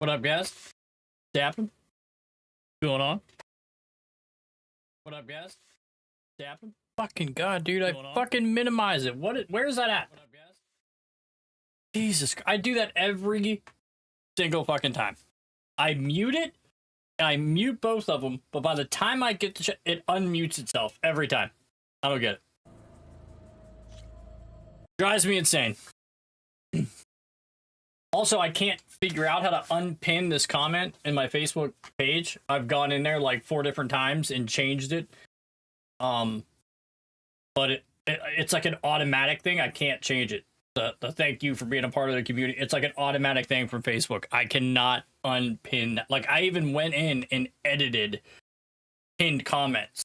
What up, guys? Dapping? Going on? What up, guys? Dapping? Fucking god, dude! I fucking minimize it. Where is that at? What up, guys? Jesus, I do that every single fucking time. I mute it. I mute both of them, but by the time I get to it unmutes itself every time. I don't get it. Drives me insane. Also, I can't figure out how to unpin this comment in my Facebook page. I've gone in there like 4 different times and changed it. But it's like an automatic thing. I can't change it. The thank you for being a part of the community. It's like an automatic thing from Facebook. I cannot unpin that. Like, I even went in and edited pinned comments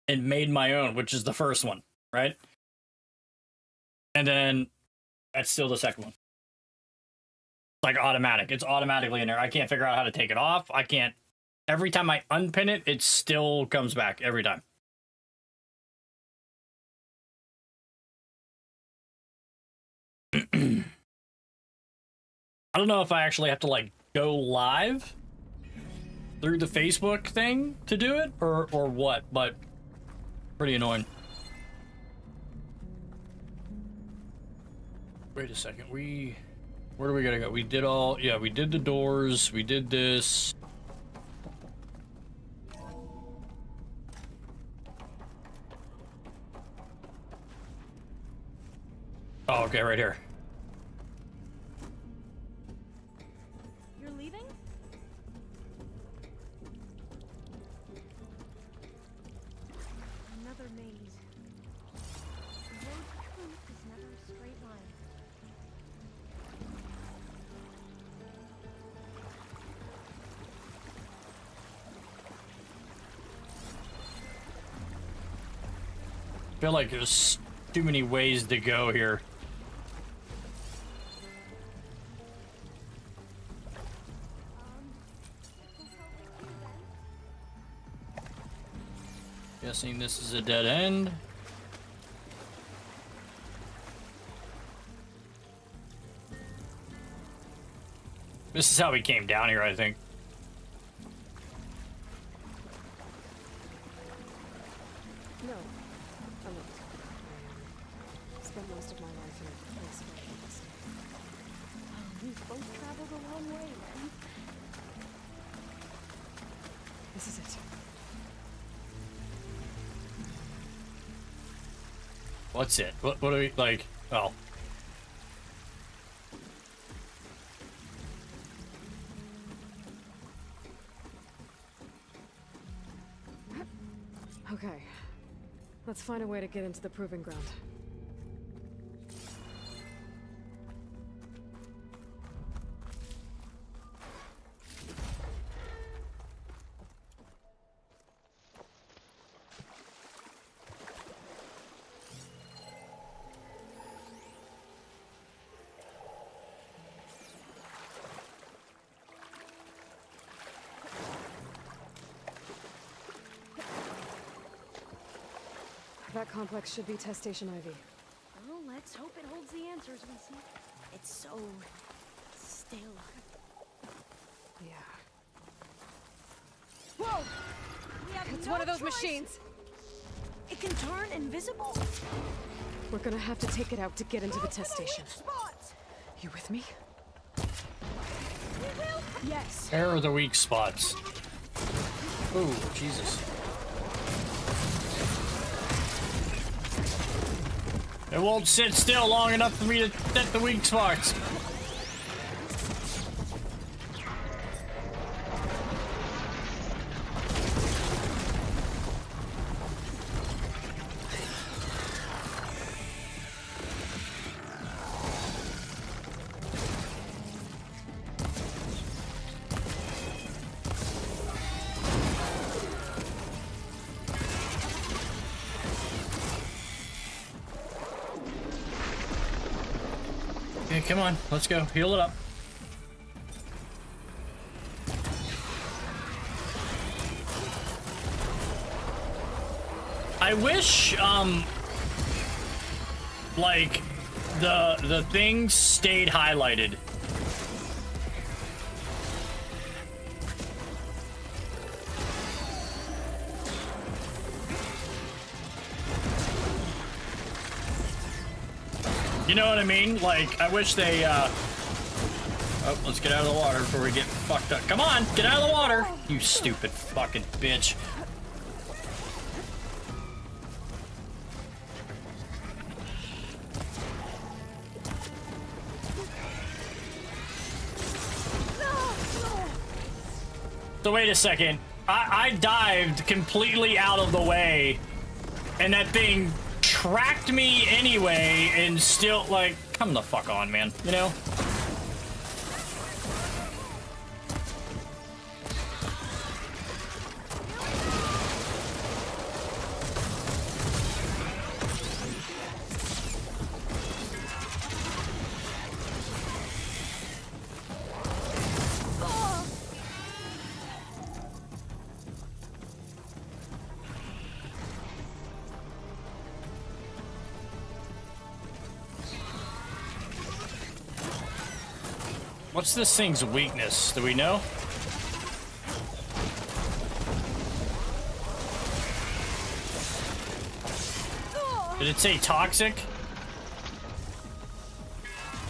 and made my own, which is the first one, right? And then that's still the second one. Like automatic. It's automatically in there. I can't figure out how to take it off. I can't. Every time I unpin it, it still comes back every time. I don't know if I actually have to like go live through the Facebook thing to do it or what, but pretty annoying. Wait a second. Where do we gotta go? We did all, yeah, we did the doors, we did this. Oh, okay, right here. You're leaving? Another maze. The road to truth is never a straight line. I feel like there's too many ways to go here. Guessing this is a dead end. This is how we came down here, I think. No, I won't. I spent most of my life in a place where I was. We've both traveled a long way, man. This is it. What's it? What are we, like, oh. Okay. Let's find a way to get into the proving ground. That complex should be test station Ivy. Well, let's hope it holds the answers we see. It's so still. Yeah. Whoa! We have It's no one of those choice. machines! It can turn invisible. We're gonna have to take it out to get into the test Look at station. the weak spots. You with me? We will. Yes. Where are the weak spots? Oh, Jesus. It won't sit still long enough for me to hit the weak spots. Okay, come on, let's go. Heal it up. I wish, like, the things stayed highlighted. You know what I mean? Like, I wish they, Oh, let's get out of the water before we get fucked up. Come on, get out of the water! You stupid fucking bitch. So wait a second. I dived completely out of the way, and that thing tracked me anyway, and still, like, come the fuck on, man. You know? What's this thing's weakness? Do we know? Did it say toxic?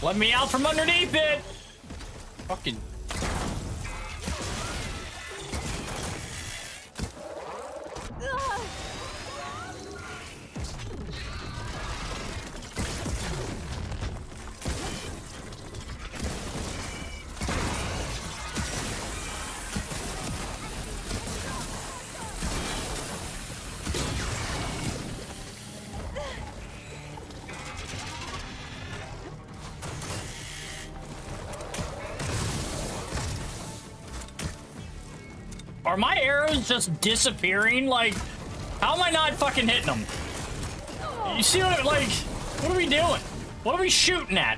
Let me out from underneath it! Fucking... Are my arrows just disappearing? Like, how am I not fucking hitting them? You see what, like, what are we doing? What are we shooting at?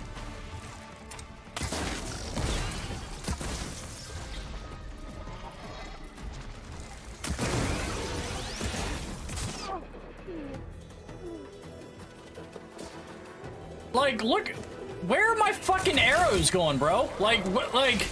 Like, look, where are my fucking arrows going, bro? Like, what, like...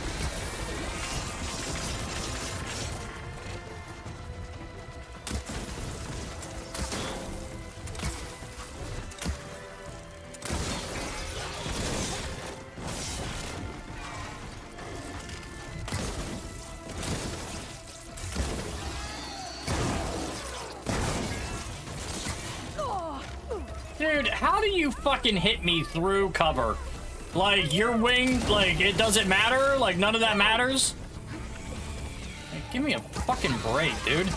Dude, how do you fucking hit me through cover? Like, your wing, like, it doesn't matter? Like, none of that matters? Like, give me a fucking break, dude.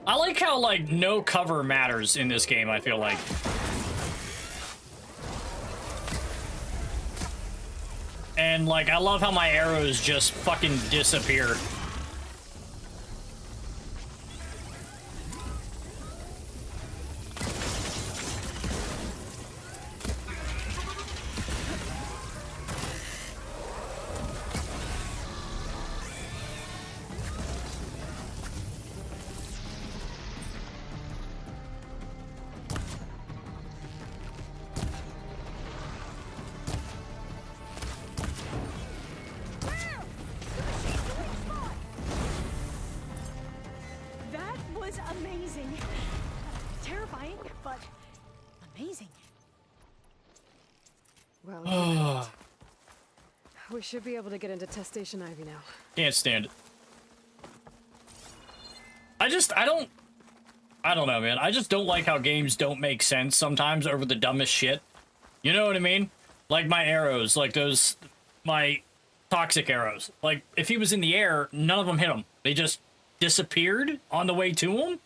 I like how, like, no cover matters in this game, I feel like. And, like, I love how my arrows just fucking disappear. Amazing. Terrifying, but amazing. Well, we should be able to get into test station Ivy now. Can't stand it. I don't know, man. I just don't like how games don't make sense sometimes over the dumbest shit. You know what I mean? Like my arrows, like those, my toxic arrows. Like, if he was in the air, none of them hit him. They just disappeared on the way to him.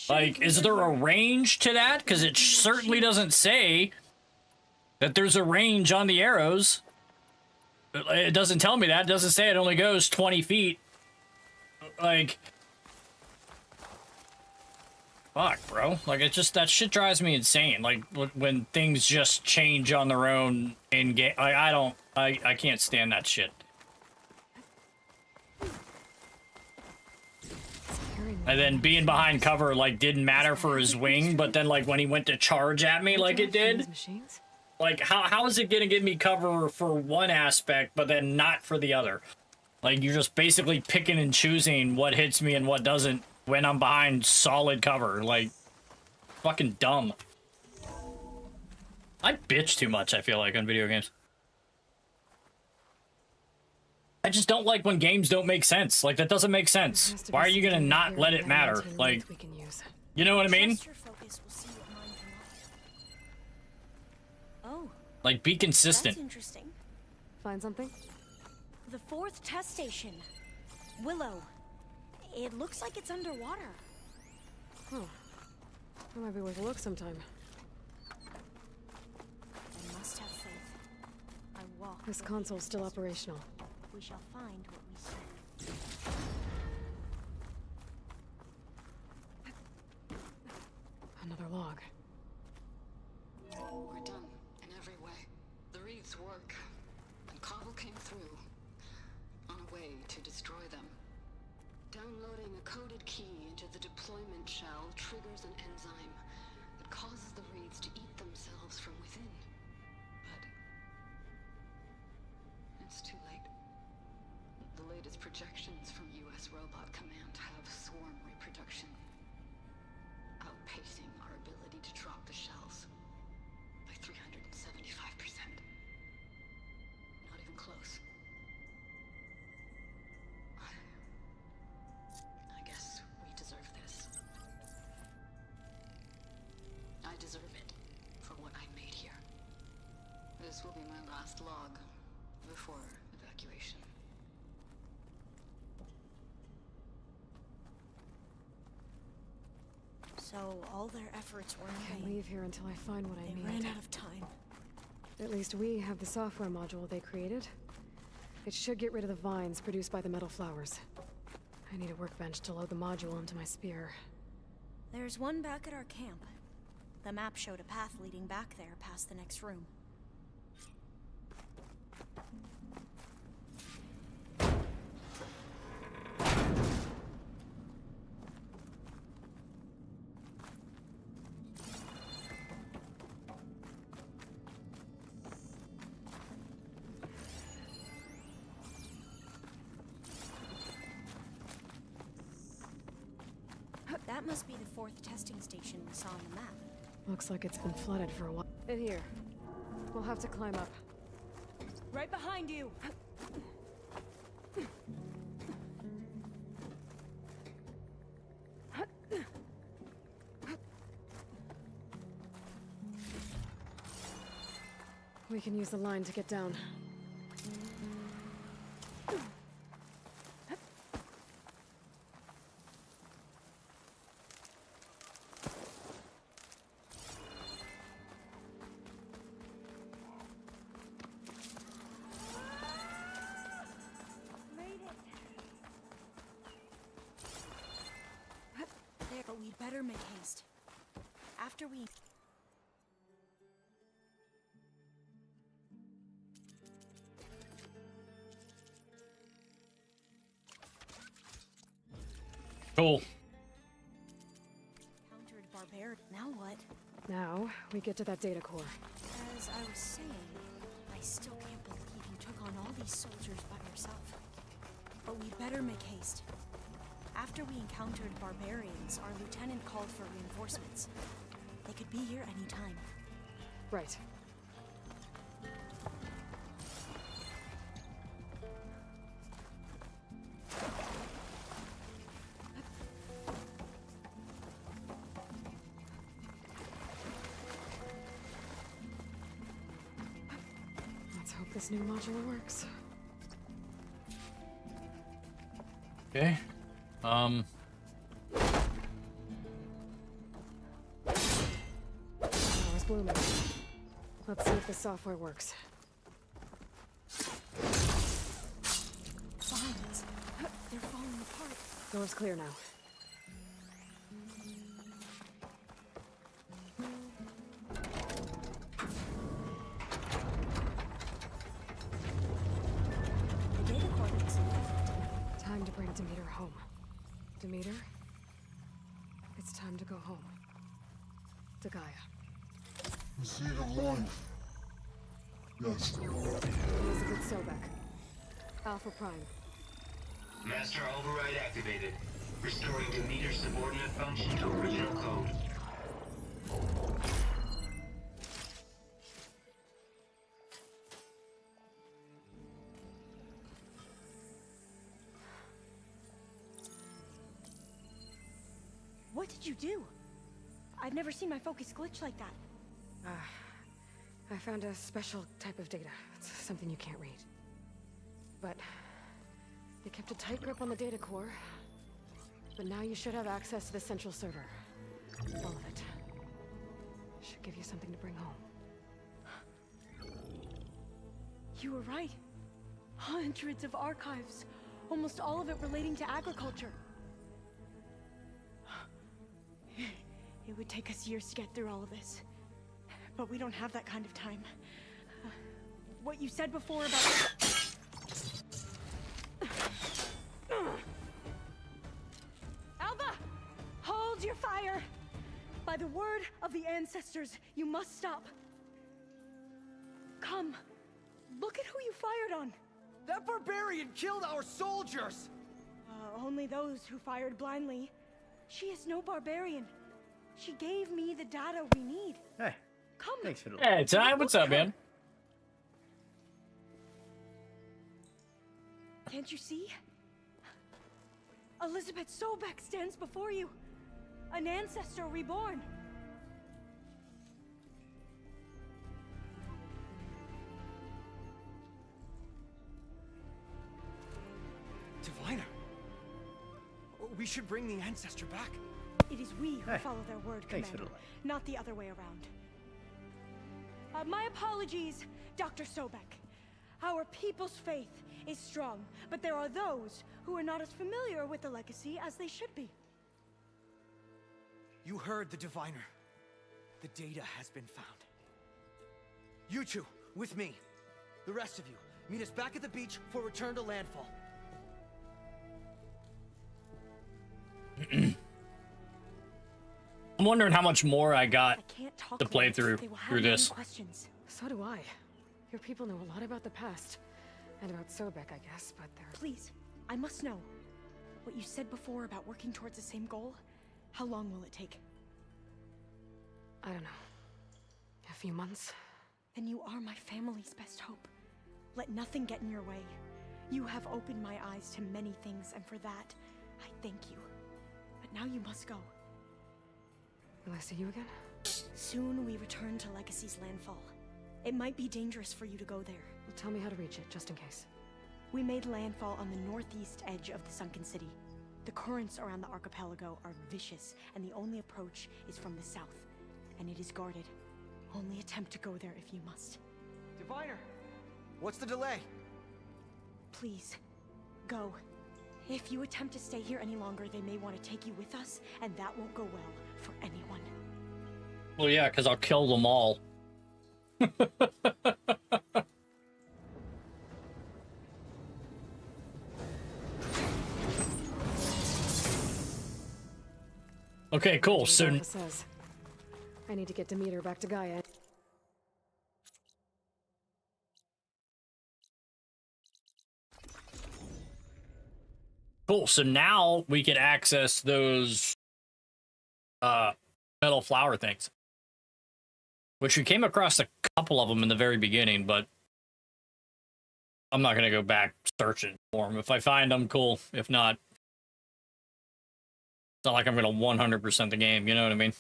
Like, is there a range to that? Because it certainly doesn't say that there's a range on the arrows. It doesn't tell me that. It doesn't say it only goes 20 feet. Like, fuck, bro. Like, it just, that shit drives me insane. Like, when things just change on their own in game. Like, I can't stand that shit. And then being behind cover, like, didn't matter for his wing, but then, like, when he went to charge at me like it did, like, how is it gonna give me cover for one aspect, but then not for the other? Like, you're just basically picking and choosing what hits me and what doesn't when I'm behind solid cover. Like, fucking dumb. I bitch too much, I feel like, on video games. I just don't like when games don't make sense. Like, that doesn't make sense. Why are you gonna not let it matter? Like, you know what I mean? Oh, Like, be consistent. that's interesting. Find something? The 4th test station. Willow. It looks like it's underwater. Huh. That might be worth a look sometime. I must have faith. I walk. This console's still operational. We shall find what we seek. Another log. We're done in every way. The reeds work, and Cobble came through on a way to destroy them. Downloading a coded key into the deployment shell triggers an enzyme that causes the reeds to eat themselves from within. But it's too late. The latest projections from U.S. Robot Command have swarm reproduction, outpacing our ability to drop the shells by 375%. Not even close. I guess we deserve this. I deserve it for what I made here. This will be my last log before evacuation. So all their efforts were in Can't vain. leave here until I find what I They need. ran out of time. At least we have the software module they created. It should get rid of the vines produced by the metal flowers. I need a workbench to load the module onto my spear. There's one back at our camp. The map showed a path leading back there past the next room. That must be the 4th testing station we saw on the map. Looks like it's been flooded for a while. In here. We'll have to climb up. Right behind you! We can use the line to get down. There, but we'd better make haste. After we... Cool. Countered barbarian. Now what? Now, we get to that data core. As I was saying, I still can't believe you took on all these soldiers by yourself. But we'd better make haste. After we encountered barbarians, our lieutenant called for reinforcements. They could be here any time. Right. Let's hope this new modular works. Okay. Now it's blooming. Let's see if the software works. Vines. They're falling apart. Door's clear now. The data coordinates. Time to bring Demeter home. Demeter? It's time to go home. To Gaia. The seed of life. Yes. Elizabeth Sobek. Alpha Prime. Master override activated. Restoring Demeter's subordinate function to original code. What did you do? I've never seen my focus glitch like that. I found a special type of data. It's something you can't read. But they kept a tight grip on the data core. But now you should have access to the central server. All of it. Should give you something to bring home. You were right. Hundreds of archives. Almost all of it relating to agriculture. It would take us years to get through all of this. But we don't have that kind of time. What you said before about... Alva! Hold your fire! By the word of the ancestors, you must stop. Come. Look at who you fired on. That barbarian killed our soldiers! Only those who fired blindly. She is no barbarian. She gave me the data we need. Hey, Come. thanks for the Hey, Ty, what's up, man? Can't you see? Elizabeth Sobek stands before you. An ancestor reborn. Diviner. We should bring the ancestor back. It is we who Hey, follow their word, thanks for the Commander, light. not the other way around. My apologies, Dr. Sobek. Our people's faith is strong, but there are those who are not as familiar with the legacy as they should be. You heard the diviner. The data has been found. You two, with me. The rest of you, meet us back at the beach for return to landfall. I'm wondering how much more I got I can't talk to play long. through They will have through many this. questions. So do I. Your people know a lot about the past. And about Sobek, I guess, but they're... Please, I must know. What you said before about working towards the same goal, how long will it take? I don't know. A few months? Then you are my family's best hope. Let nothing get in your way. You have opened my eyes to many things, and for that, I thank you. But now you must go. Will I see you again? Soon we return to Legacy's landfall. It might be dangerous for you to go there. Well, tell me how to reach it, just in case. We made landfall on the northeast edge of the sunken city. The currents around the archipelago are vicious, and the only approach is from the south. And it is guarded. Only attempt to go there if you must. Diviner! What's the delay? Please, go. If you attempt to stay here any longer, they may want to take you with us, and that won't go well for anyone. Well, yeah, because I'll kill them all. Okay, cool. So Alpha says, I need to get Demeter back to Gaia. cool. So now we can access those metal flower things, which we came across a couple of them in the very beginning, but I'm not gonna go back searching for them. If I find them, cool. If not, it's not like I'm gonna 100% the game. You know what I mean?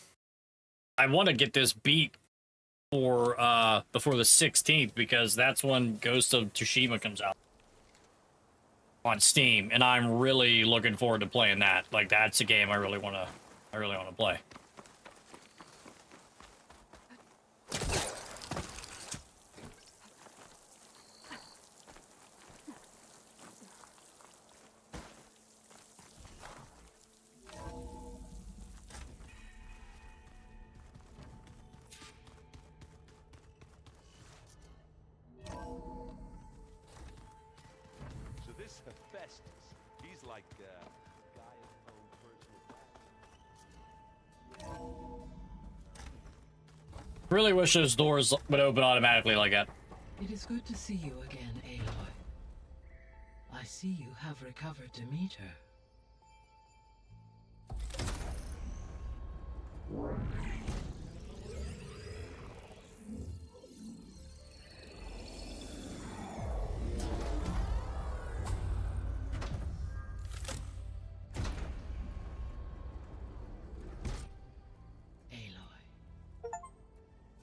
I want to get this beat for before the 16th because that's when Ghost of Tsushima comes out. on Steam, and I'm really looking forward to playing that. Like, that's a game I really want to play. So this Hephaestus, he's like Gaia's own personal. Really wish those doors would open automatically like that. It is good to see you again, Aloy. I see you have recovered Demeter.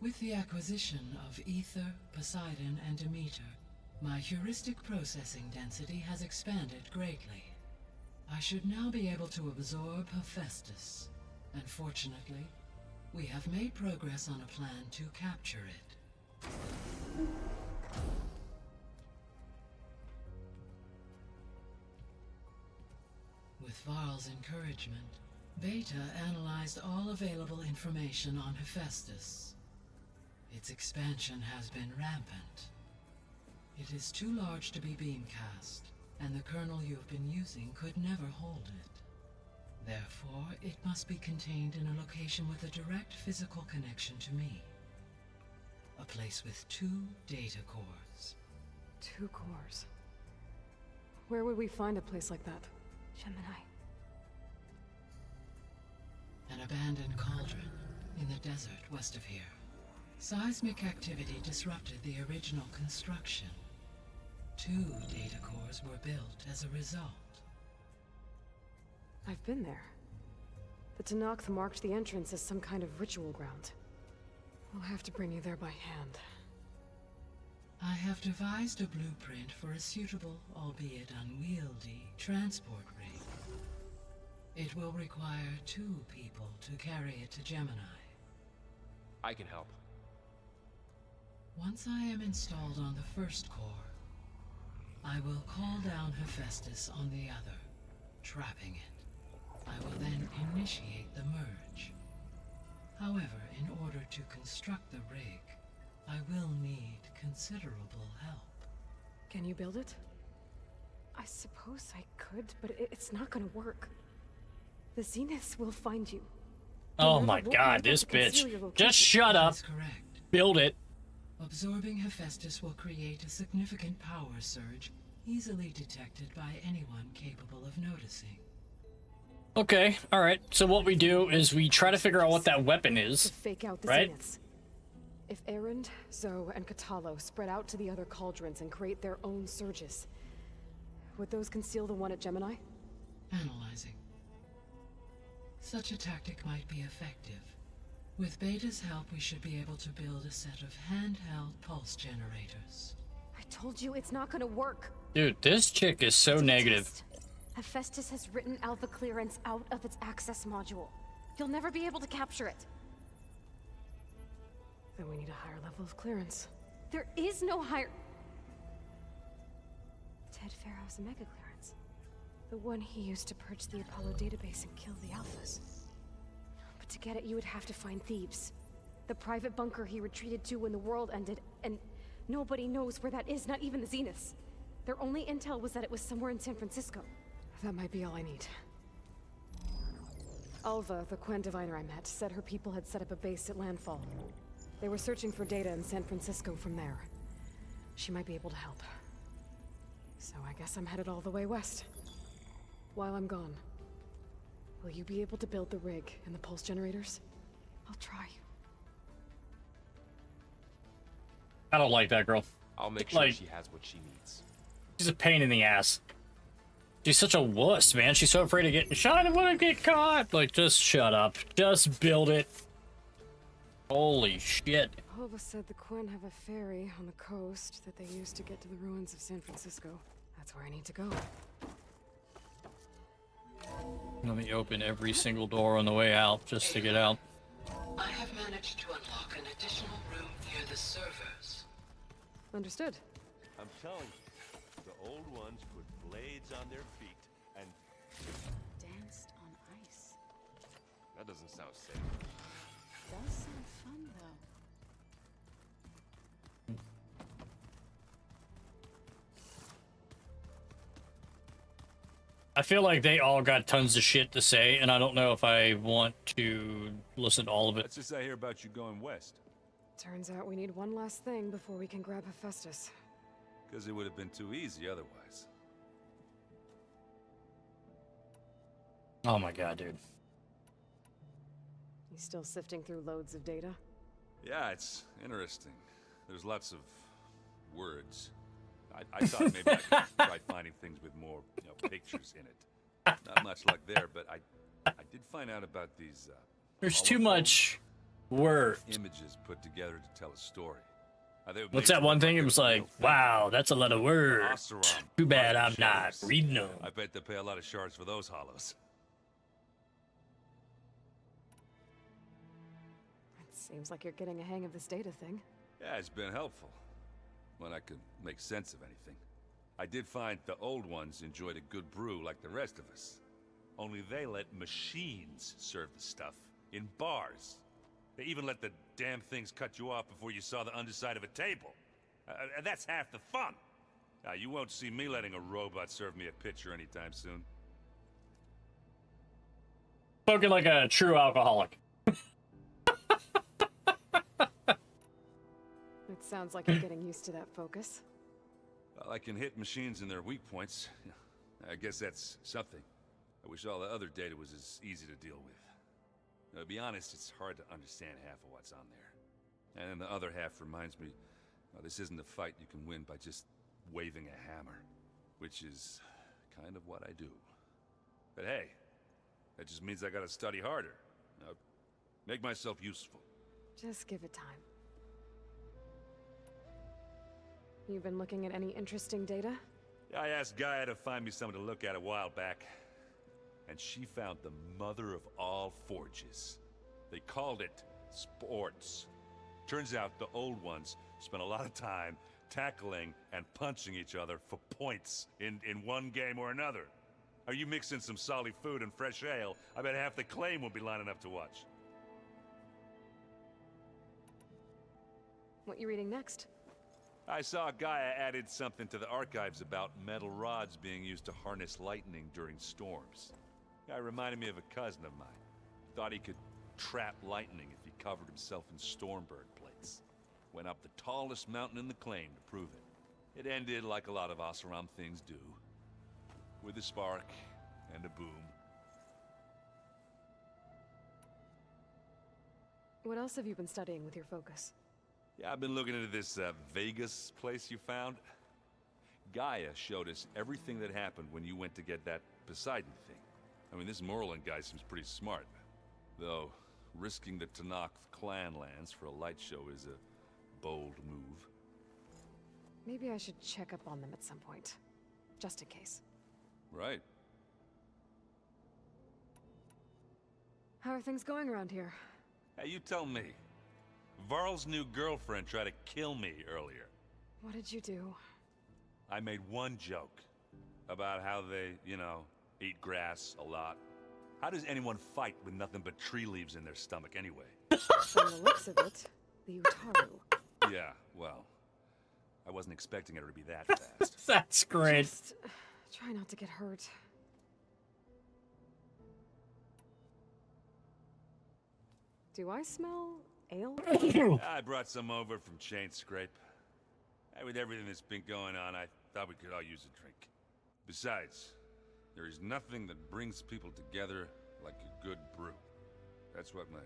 With the acquisition of Ether, Poseidon, and Demeter, my heuristic processing density has expanded greatly. I should now be able to absorb Hephaestus, and fortunately, we have made progress on a plan to capture it. With Varl's encouragement, Beta analyzed all available information on Hephaestus. Its expansion has been rampant. It is too large to be beamcast, and the kernel you've been using could never hold it. Therefore, it must be contained in a location with a direct physical connection to me. A place with 2 data cores. 2 cores. Where would we find a place like that? Gemini. An abandoned cauldron in the desert west of here. Seismic activity disrupted the original construction. 2 data cores were built as a result. I've been there. The Tenakth marked the entrance as some kind of ritual ground. We'll have to bring you there by hand. I have devised a blueprint for a suitable, albeit unwieldy, transport rig. It will require 2 people to carry it to Gemini. I can help. Once I am installed on the first core, I will call down Hephaestus on the other, trapping it. I will then initiate the merge. However, in order to construct the rig, I will need considerable help. Can you build it? I suppose I could, but it's not gonna work. The Zeniths will find you. Oh my god, this bitch. Just shut up. That's correct. Build it. Absorbing Hephaestus will create a significant power surge, easily detected by anyone capable of noticing. Okay, alright. So what we do is we try to figure out what that weapon To is. fake out the Right? Zeniths. If Erend, Zoe, and Katalo spread out to the other cauldrons and create their own surges, would those conceal the one at Gemini? Analyzing. Such a tactic might be effective. With Beta's help, we should be able to build a set of handheld pulse generators. I told you it's not gonna work. Dude, this chick is so negative. Hephaestus has written alpha clearance out of its access module. You'll never be able to capture it. Then we need a higher level of clearance. There is no higher... Ted Pharaoh's mega clearance. The one he used to purge the Apollo database and kill the Alphas. But to get it, you would have to find Thebes. The private bunker he retreated to when the world ended, and nobody knows where that is, not even the Zeniths. Their only intel was that it was somewhere in San Francisco. That might be all I need. Alva, the Quen diviner I met, said her people had set up a base at landfall. They were searching for data in San Francisco from there. She might be able to help. So I guess I'm headed all the way west. While I'm gone, will you be able to build the rig and the pulse generators? I'll try. I don't like that girl. I'll make sure Like- she has what she needs. She's a pain in the ass. She's such a wuss, man. She's so afraid of getting shot and want to get caught. Like, just shut up. Just build it. Holy shit. Alva said the Quen have a ferry on the coast that they use to get to the ruins of San Francisco. That's where I need to go. Let me open every single door on the way out just to get out. I have managed to unlock an additional room near the servers. Understood. I'm telling you, the old ones put blades on their feet and... Danced on ice. That doesn't sound safe. Does sound fun, though. I feel like they all got tons of shit to say, and I don't know if I want to listen to all of it. What's this I hear about you going west? Turns out we need one last thing before we can grab Hephaestus. Because it would have been too easy otherwise. Oh my god, dude. You still sifting through loads of data? Yeah, it's interesting. There's lots of words. I thought maybe I could try finding things with more, pictures in it. Not much luck there, but I did find out about these. There's too much word. Images put together to tell a story. What's that one thing? It was like, wow, that's a lot of words. Too bad I'm not reading them. I bet they pay a lot of shards for those hollows. It seems like you're getting a hang of this data thing. Yeah, it's been helpful. When I could make sense of anything. I did find the old ones enjoyed a good brew like the rest of us. Only they let machines serve the stuff in bars. They even let the damn things cut you off before you saw the underside of a table. And that's half the fun. Now, you won't see me letting a robot serve me a pitcher anytime soon. Spoken like a true alcoholic. It sounds like you're getting used to that focus. Well, I can hit machines in their weak points. I guess that's something. I wish all the other data was as easy to deal with. Now, to be honest, it's hard to understand half of what's on there. And then the other half reminds me, this isn't a fight you can win by just waving a hammer. Which is kind of what I do. But hey, that just means I gotta study harder. Make myself useful. Just give it time. You've been looking at any interesting data? I asked Gaia to find me something to look at a while back. And she found the mother of all forges. They called it sports. Turns out the old ones spent a lot of time tackling and punching each other for points in one game or another. Are you mixing some solid food and fresh ale? I bet half the claim will be lining up to watch. What you reading next? I saw Gaia added something to the archives about metal rods being used to harness lightning during storms. Guy reminded me of a cousin of mine. Thought he could trap lightning if he covered himself in Stormbird plates. Went up the tallest mountain in the claim to prove it. It ended like a lot of Oseram things do. With a spark and a boom. What else have you been studying with your focus? Yeah, I've been looking into this Vegas place you found. Gaia showed us everything that happened when you went to get that Poseidon thing. I mean, this Morlun guy seems pretty smart. Though, risking the Tanakh clan lands for a light show is a bold move. Maybe I should check up on them at some point. Just in case. Right. How are things going around here? Hey, you tell me. Varl's new girlfriend tried to kill me earlier. What did you do? I made one joke about how they, eat grass a lot. How does anyone fight with nothing but tree leaves in their stomach anyway? From the looks of it, the Utaru. Yeah, well, I wasn't expecting her to be that fast. That's great. Just try not to get hurt. Do I smell ale? I brought some over from Chain Scrape. With everything that's been going on, I thought we could all use a drink. Besides, there is nothing that brings people together like a good brew. That's what my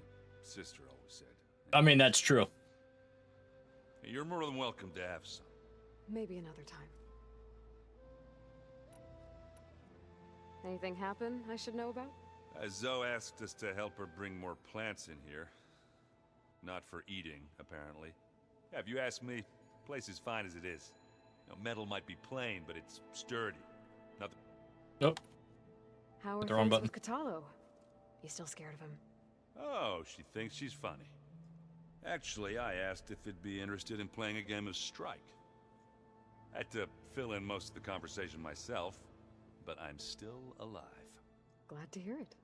sister always said. I mean, that's true. You're more than welcome to have some. Maybe another time. Anything happen I should know about? Zoe asked us to help her bring more plants in here. Not for eating, apparently. Yeah, if you ask me, the place is fine as it is. Now, metal might be plain, but it's sturdy. Nothing. Nope. How are The wrong things button. with Katalo? You still scared of him? Oh, she thinks she's funny. Actually, I asked if it'd be interested in playing a game of Strike. I had to fill in most of the conversation myself, but I'm still alive. Glad to hear it.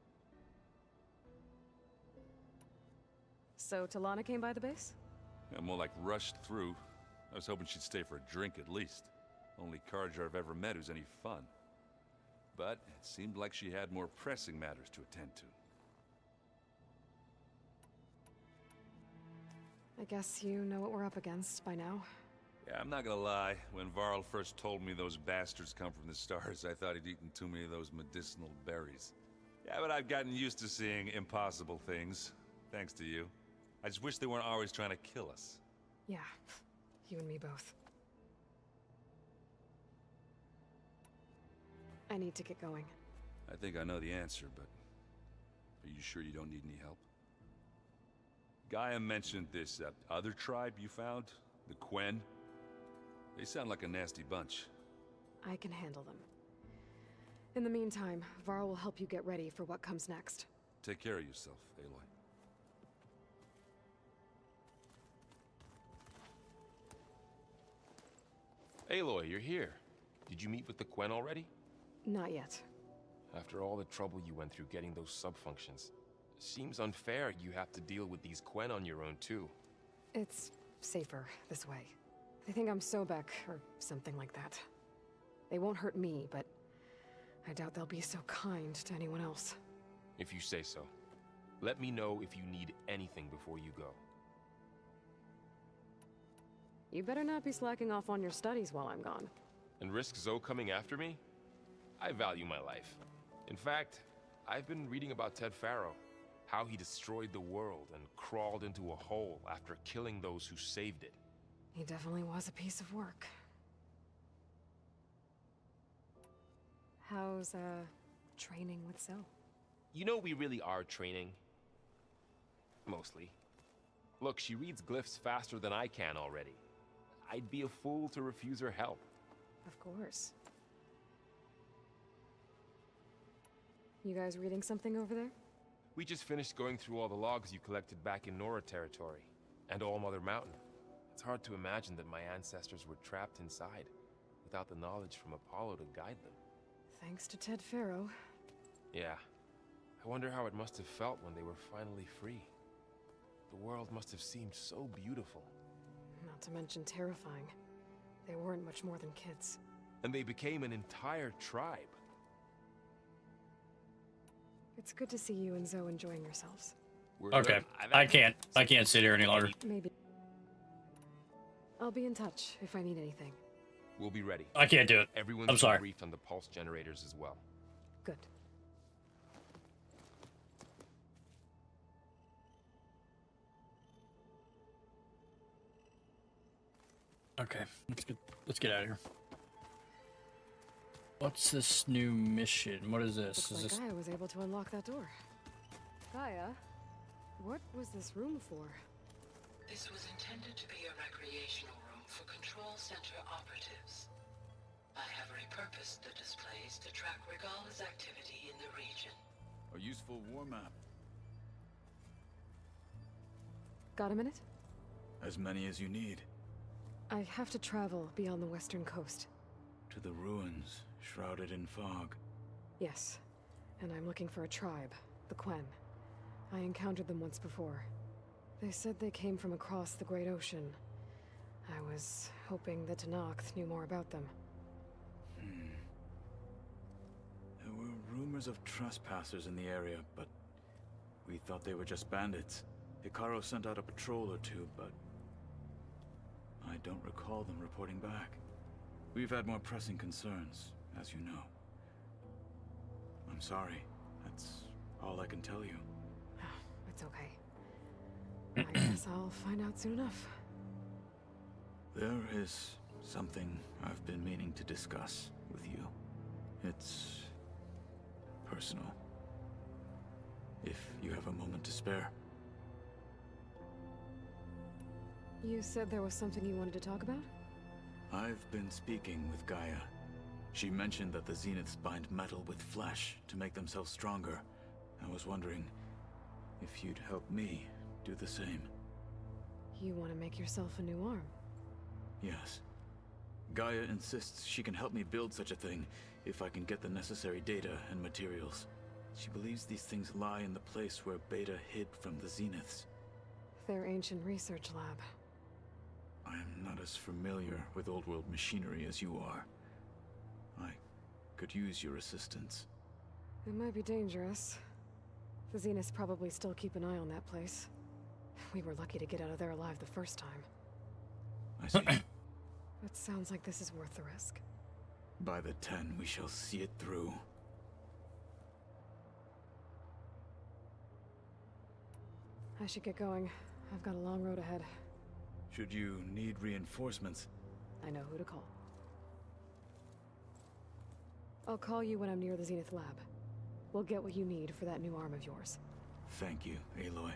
So Talana came by the base? Yeah, more like rushed through. I was hoping she'd stay for a drink at least. Only Carja I've ever met who's any fun. But it seemed like she had more pressing matters to attend to. I guess you know what we're up against by now. Yeah, I'm not gonna lie. When Varl first told me those bastards come from the stars, I thought he'd eaten too many of those medicinal berries. Yeah, but I've gotten used to seeing impossible things, thanks to you. I just wish they weren't always trying to kill us. Yeah, you and me both. I need to get going. I think I know the answer, but are you sure you don't need any help? Gaia mentioned this other tribe you found, the Quen. They sound like a nasty bunch. I can handle them. In the meantime, Varl will help you get ready for what comes next. Take care of yourself, Aloy. Aloy, you're here. Did you meet with the Quen already? Not yet. After all the trouble you went through getting those sub-functions, seems unfair you have to deal with these Quen on your own too. It's safer this way. They think I'm Sobek, or something like that. They won't hurt me, but I doubt they'll be so kind to anyone else. If you say so. Let me know if you need anything before you go. You better not be slacking off on your studies while I'm gone. And risk Zoe coming after me? I value my life. In fact, I've been reading about Ted Faro. How he destroyed the world and crawled into a hole after killing those who saved it. He definitely was a piece of work. How's, training with Zoe? You know we really are training. Mostly. Look, she reads glyphs faster than I can already. I'd be a fool to refuse her help. Of course. You guys reading something over there? We just finished going through all the logs you collected back in Nora territory, and All Mother Mountain. It's hard to imagine that my ancestors were trapped inside, without the knowledge from Apollo to guide them. Thanks to Ted Faro. Yeah. I wonder how it must have felt when they were finally free. The world must have seemed so beautiful. Not to mention terrifying. They weren't much more than kids. And they became an entire tribe. It's good to see you and Zoe enjoying yourselves. Okay, I can't sit here any longer. Maybe. I'll be in touch if I need anything. We'll be ready. I can't do it. Everyone's I'm sorry. been briefed on the pulse generators as well. Good. Okay, let's get out of here. What's this new mission? What is this? Looks like Gaia was able to unlock that door. Gaia, what was this room for? This was intended to be a recreational room for Control Center operatives. I have repurposed the displays to track Regala's activity in the region. A useful war map. Got a minute? As many as you need. I have to travel beyond the western coast. To the ruins, shrouded in fog. Yes, and I'm looking for a tribe, the Quen. I encountered them once before. They said they came from across the Great Ocean. I was hoping that Tenakth knew more about them. There were rumors of trespassers in the area, but we thought they were just bandits. Hikaru sent out a patrol or two, but I don't recall them reporting back. We've had more pressing concerns, as you know. I'm sorry. That's all I can tell you. It's okay. I guess I'll find out soon enough. There is something I've been meaning to discuss with you. It's personal. If you have a moment to spare. You said there was something you wanted to talk about? I've been speaking with Gaia. She mentioned that the Zeniths bind metal with flesh to make themselves stronger. I was wondering if you'd help me do the same. You want to make yourself a new arm? Yes. Gaia insists she can help me build such a thing if I can get the necessary data and materials. She believes these things lie in the place where Beta hid from the Zeniths. Their ancient research lab. I am not as familiar with old world machinery as you are. I could use your assistance. It might be dangerous. The Zeniths probably still keep an eye on that place. We were lucky to get out of there alive the first time. I see. It sounds like this is worth the risk. By the 10, we shall see it through. I should get going. I've got a long road ahead. Should you need reinforcements? I know who to call. I'll call you when I'm near the Zenith lab. We'll get what you need for that new arm of yours. Thank you, Aloy.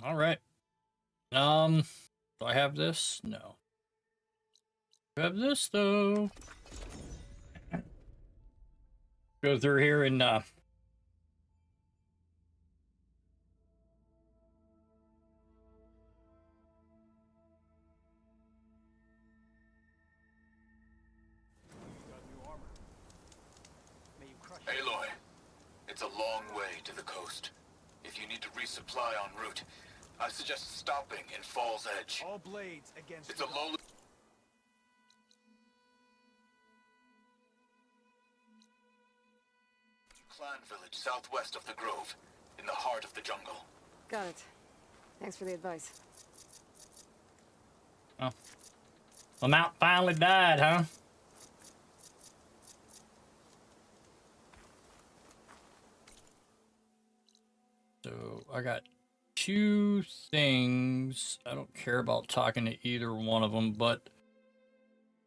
All right. Do I have this? No. I have this though. Go through here and Aloy, it's a long way to the coast. If you need to resupply en route, I suggest stopping in Falls Edge. All blades against. It's a low. Clan village southwest of the Grove, in the heart of the jungle. Got it. Thanks for the advice. oh. The mount finally died, huh? So I got two things. I don't care about talking to either one of them, but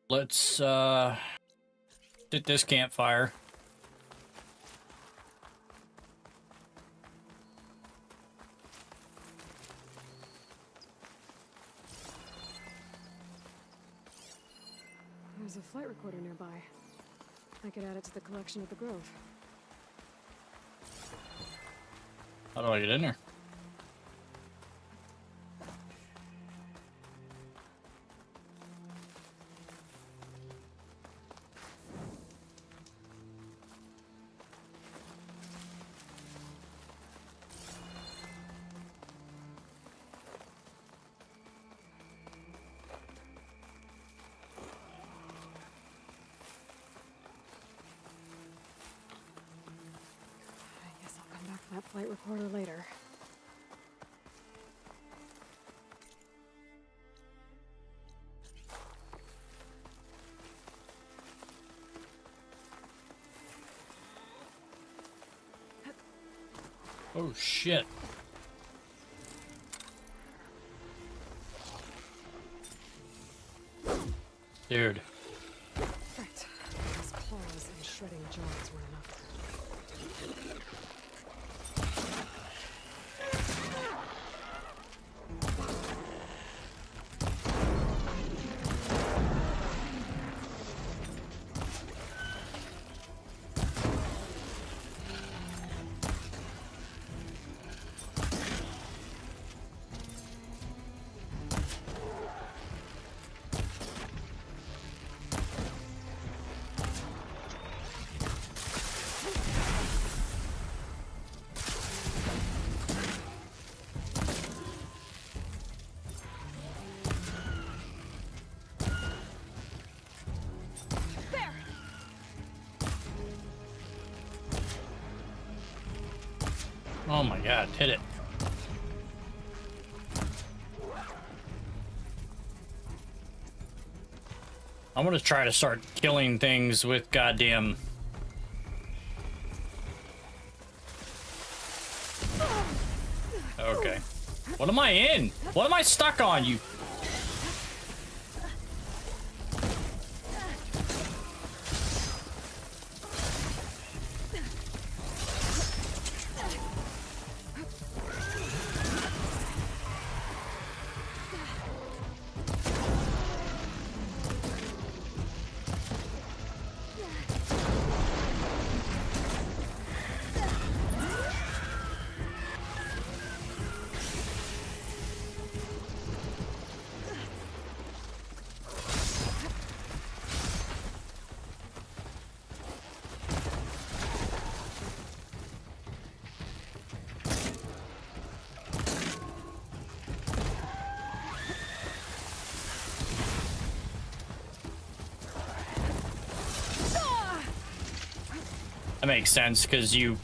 let's hit this campfire. There's a flight recorder nearby. I could add it to the collection at the Grove. How do I get in there? I guess I'll come back for that flight recorder later. Oh shit. Dude. Right. Those claws and shredding jaws were enough. Oh my god, hit it. I'm gonna try to start killing things with goddamn... Okay. What am I in? What am I stuck on, you... That makes sense, because you...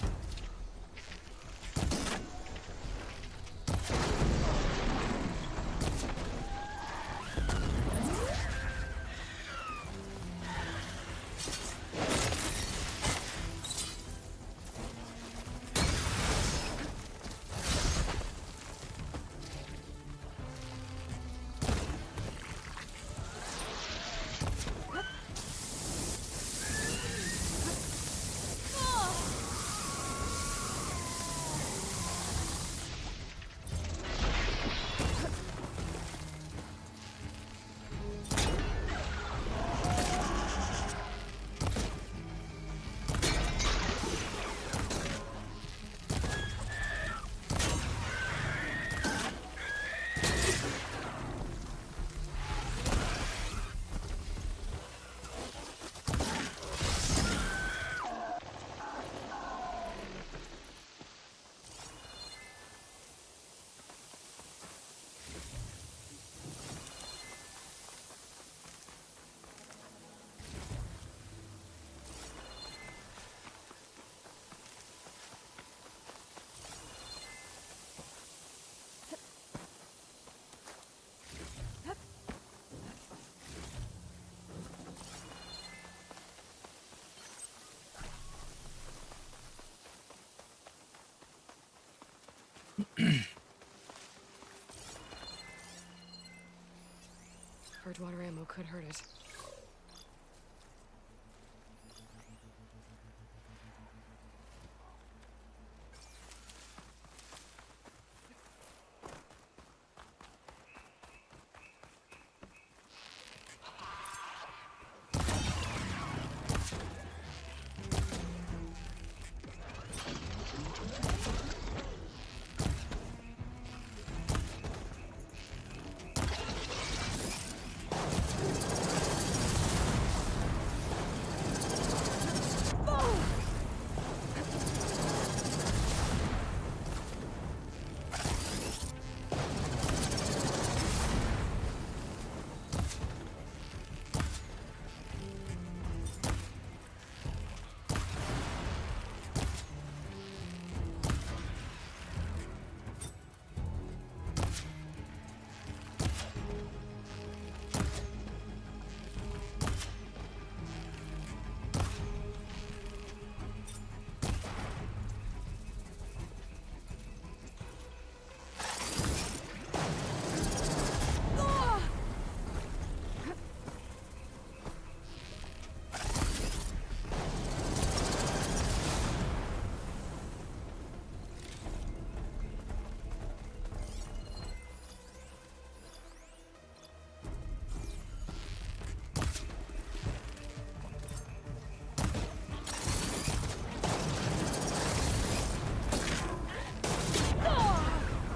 Purge water ammo could hurt it.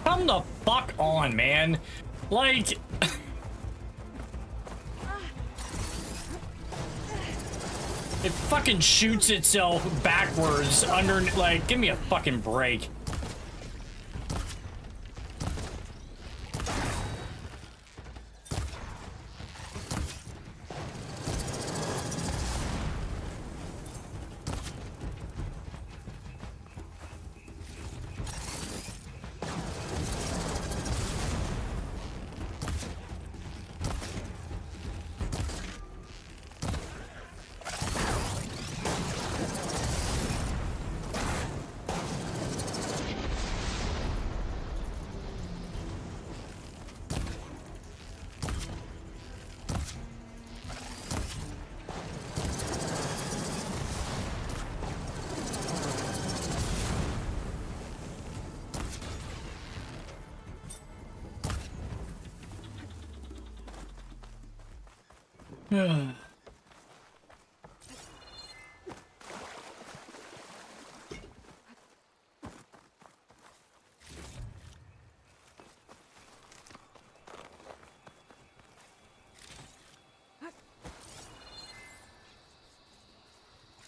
Come the fuck on, man. Like... It fucking shoots itself backwards under... Like, give me a fucking break.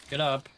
Get up.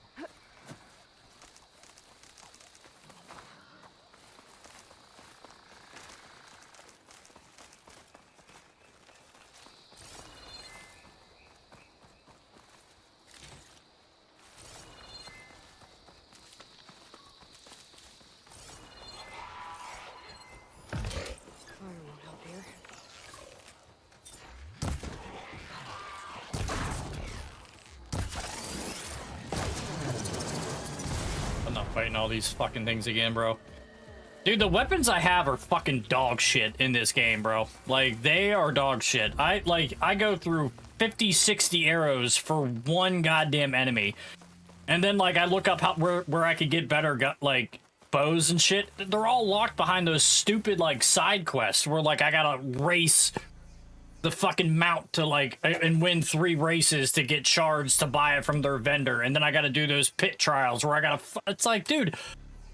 fighting all these fucking things again, bro. Dude, the weapons I have are fucking dog shit in this game, bro. Like, they are dog shit. I go through 50, 60 arrows for one goddamn enemy. And then, like, I look up where I could get better, like, bows and shit. They're all locked behind those stupid, like, side quests where, like, I gotta race the fucking mount to, like, and win 3 races to get shards to buy it from their vendor. And then I gotta do those pit trials where I gotta... It's like, dude,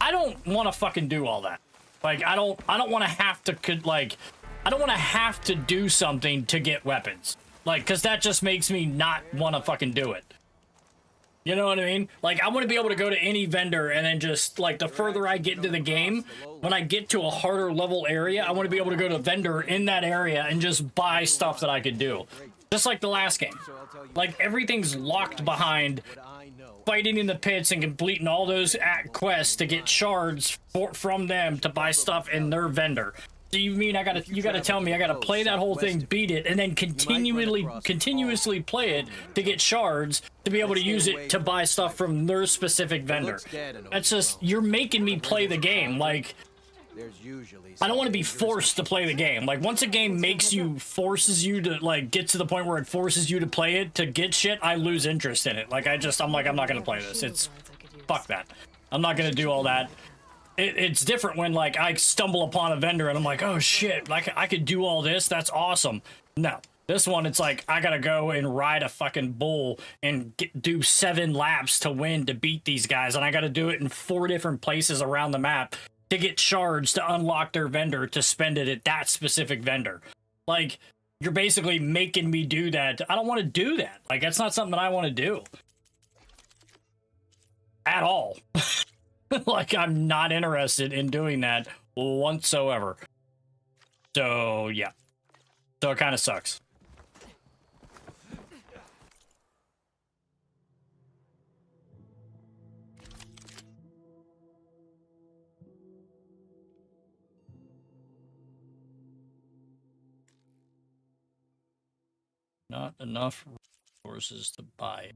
I don't want to fucking do all that. Like, I don't want to have to, like... I don't want to have to do something to get weapons. Like, because that just makes me not want to fucking do it. You know what I mean? Like, I want to be able to go to any vendor and then just, like, the further I get into the game, when I get to a harder level area, I want to be able to go to a vendor in that area and just buy stuff that I could do. Just like the last game. Like, everything's locked behind fighting in the pits and completing all those quests to get shards from them to buy stuff in their vendor. So you mean you gotta tell me I gotta play that whole thing, beat it, and then continuously play it to get shards to be able to use it to buy stuff from their specific vendor? That's just, you're making me play the game. Like, I don't want to be forced to play the game. Like, once a game forces you to, like, get to the point where it forces you to play it to get shit, I lose interest in it. Like, I'm not gonna play this. Fuck that. I'm not gonna do all that. It's different when, like, I stumble upon a vendor and I'm like, oh shit, like, I could do all this, that's awesome. No, this one, it's like, I gotta go and ride a fucking bull and do 7 laps to win to beat these guys, and I gotta do it in 4 different places around the map to get shards to unlock their vendor to spend it at that specific vendor. Like, you're basically making me do that. I don't want to do that. Like, that's not something that I want to do. At all. Like, I'm not interested in doing that whatsoever. So, yeah. So it kind of sucks. Not enough resources to buy it.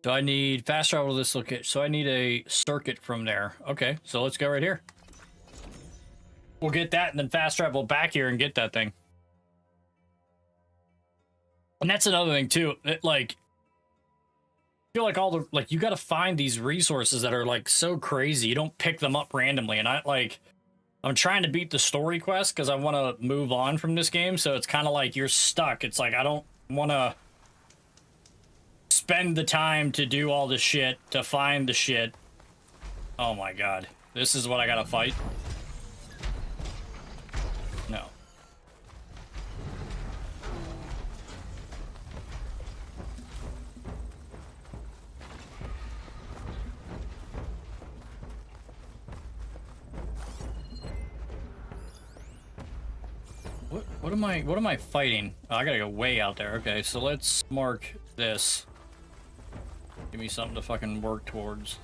So I need fast travel to this location. So I need a circuit from there. Okay, so let's go right here. We'll get that and then fast travel back here and get that thing. And that's another thing too. Like, I feel like you got to find these resources that are, like, so crazy. You don't pick them up randomly. And I'm trying to beat the story quest because I want to move on from this game. So it's kind of like you're stuck. It's like, I don't want to spend the time to do all the shit, to find the shit. Oh my god. This is what I gotta fight? No. What am I fighting? Oh, I gotta go way out there. Okay, so let's mark this. Give me something to fucking work towards.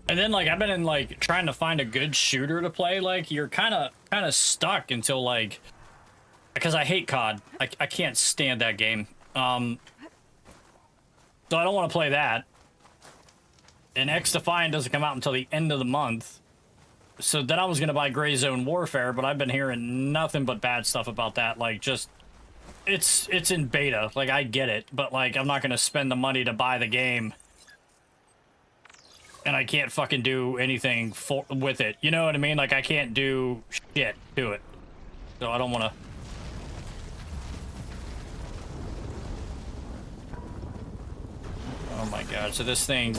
And then, like, I've been in, like, trying to find a good shooter to play. Like, you're kind of stuck until, like, because I hate COD. I can't stand that game. So I don't want to play that. And X Defiant doesn't come out until the end of the month. So then I was going to buy Gray Zone Warfare, but I've been hearing nothing but bad stuff about that. Like, just, it's in beta. Like, I get it, but, like, I'm not going to spend the money to buy the game. And I can't fucking do anything with it. You know what I mean? Like, I can't do shit to it. So I don't want to. Oh my god, so this thing.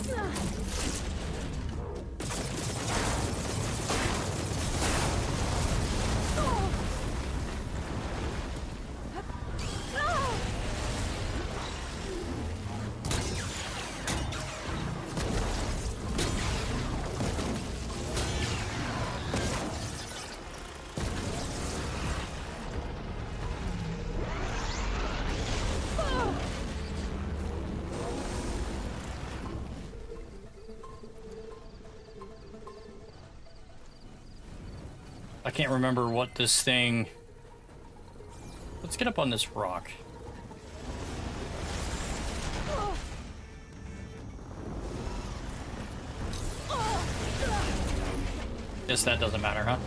I can't remember what this thing... Let's get up on this rock. Guess that doesn't matter, huh?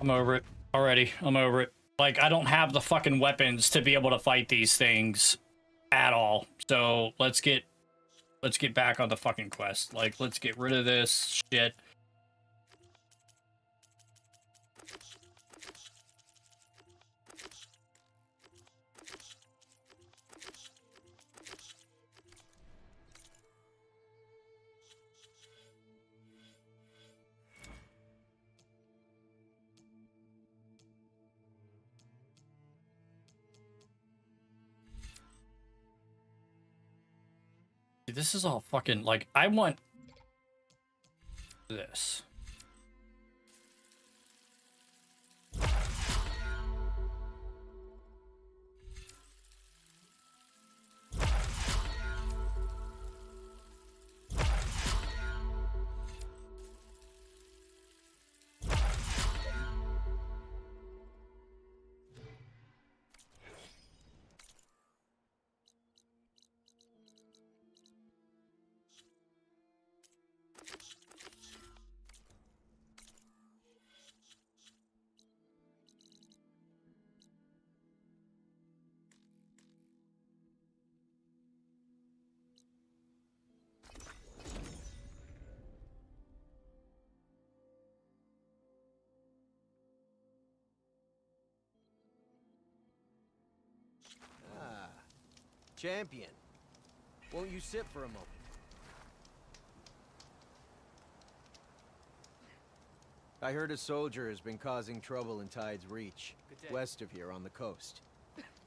I'm over it already. I'm over it. Like, I don't have the fucking weapons to be able to fight these things at all. So let's get back on the fucking quest. Like, let's get rid of this shit. This is all fucking, like, I want this. Champion, won't you sit for a moment? I heard a soldier has been causing trouble in Tide's Reach, west of here on the coast.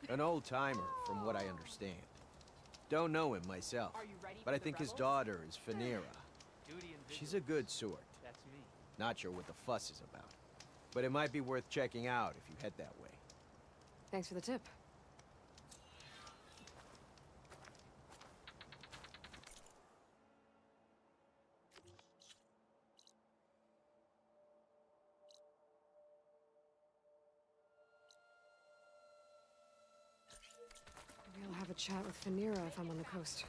An old-timer, from what I understand. Don't know him myself, but I think his daughter is Phaneera. She's a good sort. Not sure what the fuss is about, but it might be worth checking out if you head that way. Thanks for the tip. Maybe I'll have a chat with Phaneera if I'm on the coast.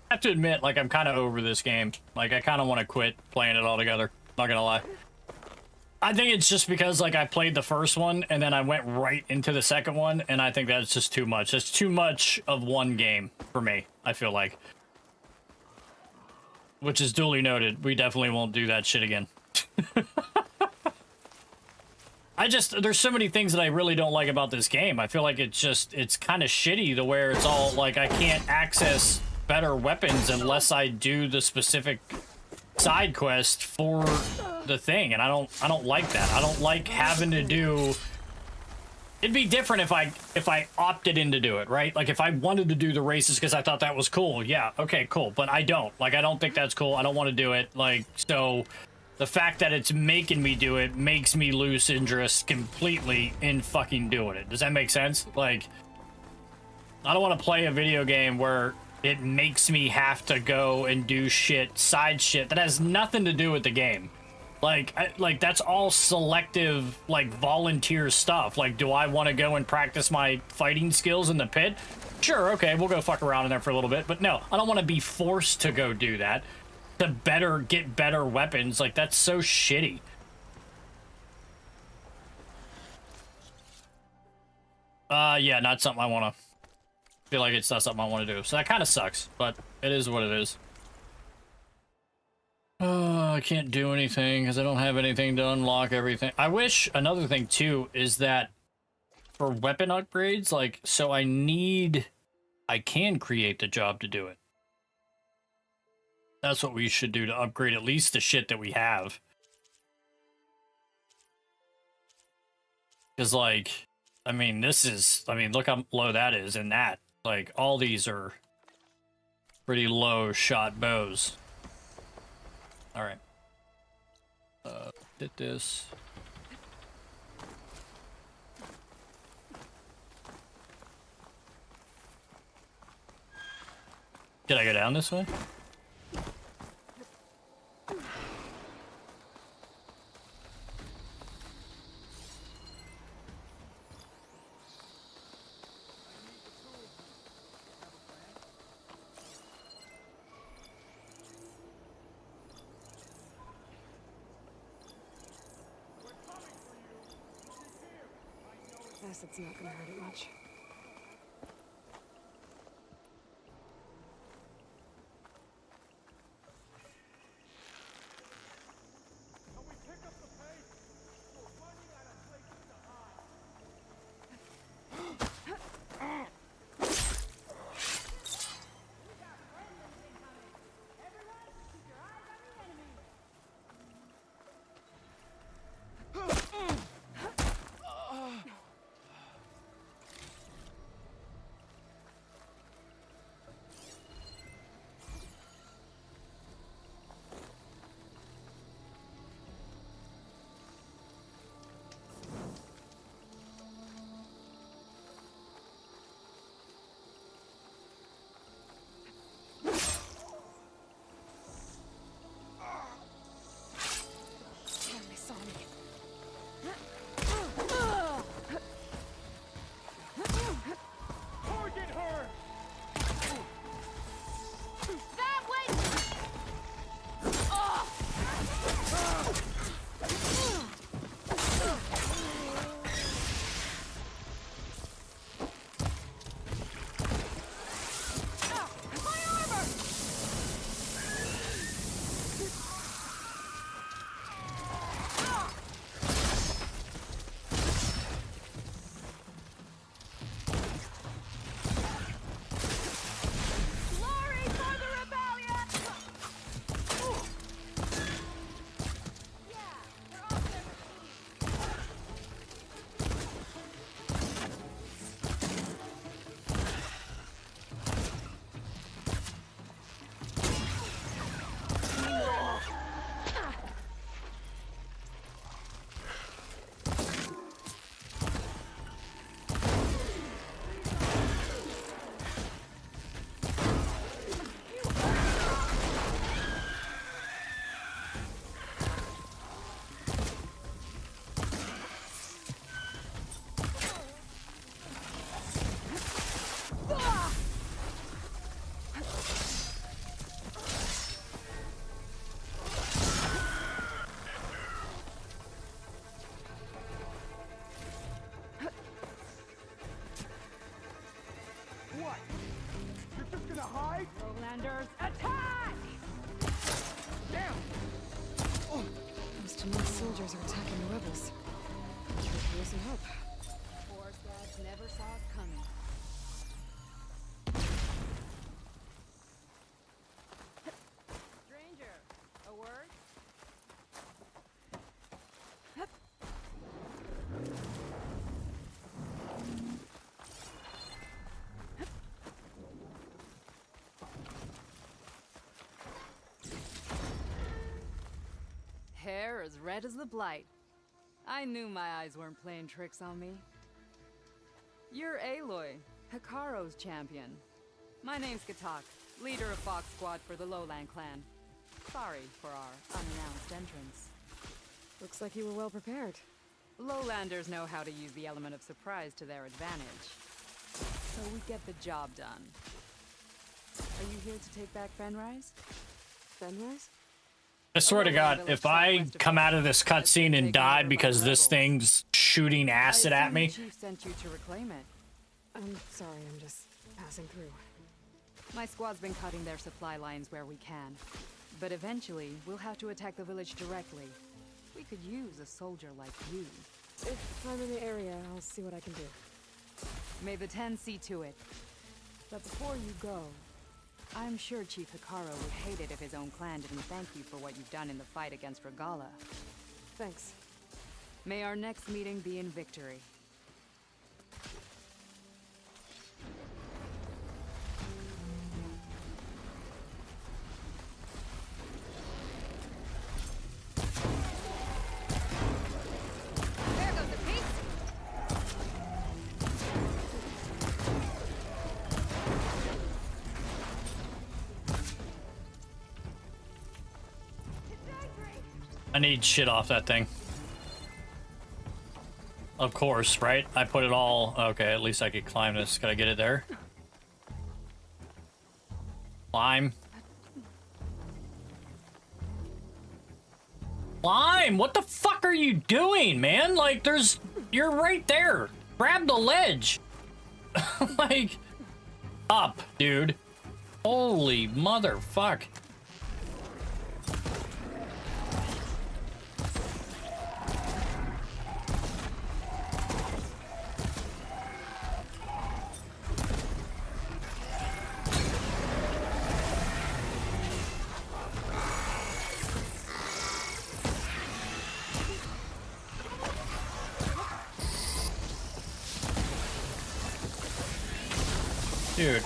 I have to admit, like, I'm kind of over this game. Like, I kind of want to quit playing it altogether. Not gonna lie. I think it's just because, like, I played the first one, and then I went right into the second one, and I think that's just too much. It's too much of one game for me, I feel like. Which is duly noted. We definitely won't do that shit again. There's so many things that I really don't like about this game. I feel like it's kind of shitty to where it's all, like, I can't access better weapons unless I do the specific side quest for the thing, and I don't like that. I don't like having to do... It'd be different if I opted in to do it, right? Like, if I wanted to do the races because I thought that was cool, yeah, okay, cool. But I don't. Like, I don't think that's cool. I don't want to do it. Like, so the fact that it's making me do it makes me lose interest completely in fucking doing it. Does that make sense? Like, I don't want to play a video game where it makes me have to go and do side shit that has nothing to do with the game. Like, that's all selective, like, volunteer stuff. Like, do I want to go and practice my fighting skills in the pit? Sure, okay, we'll go fuck around in there for a little bit. But no, I don't want to be forced to go do that. To get better weapons. Like, that's so shitty. Yeah, not something I want to... feel like it's not something I want to do. So that kind of sucks, but it is what it is. Oh, I can't do anything because I don't have anything to unlock everything. I wish another thing too is that for weapon upgrades, like, so I can create the job to do it. That's what we should do to upgrade at least the shit that we have. Because, like, I mean, look how low that is in that. Like, all these are pretty low shot bows. Alright. Did this. Did I go down this way? Guess it's not gonna hurt it much. Lowlanders, attack! Damn! Oh. Those Jamaican soldiers are attacking the rebels. Here's some hope. Force gods never saw it coming. Stranger, a word? Hair as red as the blight. I knew my eyes weren't playing tricks on me. You're Aloy, Hikaru's champion. My name's Gatak, leader of Fox Squad for the Lowland clan. Sorry for our unannounced entrance. Looks like you were well prepared. Lowlanders know how to use the element of surprise to their advantage. So we get the job done. Are you here to take back Fenrise? Fenrise? I swear to God, if I come out of this cutscene and die because this thing's shooting acid at me. The chief sent you to reclaim it. I'm sorry, I'm just passing through. My squad's been cutting their supply lines where we can. But eventually, we'll have to attack the village directly. We could use a soldier like you. If I'm in the area, I'll see what I can do. May the Ten see to it. But before you go, I'm sure Chief Hikaru would hate it if his own clan didn't thank you for what you've done in the fight against Regala. Thanks. May our next meeting be in victory. There goes the piece! I need shit off that thing. Of course, right? I put it all... Okay, at least I could climb this. Can I get it there? Climb. Climb! What the fuck are you doing, man? Like, there's... You're right there. Grab the ledge. Like... Up, dude. Holy motherfuck. Dude.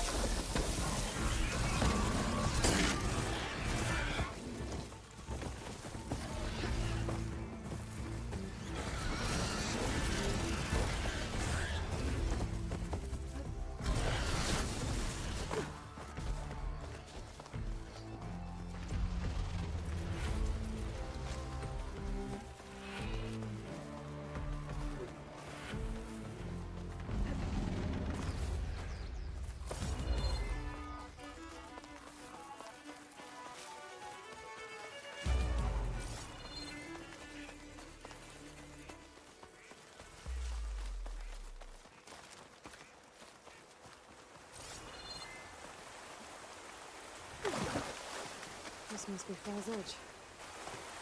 This must be Falls Edge.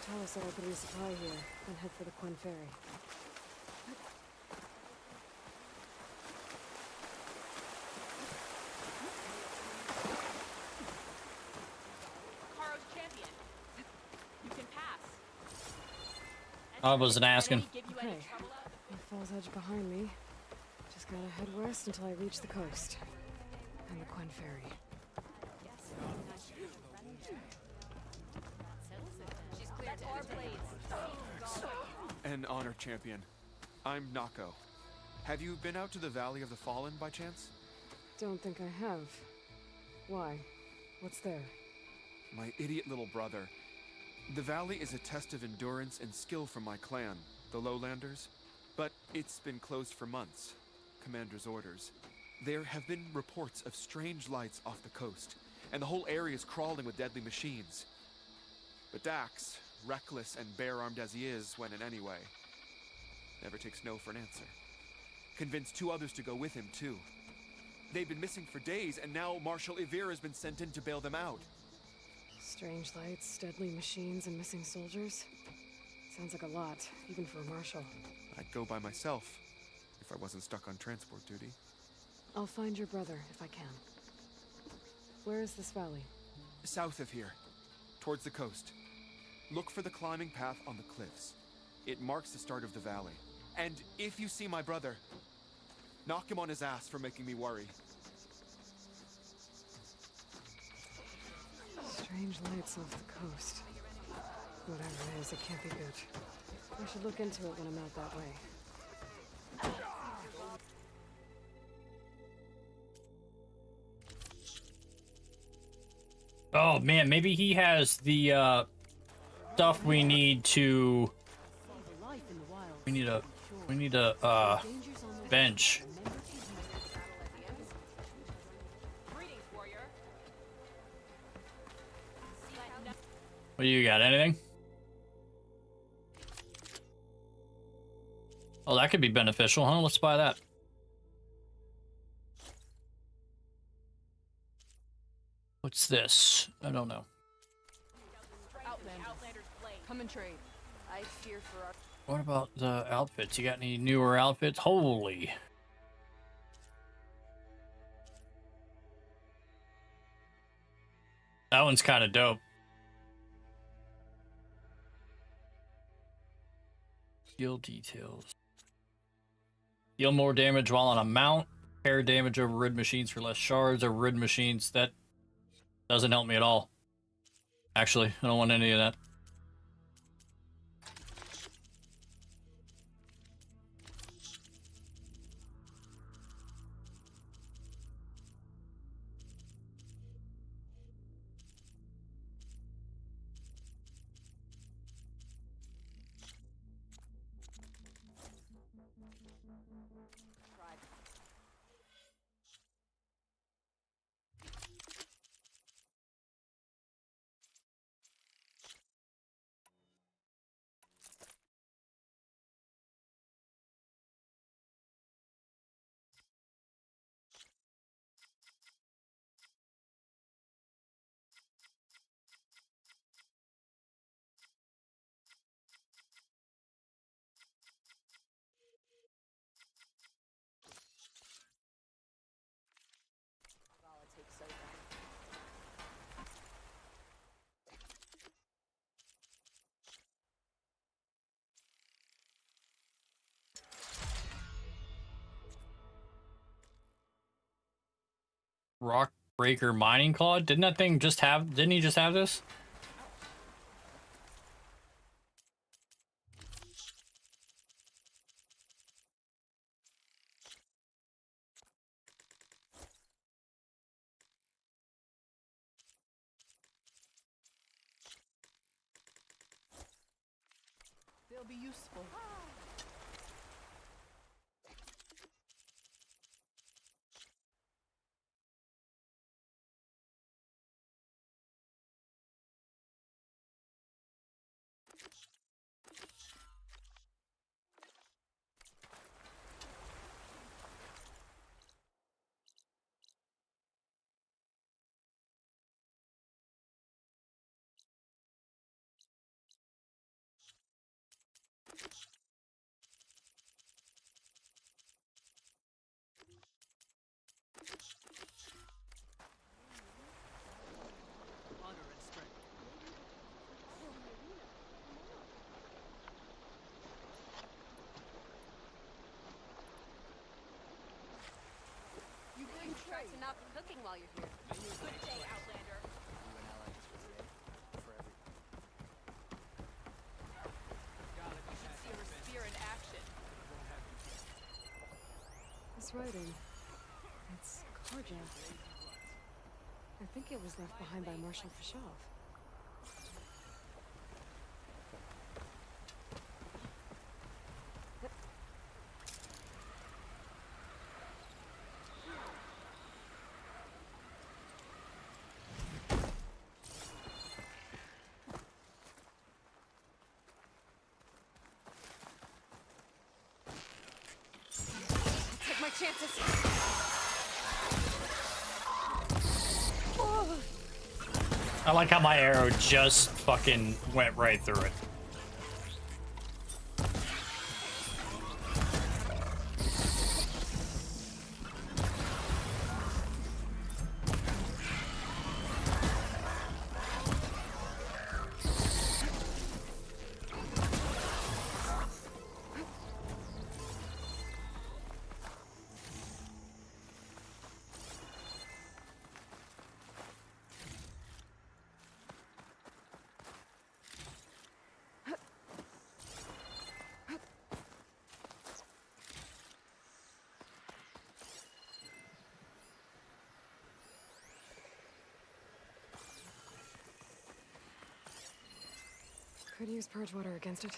Tala said I could resupply here, then head for the Quan Ferry. Karo's champion. You can pass. I wasn't asking. Okay. With Falls Edge behind me, just gotta head west until I reach the coast. And the Quan Ferry. An honor, champion. I'm Nako. Have you been out to the Valley of the Fallen by chance? Don't think I have. Why? What's there? My idiot little brother. The valley is a test of endurance and skill for my clan, the Lowlanders. But it's been closed for months. Commander's orders. There have been reports of strange lights off the coast, and the whole area is crawling with deadly machines. But Dax, reckless and bare-armed as he is, went in anyway. Never takes no for an answer. Convinced 2 others to go with him, too. They've been missing for days, and now Marshal Ivir has been sent in to bail them out. Strange lights, deadly machines, and missing soldiers? Sounds like a lot, even for a marshal. I'd go by myself, if I wasn't stuck on transport duty. I'll find your brother, if I can. Where is this valley? South of here, towards the coast. Look for the climbing path on the cliffs. It marks the start of the valley. And if you see my brother, knock him on his ass for making me worry. Strange lights off the coast. Whatever it is, it can't be good. I should look into it when I'm out that way. Oh man, maybe he has the stuff we need to... We need a bench. What do you got? Anything? Oh, that could be beneficial, huh? Let's buy that. What's this? I don't know. Come and trade. I fear for our... What about the outfits? You got any newer outfits? Holy. That one's kind of dope. Skill details. Deal more damage while on a mount. Air damage over rid machines for less shards over rid machines. That doesn't help me at all. Actually, I don't want any of that. Rock Breaker Mining Claw? Didn't that thing just have... Didn't he just have this? They'll be useful. Try to not be cooking while you're here. Good day, Outlander. You should see her spear in action. This writing. It's Karja. I think it was left behind by Marshal Fashov. Take my chances. I like how my arrow just fucking went right through it. Could use purge water against it.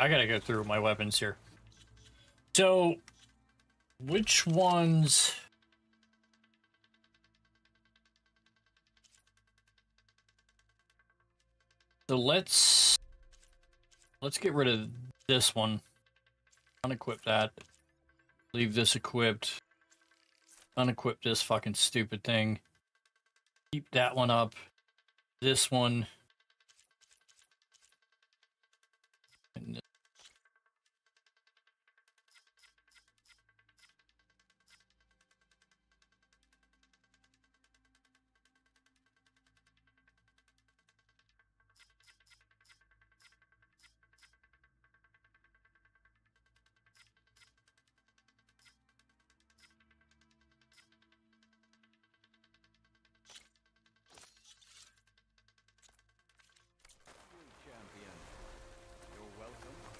I gotta go through my weapons here. So, which ones? So let's get rid of this one. Unequip that. Leave this equipped. Unequip this fucking stupid thing. Keep that one up. This one. And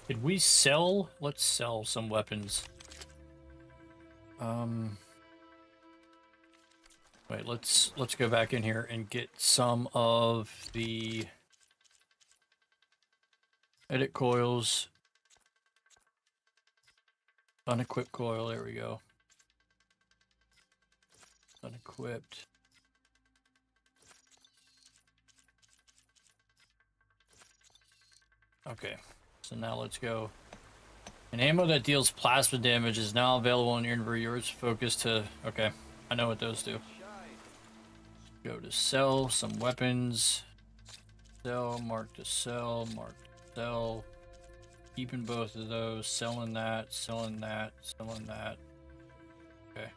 did we sell? Let's sell some weapons. Wait, let's go back in here and get some of the edit coils. Unequipped coil, there we go. Unequipped. Okay, so now let's go. An ammo that deals plasma damage is now available in your inventory. Yours focus to... Okay, I know what those do. Go to sell some weapons. Sell, mark to sell, mark to sell. Keeping both of those. Selling that, selling that, selling that. Okay.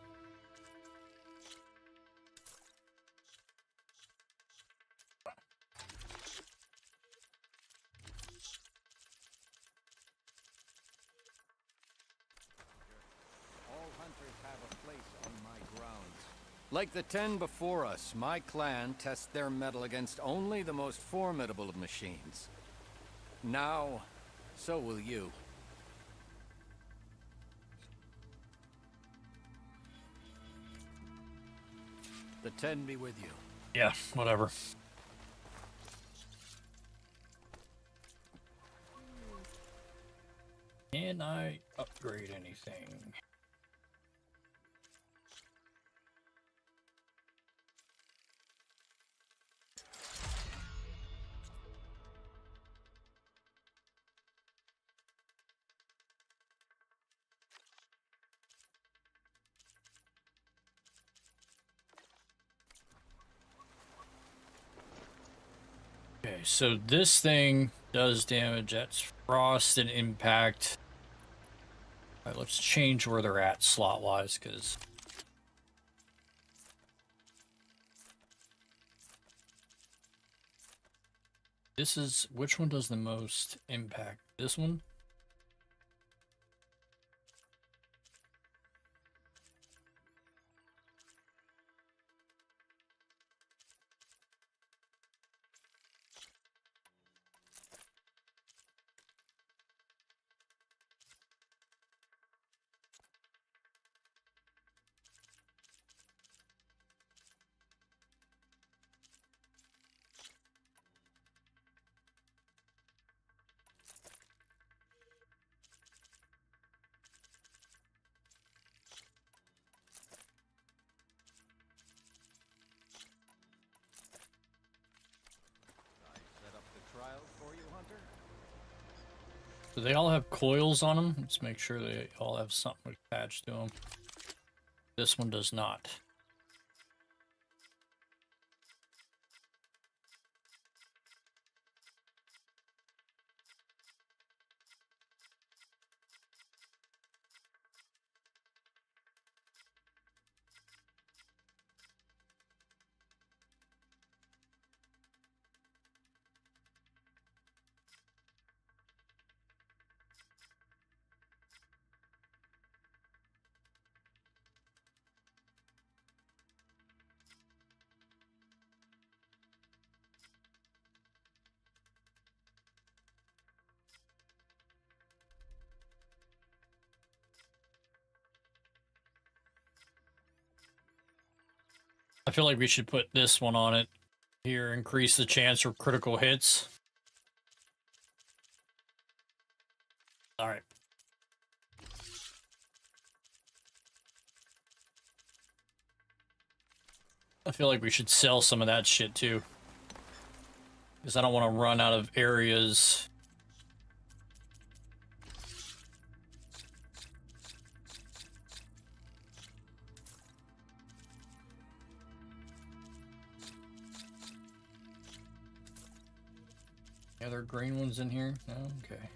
Like the 10 before us, my clan tests their metal against only the most formidable of machines. Now, so will you. The 10 be with you. Yeah, whatever. Can I upgrade anything? Okay, so this thing does damage. That's frost and impact. All right, let's change where they're at slot-wise, because... This is... Which one does the most impact? This one? Do they all have coils on them? Let's make sure they all have something attached to them. This one does not. I feel like we should put this one on it. Here, increase the chance for critical hits. I feel like we should sell some of that shit too. Because I don't want to run out of areas. Are there green ones in here? No? Okay.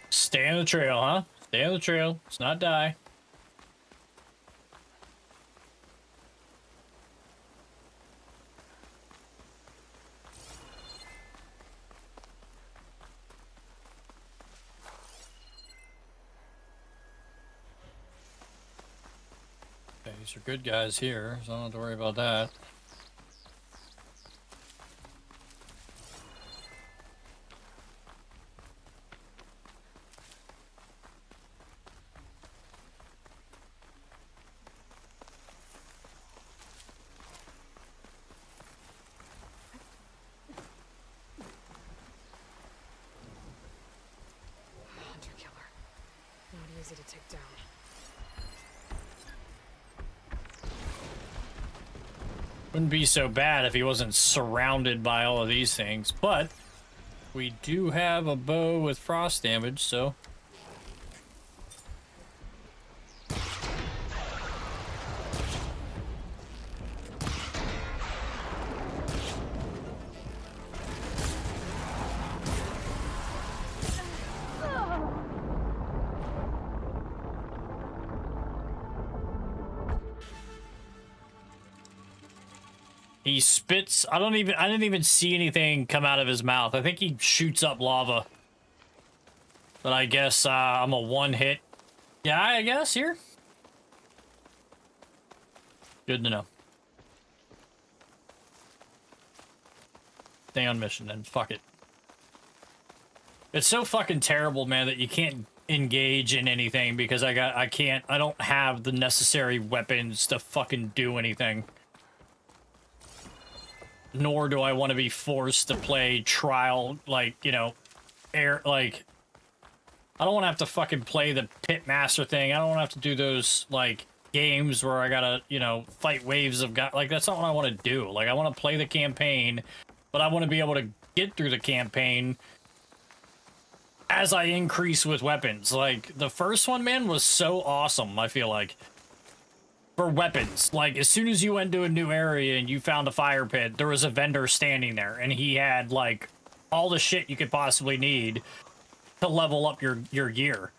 Stay on the trail, huh? Stay on the trail. Let's not die. Okay, these are good guys here, so I don't have to worry about that. Easy to take down. Wouldn't be so bad if he wasn't surrounded by all of these things, but we do have a bow with frost damage, so he spits. I didn't even see anything come out of his mouth. I think he shoots up lava. But I guess I'm a one hit. Yeah, I guess here. Good to know. Stay on mission then. Fuck it. It's so fucking terrible, man, that you can't engage in anything because I don't have the necessary weapons to fucking do anything. Nor do I want to be forced to play trial, like, you know, I don't want to have to fucking play the Pitmaster thing. I don't want to have to do those, like, games where I gotta, you know, fight waves of guys. Like, that's not what I want to do. Like, I want to play the campaign, but I want to be able to get through the campaign as I increase with weapons. Like, the first one, man, was so awesome, I feel like. For weapons, like, as soon as you went to a new area and you found a fire pit, there was a vendor standing there, and he had, like, all the shit you could possibly need to level up your gear.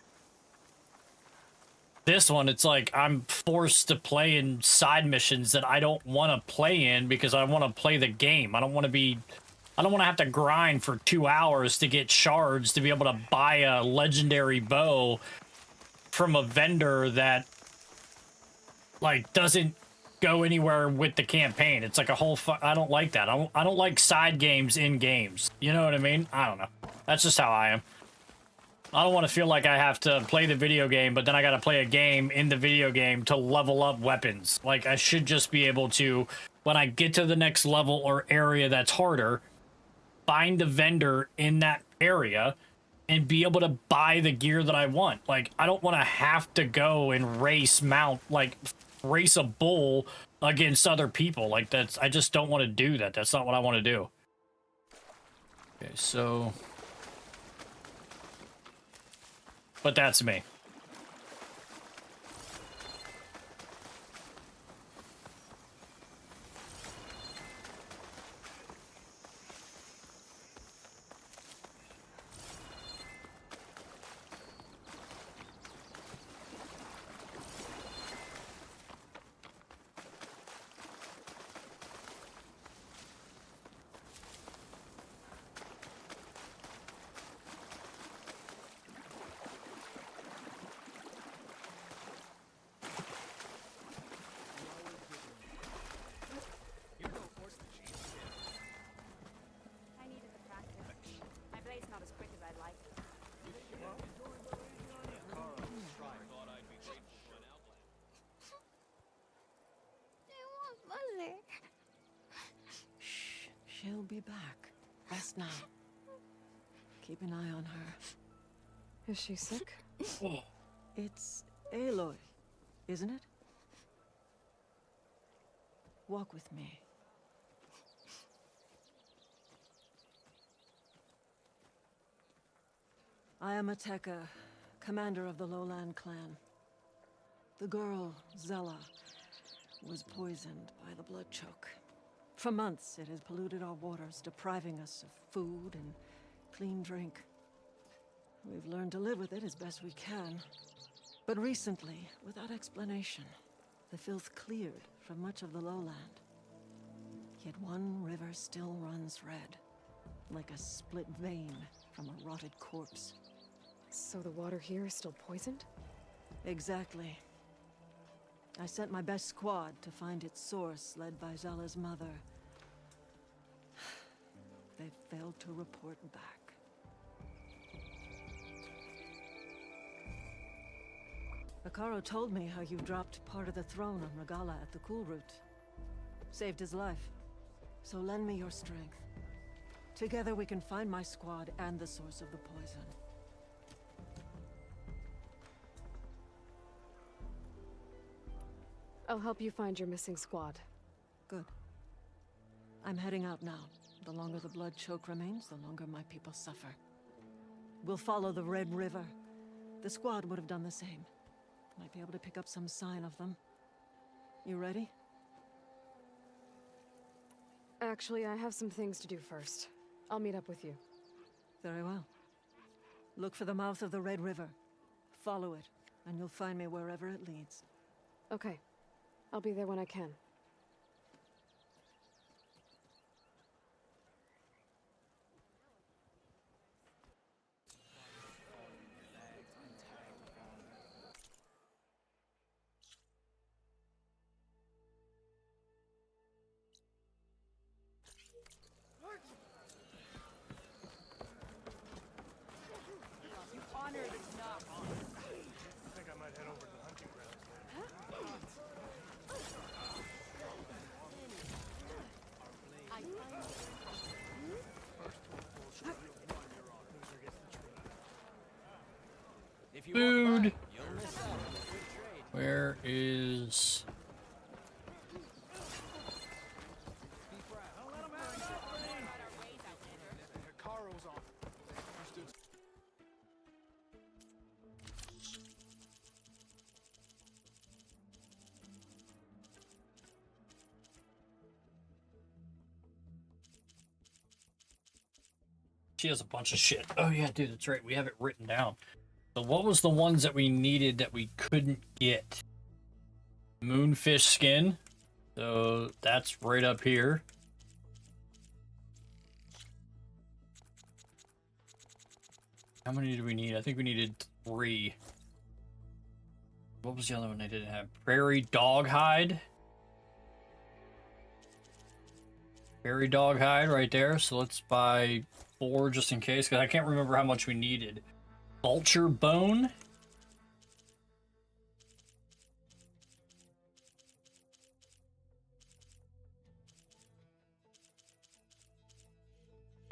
This one, it's like, I'm forced to play in side missions that I don't want to play in because I want to play the game. I don't want to have to grind for 2 hours to get shards to be able to buy a legendary bow from a vendor that, like, doesn't go anywhere with the campaign. It's like a whole I don't like that. I don't like side games in games. You know what I mean? I don't know. That's just how I am. I don't want to feel like I have to play the video game, but then I got to play a game in the video game to level up weapons. Like, I should just be able to, when I get to the next level or area that's harder, find the vendor in that area and be able to buy the gear that I want. Like, I don't want to have to go and race a bull against other people. Like, I just don't want to do that. That's not what I want to do. Okay, so... But that's me. She'll be back. Rest now. Keep an eye on her. Is she sick? It's Aloy, isn't it? Walk with me. I am Ateka, commander of the Lowland clan. The girl, Zella, was poisoned by the blood choke. For months, it has polluted our waters, depriving us of food and clean drink. We've learned to live with it as best we can. But recently, without explanation, the filth cleared from much of the lowland. Yet one river still runs red, like a split vein from a rotted corpse. So the water here is still poisoned? Exactly. I sent my best squad to find its source, led by Zella's mother. They failed to report back. Akaro told me how you dropped part of the throne on Regala at the Cool Route. Saved his life. So lend me your strength. Together we can find my squad and the source of the poison. I'll help you find your missing squad. Good. I'm heading out now. The longer the blood choke remains, the longer my people suffer. We'll follow the Red River. The squad would have done the same. Might be able to pick up some sign of them. You ready? Actually, I have some things to do first. I'll meet up with you. Very well. Look for the mouth of the Red River. Follow it, and you'll find me wherever it leads. Okay. I'll be there when I can. You honor this knock. I think I might head over to the hunting grounds. Food. Where is... She has a bunch of shit. Oh yeah, dude, that's right. We have it written down. So what was the ones that we needed that we couldn't get? Moonfish skin. So that's right up here. How many do we need? I think we needed 3. What was the other one I didn't have? Prairie dog hide. Prairie dog hide right there. So let's buy 4 just in case, because I can't remember how much we needed. Vulture bone.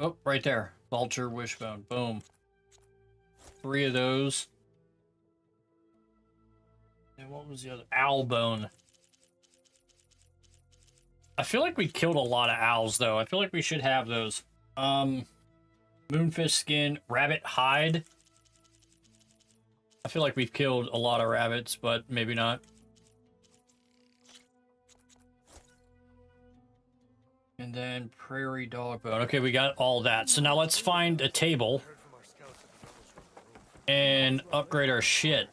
Oh, right there. Vulture wishbone. Boom. 3 of those. And what was the other? Owl bone. I feel like we killed a lot of owls, though. I feel like we should have those. Moonfish skin, rabbit hide. I feel like we've killed a lot of rabbits, but maybe not. And then prairie dog bone. Okay, we got all that. So now let's find a table and upgrade our shit.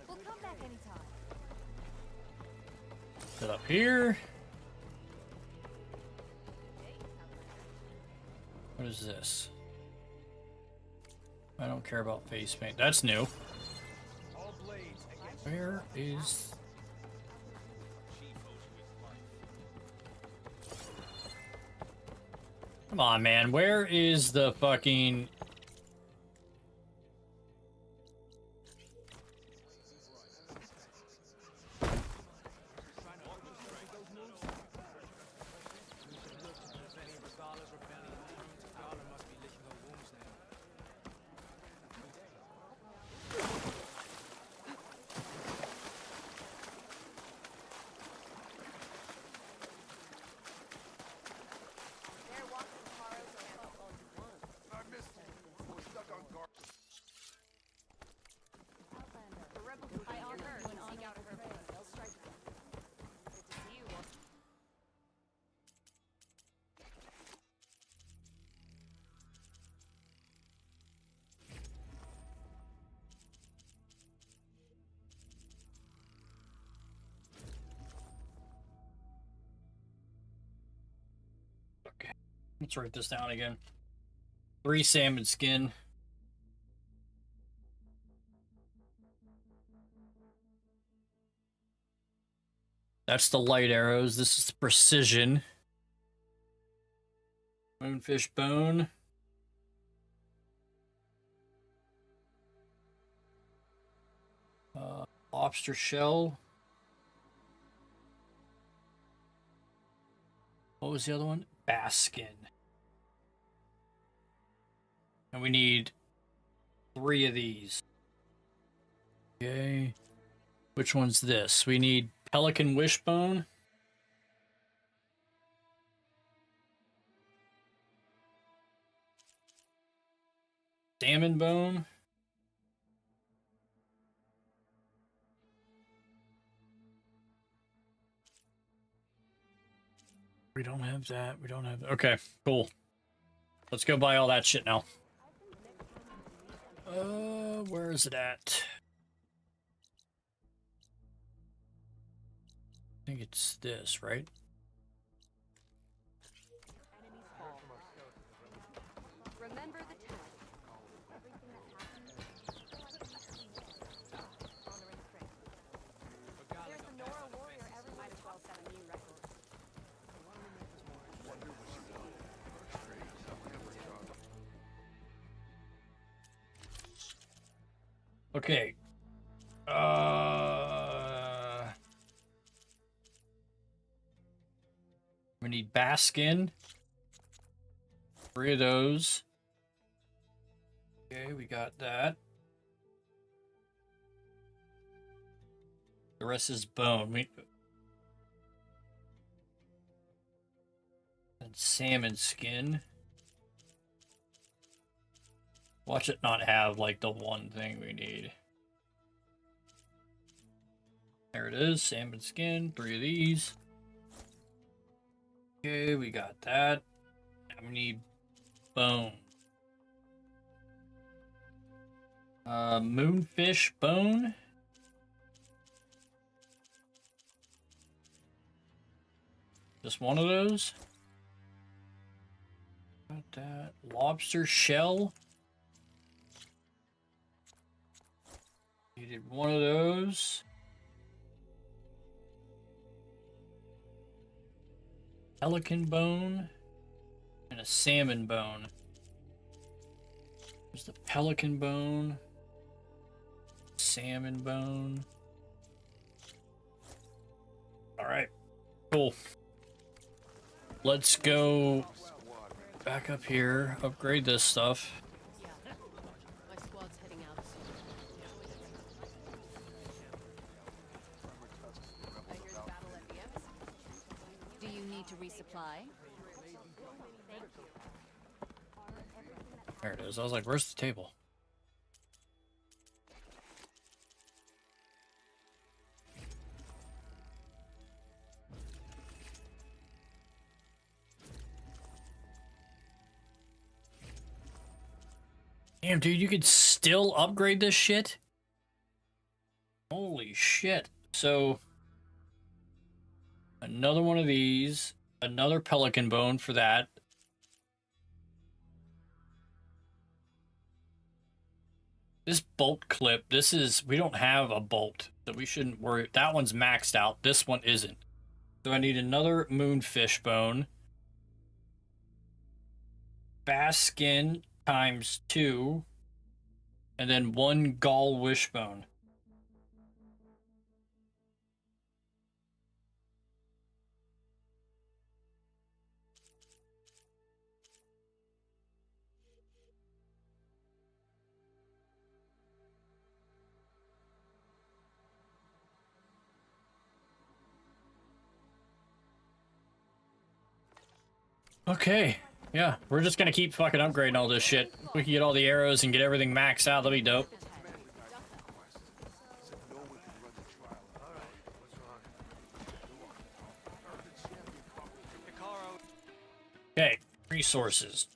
We'll come back anytime. Set up here. What is this? I don't care about face paint. That's new. Where is... Come on, man. Where is the fucking... Let's write this down again. 3 salmon skin. That's the light arrows. This is the precision. Moonfish bone. Lobster shell. What was the other one? Bass skin. And we need 3 of these. Okay. Which one's this? We need pelican wishbone. Salmon bone. We don't have that. We don't have that. Okay, cool. Let's go buy all that shit now. Where is it at? I think it's this, right? Remember the time. Everything that happened. Honoring Chris. There's the Nora warrior. Everyone as well set a new record. Okay. We need bass skin. 3 of those. Okay, we got that. The rest is bone. And salmon skin. Watch it not have, like, the one thing we need. There it is, salmon skin, 3 of these. Okay, we got that. Now we need bone. Moonfish bone. Just one of those. Got that. Lobster shell. Need Needed one of those. Pelican bone and a salmon bone. There's the pelican bone, salmon bone. All right, cool. Let's go back up here, upgrade this stuff. My squad's heading out soon. I hear the battle at the embassy. Do you need to resupply? There it is. I was like, where's the table? Damn, dude, you could still upgrade this shit? Holy shit. So, another one of these, another pelican bone for that. This bolt clip, this is, we don't have a bolt, so we shouldn't worry. That one's maxed out. This one isn't. So I need another moonfish bone. Bass skin ×2. And then 1 gall wishbone. Okay, yeah, we're just gonna keep fucking upgrading all this shit. We can get all the arrows and get everything maxed out, that'll be dope. Okay, resources.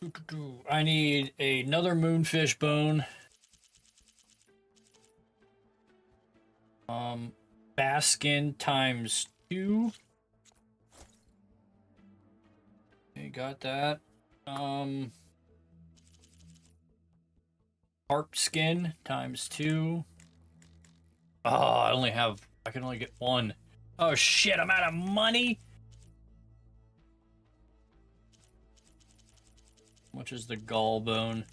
I need another moonfish bone. Bass skin ×2. Okay, got that. Harp skin ×2. Oh, I can only get 1. Oh shit, I'm out of money. How much is the gall bone?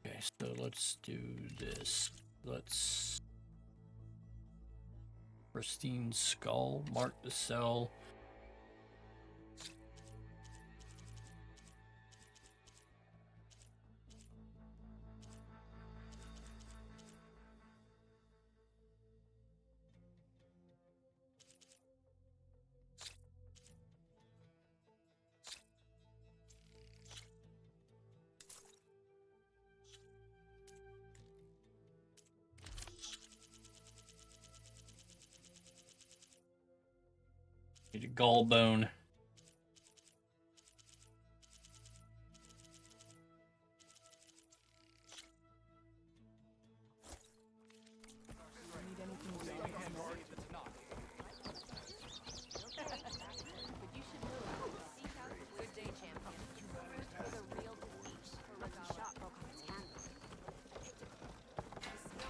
Okay, so let's do this. Let's pristine skull, mark to sell. Need a gall bone.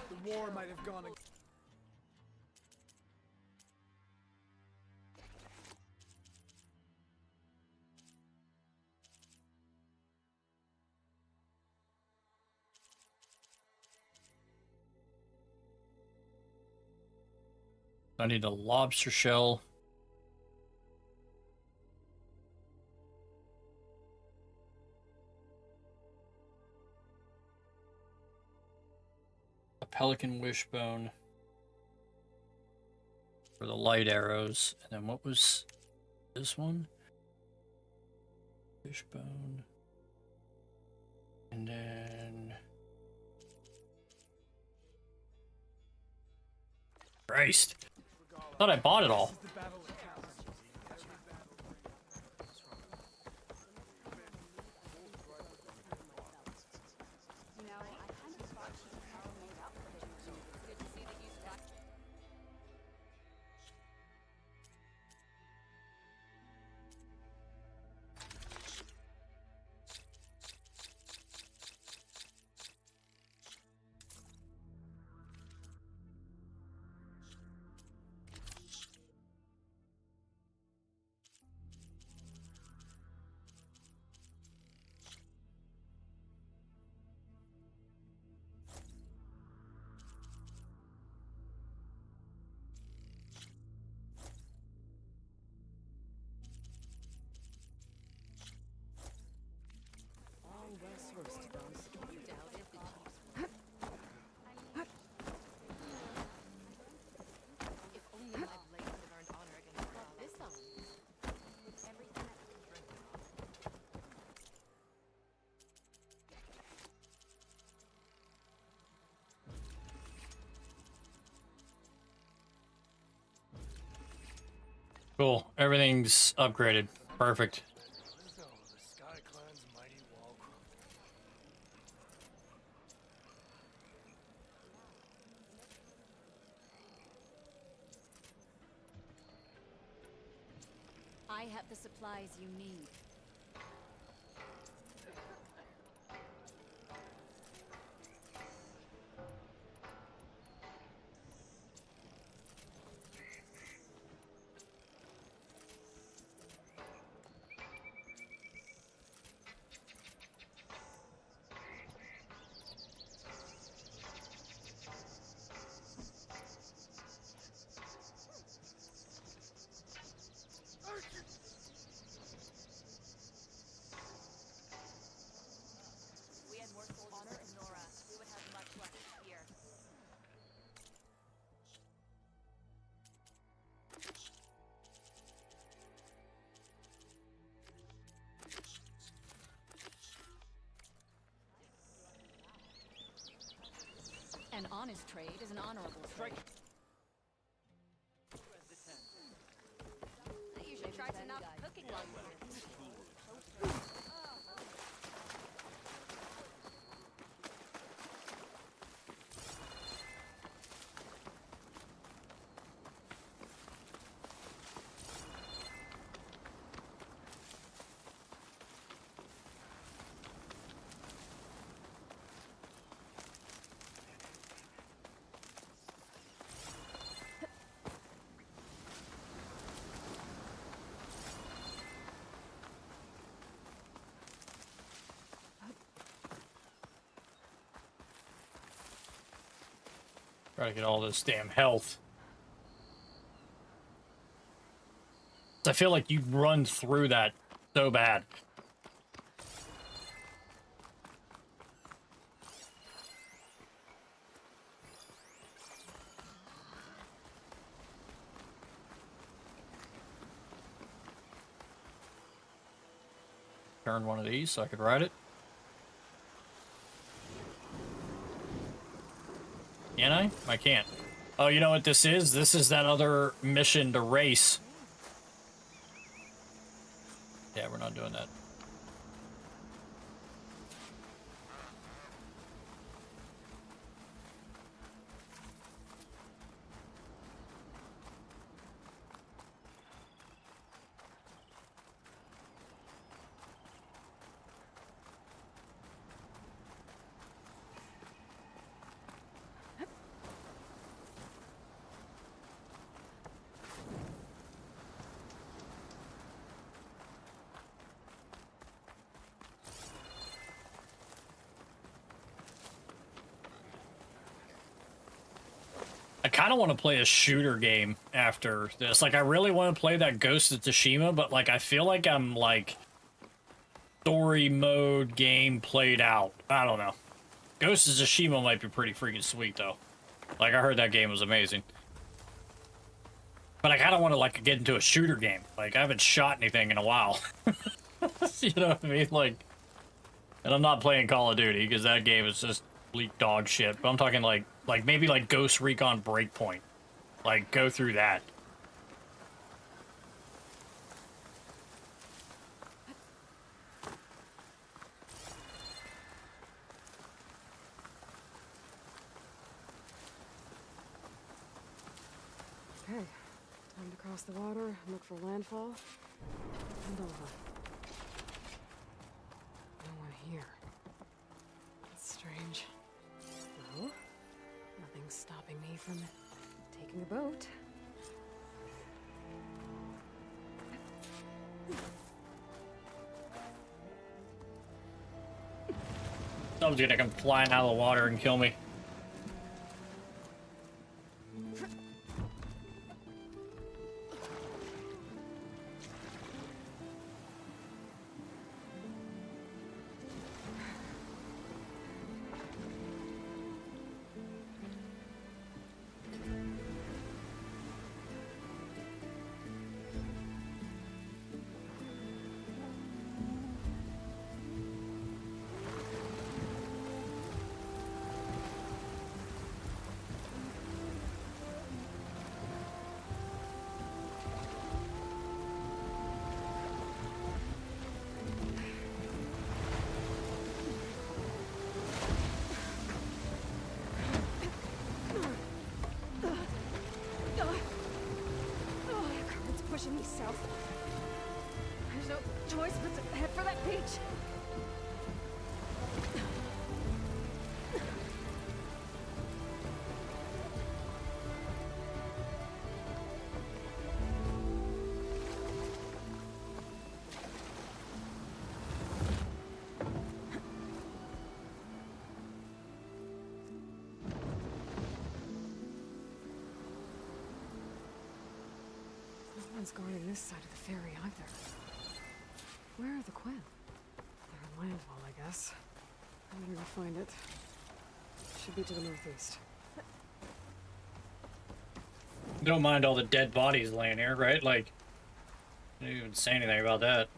The war might have gone. I need a lobster shell. A pelican wishbone for the light arrows. And then what was this one? Wishbone. And then... Christ. Thought I bought it all. Cool. Everything's upgraded. Perfect. I have the supplies you need. We had more honor in Nora. We would have much less fear. An honest trade is an honorable trade. You should try to not cooking while you're here. Try to get all this damn health. I feel like you run through that so bad. Turn one of these so I could ride it. Can I? I can't. Oh, you know what this is? This is that other mission to race. Yeah, we're not doing that. I kind of want to play a shooter game after this. Like, I really want to play that Ghost of Tsushima, but, like, I feel like I'm, like, story mode game played out. I don't know. Ghost of Tsushima might be pretty freaking sweet, though. Like, I heard that game was amazing. But I kind of want to, like, get into a shooter game. Like, I haven't shot anything in a while. You know what I mean? Like, and I'm not playing Call of Duty, because that game is just bleak dog shit. But I'm talking, like maybe like Ghost Recon Breakpoint. Like, go through that. Okay, time to cross the water, look for landfall, and over. No one here. That's strange. No, nothing's stopping me from taking a boat. Someone's gonna come flying out of the water and kill me. shimmy south. There's no choice but to head for that beach. No one's guarding this side of the ferry either. Where are the Quinn? They're on Landwall, I guess. I better go find it. Should be to the northeast. You don't mind all the dead bodies laying here, right? Like, you didn't even say anything about that.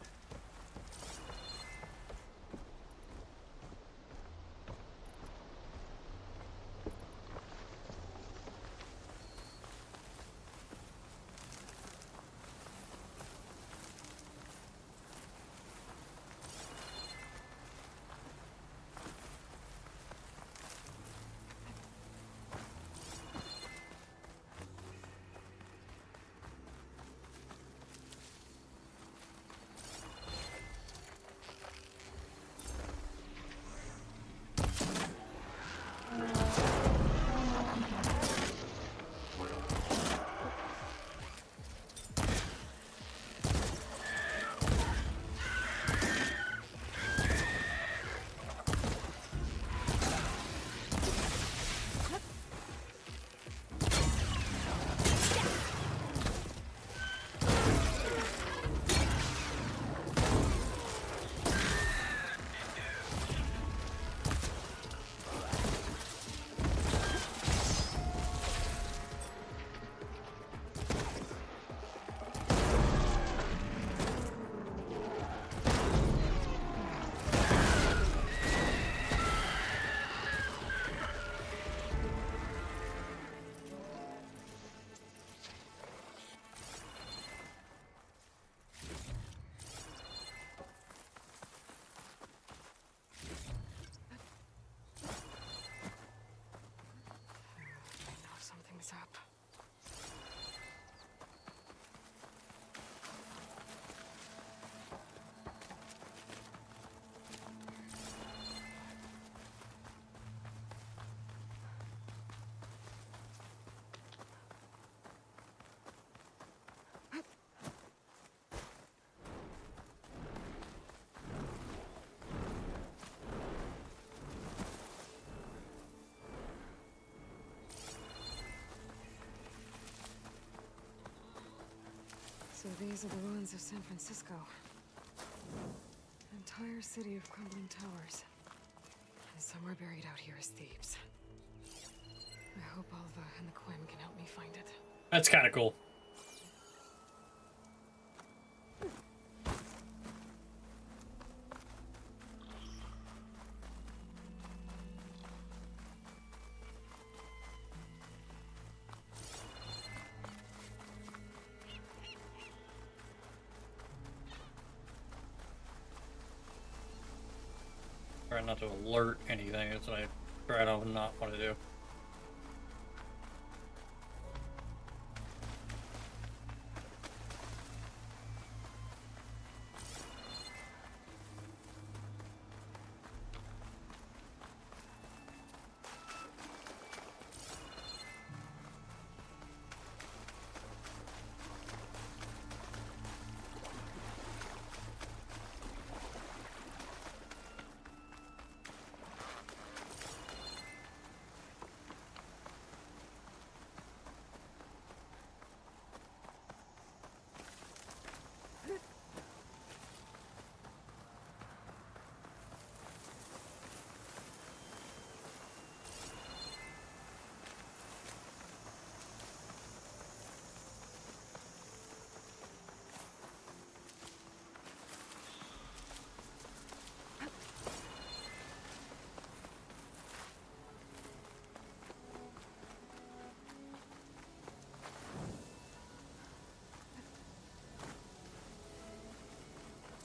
Something's up. So these are the ruins of San Francisco. An entire city of crumbling towers. And somewhere buried out here is Thebes. I hope Alva and the Quinn can help me find it. That's kind of cool. Try not to alert anything. That's what I try to not want to do.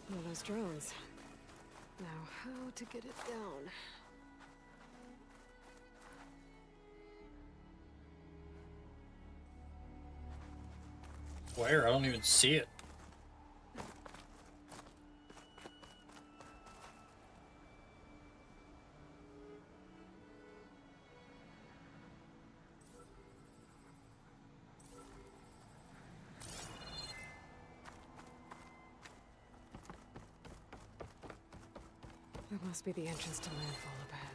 One of those drones. Now, how to get it down? Where? I don't even see it. That must be the entrance to landfall up ahead.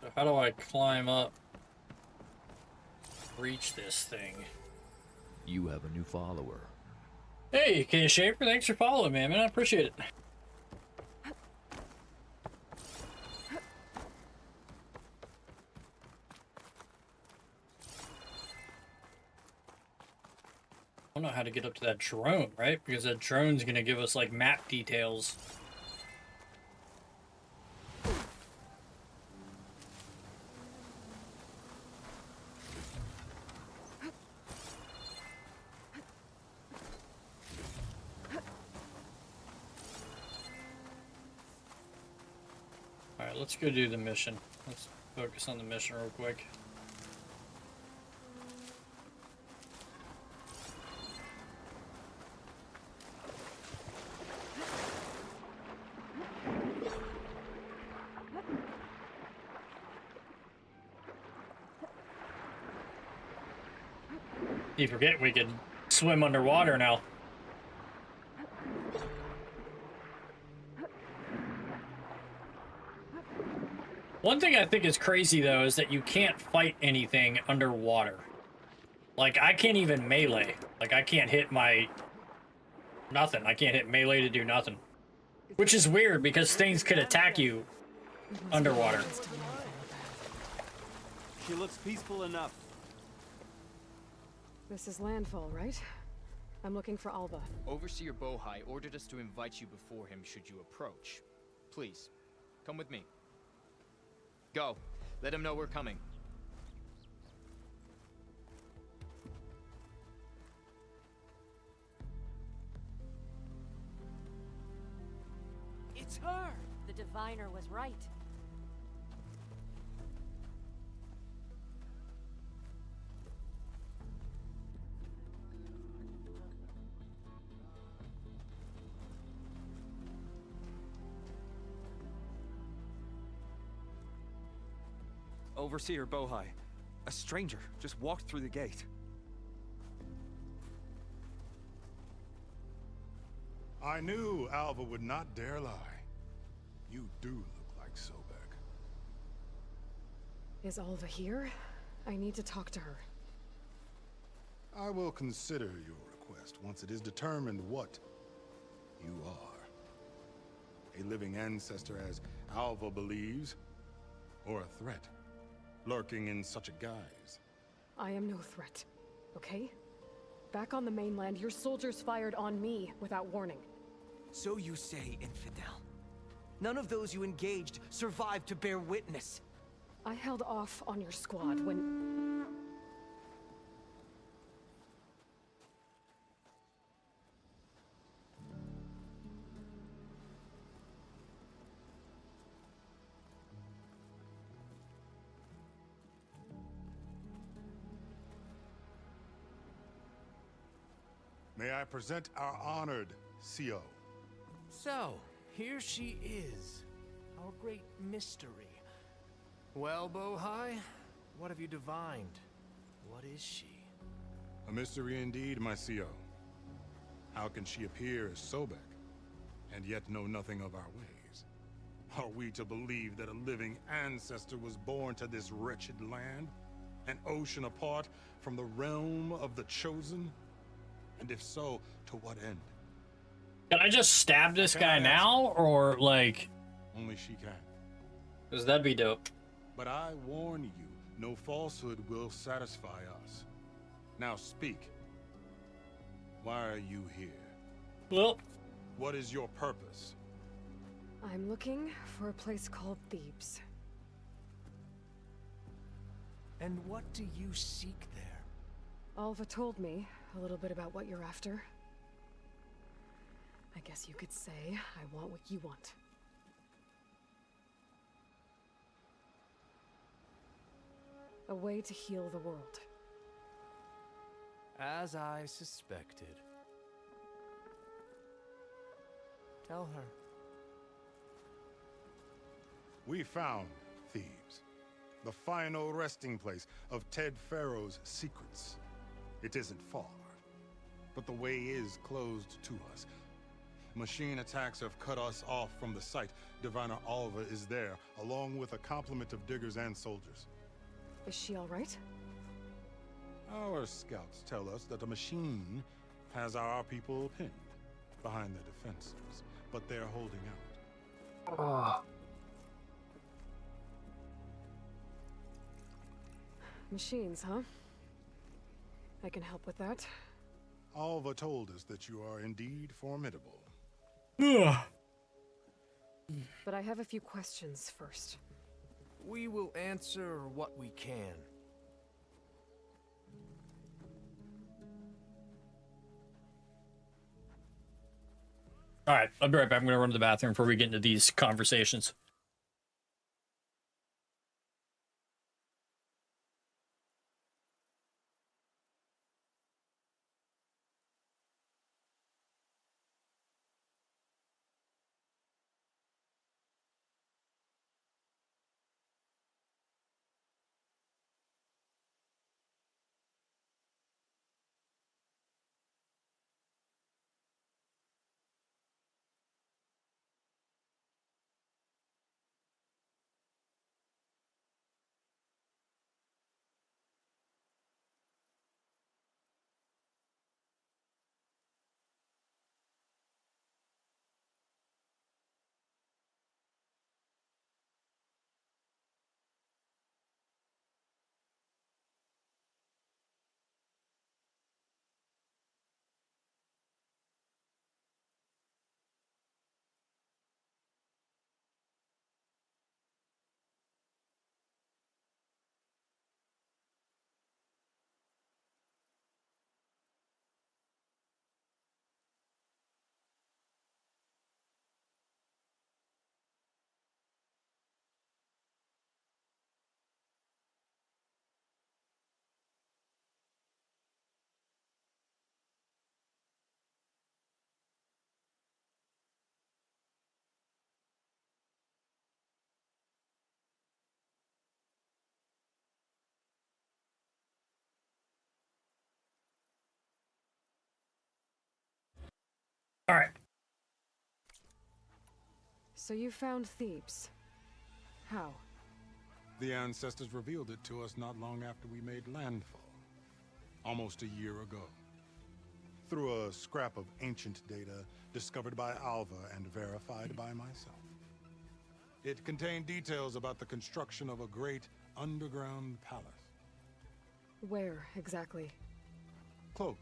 So how do I climb up? Reach this thing. You have a new follower. Hey, K Shaper, thanks for following, man. I appreciate it. I don't know how to get up to that drone, right? Because that drone's gonna give us like map details. Alright, let's go do the mission. Let's focus on the mission real quick. You forget we can swim underwater now. One thing I think is crazy though is that you can't fight anything underwater. Like I can't even melee. Like I can't hit my nothing. I can't hit melee to do nothing. Which is weird because things could attack you underwater. She looks peaceful enough. This is landfall, right? I'm looking for Alva. Overseer Bohai ordered us to invite you before him should you approach. Please, come with me. Go. Let him know we're coming. It's her! The diviner was right. Overseer Bohai. A stranger just walked through the gate. I knew Alva would not dare lie. You do look like Sobek. Is Alva here? I need to talk to her. I will consider your request once it is determined what you are. A living ancestor as Alva believes, or a threat, lurking in such a guise. I am no threat, okay? Back on the mainland, your soldiers fired on me without warning. So you say, infidel. None of those you engaged survived to bear witness. I held off on your squad when... May I present our honored CO. So, here she is, our great mystery. Well, Bohai, what have you divined? What is she? A mystery indeed, my CO. How can she appear as Sobek, and yet know nothing of our ways? Are we to believe that a living ancestor was born to this wretched land? An ocean apart from the realm of the Chosen? And if so, to what end? Can I just stab this guy now, or like... Only she can. Because that'd be dope. But I warn you, no falsehood will satisfy us. Now speak. Why are you here? Well... What is your purpose? I'm looking for a place called Thebes. And what do you seek there? Alva told me a little bit about what you're after. I guess you could say I want what you want. A way to heal the world. As I suspected. Tell her. We found Thebes, the final resting place of Ted Pharaoh's secrets. It isn't far, but the way is closed to us. Machine attacks have cut us off from the site. Diviner Alva is there, along with a complement of diggers and soldiers. Is she all right? Our scouts tell us that a machine has our people pinned behind their defenses, but they're holding out. Machines, huh? I can help with that. Alva told us that you are indeed formidable. But I have a few questions first. We will answer what we can. All right, I'll be right back. I'm going to run to the bathroom before we get into these conversations. All right. So you found Thebes. How? The ancestors revealed it to us not long after we made landfall, almost a year ago. Through a scrap of ancient data discovered by Alva and verified by myself. It contained details about the construction of a great underground palace. Where, exactly? Close.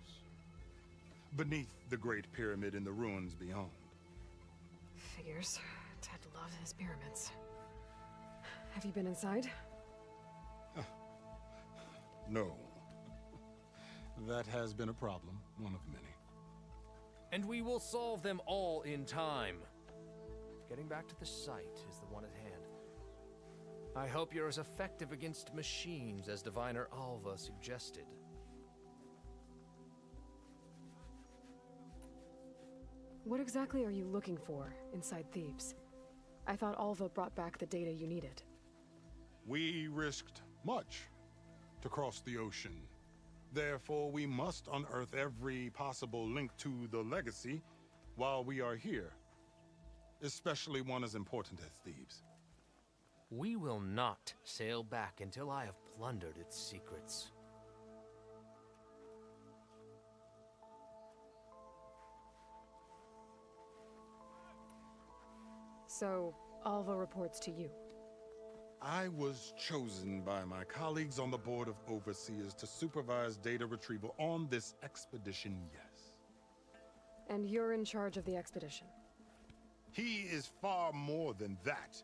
Beneath the Great Pyramid in the ruins beyond. Figures. Ted loved his pyramids. Have you been inside? No. That has been a problem, one of many. And we will solve them all in time. Getting back to the site is the one at hand. I hope you're as effective against machines as Diviner Alva suggested. What exactly are you looking for inside Thebes? I thought Alva brought back the data you needed. We risked much to cross the ocean. Therefore, we must unearth every possible link to the legacy while we are here. Especially one as important as Thebes. We will not sail back until I have plundered its secrets. So, Alva reports to you. I was chosen by my colleagues on the Board of Overseers to supervise data retrieval on this expedition, yes. And you're in charge of the expedition? He is far more than that.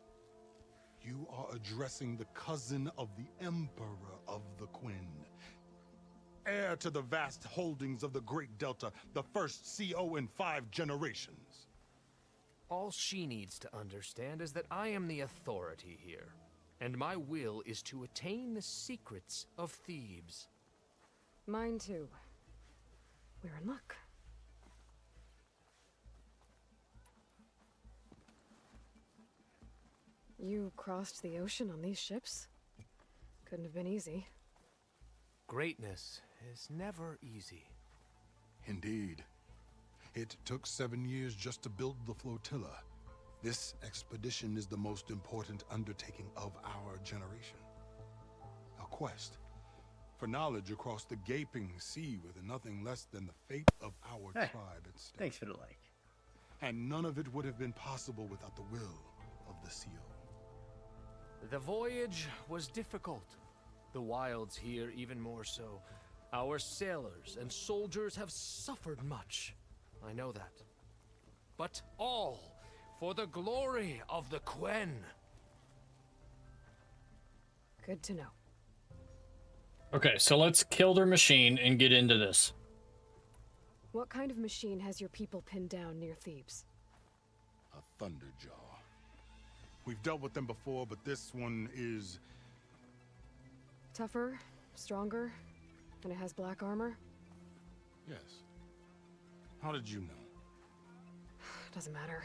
You are addressing the cousin of the Emperor of the Quinn. Heir to the vast holdings of the Great Delta, the first CO in 5 generations. All she needs to understand is that I am the authority here. and my will is to attain the secrets of Thebes. Mine too. We're in luck. You crossed the ocean on these ships? Couldn't have been easy. Greatness is never easy. Indeed. It took 7 years just to build the flotilla. This expedition is the most important undertaking of our generation. A quest for knowledge across the gaping sea with nothing less than the fate of our tribe at stake. Thanks for the like. And none of it would have been possible without the will of the CO. The voyage was difficult. The wilds here even more so. Our sailors and soldiers have suffered much. I know that. But all for the glory of the Quen. Good to know. Okay, so let's kill their machine and get into this. What kind of machine has your people pinned down near Thebes? A Thunderjaw. We've dealt with them before, but this one is... Tougher, stronger, and it has black armor? Yes. How did you know? Doesn't matter.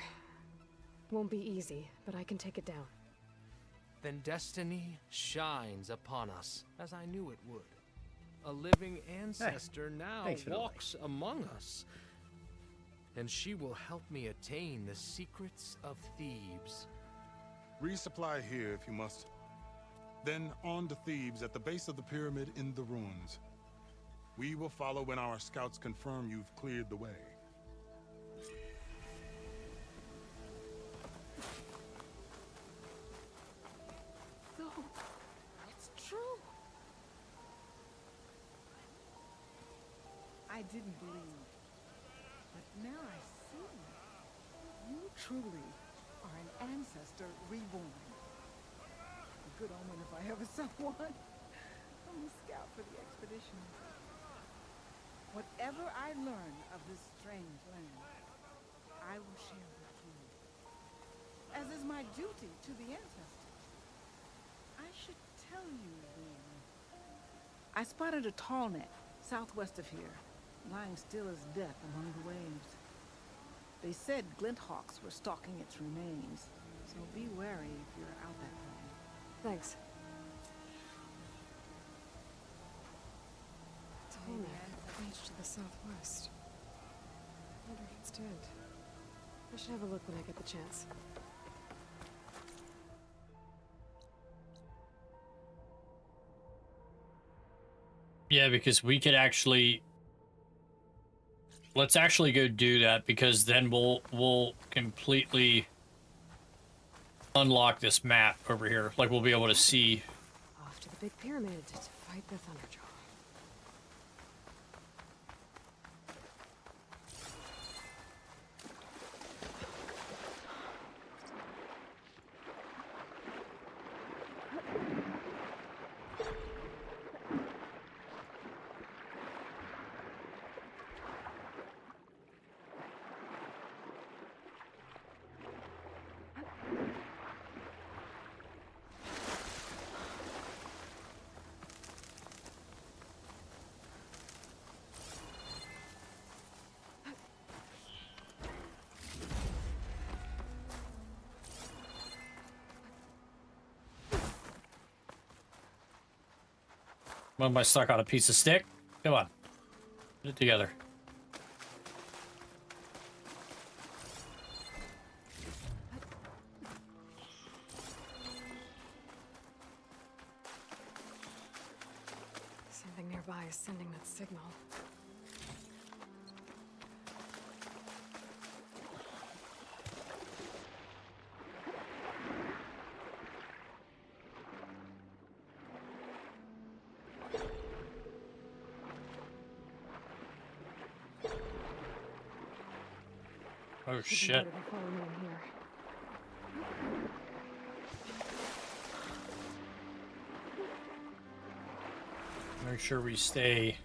Won't be easy, but I can take it down. Then destiny shines upon us, as I knew it would. A living ancestor now walks among us. And she will help me attain the secrets of Thebes. Resupply here if you must. Then on to Thebes at the base of the pyramid in the ruins. We will follow when our scouts confirm you've cleared the way. No, it's true. I didn't believe, but now I see. You truly are an ancestor reborn. A good omen if I ever saw one. I'm a scout for the expedition. Whatever I learn of this strange land, I will share with you, as is my duty to the ancestors. I should tell you, then. I spotted a tall neck southwest of here, lying still as death among the waves. They said glinthawks were stalking its remains, so be wary if you're out that way. Thanks. Tall neck, beach to the southwest. Wonder if it's dead. I should have a look when I get the chance. Yeah, because we could actually... Let's actually go do that, because then we'll completely unlock this map over here. Like, we'll be able to see... Off to the big pyramid to fight the Thunderjaw. Am I stuck on a piece of stick? Come on. Put it together. Something nearby is sending that signal. Oh shit. Make sure we stay.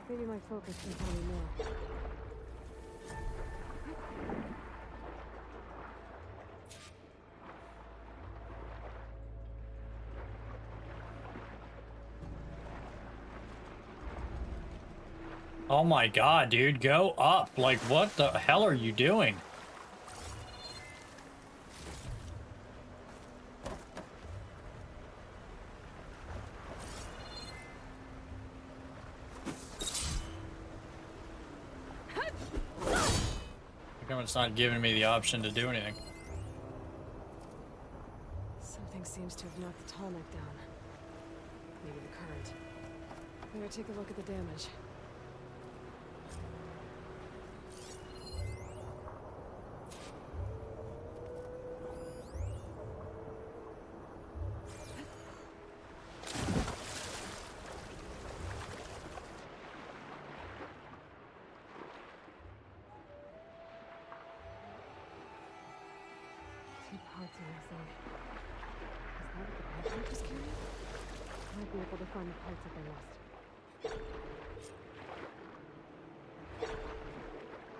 Maybe my focus can tell me more. Oh my god, dude, go up. Like, what the hell are you doing? It's not giving me the option to do anything. Something seems to have knocked the tall neck down. Maybe the current. Better take a look at the damage.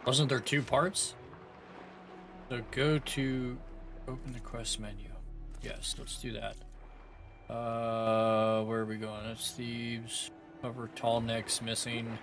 Wasn't there 2 parts? So go to open the quest menu. Yes, let's do that. Where are we going? That's thieves. Cover tall necks missing.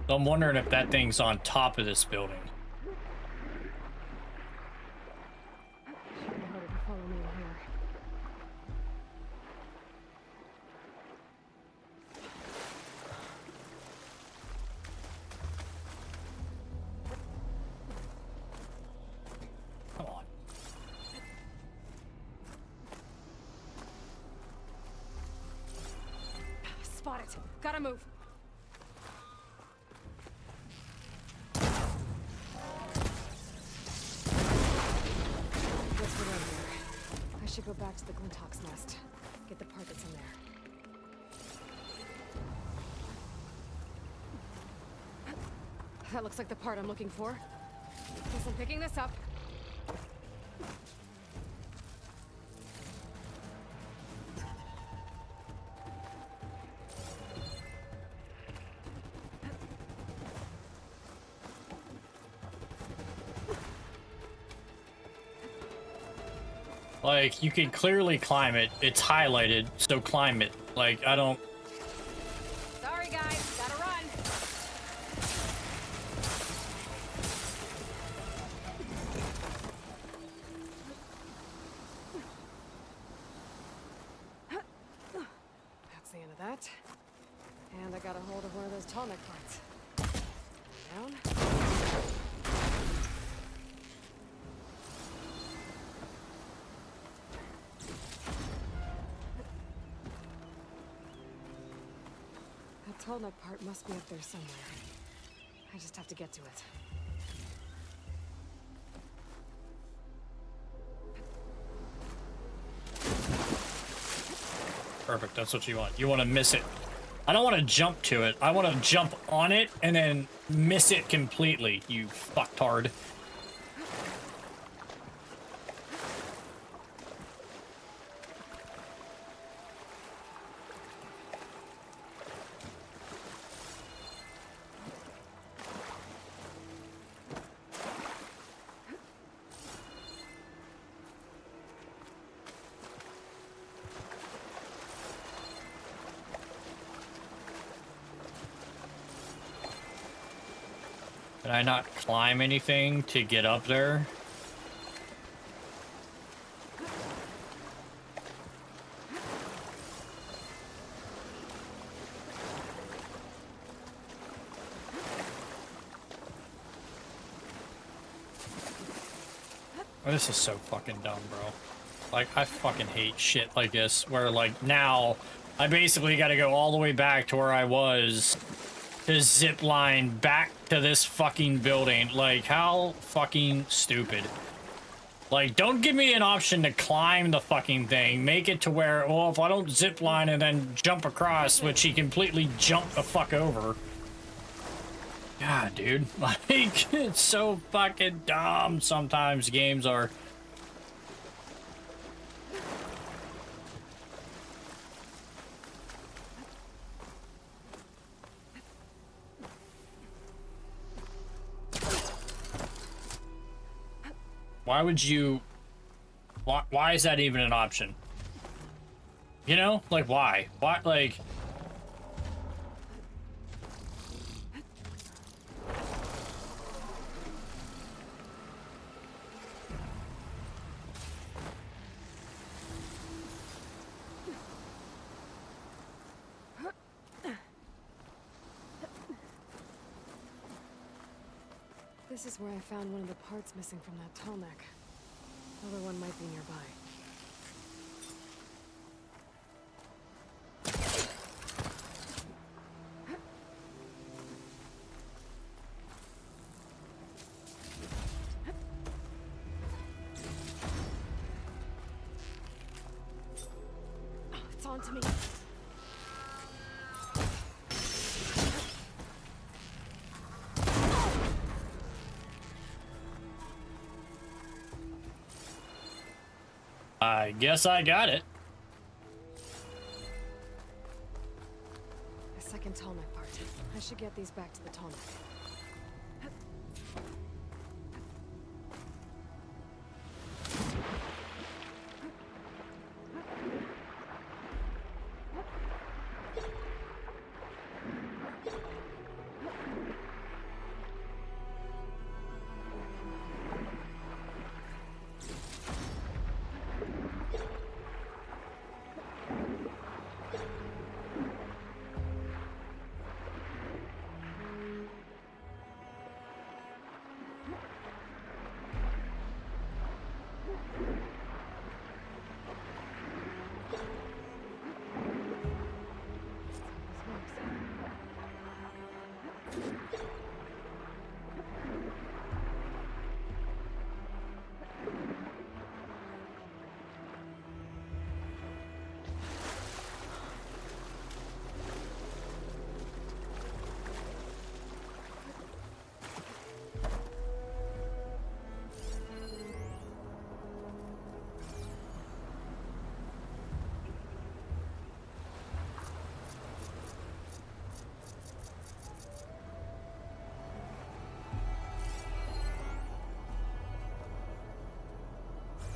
So I'm wondering if that thing's on top of this building. Come on. Spot it. Gotta move. I should go back to the Glintock's nest. Get the part that's in there. That looks like the part I'm looking for. Guess I'm picking this up. Like, you can clearly climb it. It's highlighted, so climb it. Like, I don't... Sorry, guys. Gotta run. I got a hold of one of those tonic parts. Down. That tonic part must be up there somewhere. I just have to get to it. Perfect, that's what you want. You want to miss it. I don't want to jump to it. I want to jump on it and then miss it completely, you fucktard. Did I not climb anything to get up there? Oh, this is so fucking dumb, bro. Like, I fucking hate shit like this, where, like, now I basically gotta go all the way back to where I was to zip line back to this fucking building. Like, how fucking stupid. Like, don't give me an option to climb the fucking thing. Make it to where, well, if I don't zip line and then jump across, which he completely jumped the fuck over. God, dude. Like, it's so fucking dumb sometimes games are. Why would you... Why is that even an option? You know? Like, why? Why, like... This is where I found one of the parts missing from that tall neck. Another one might be nearby. It's on to me. I guess I got it. A second tall neck part. I should get these back to the tall neck.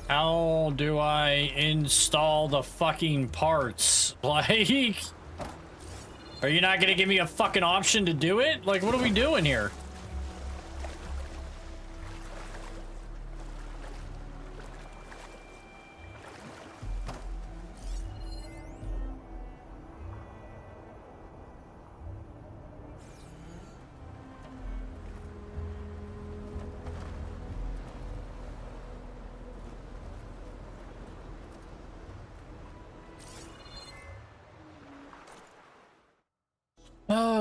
How do I install the fucking parts? Like, are you not gonna give me a fucking option to do it? Like, what are we doing here?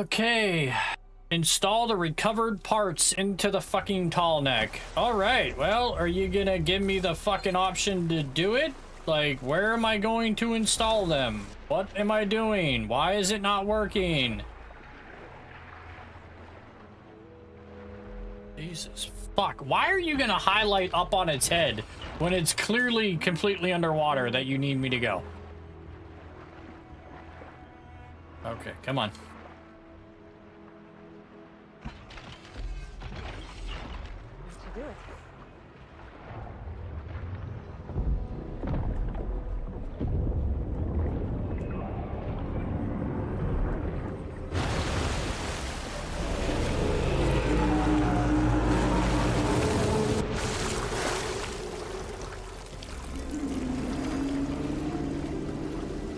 Okay. Install the recovered parts into the fucking tall neck. All right, well, are you gonna give me the fucking option to do it? Like, where am I going to install them? What am I doing? Why is it not working? Jesus fuck. Why are you gonna highlight up on its head when it's clearly completely underwater that you need me to go? Okay, come on. Do it.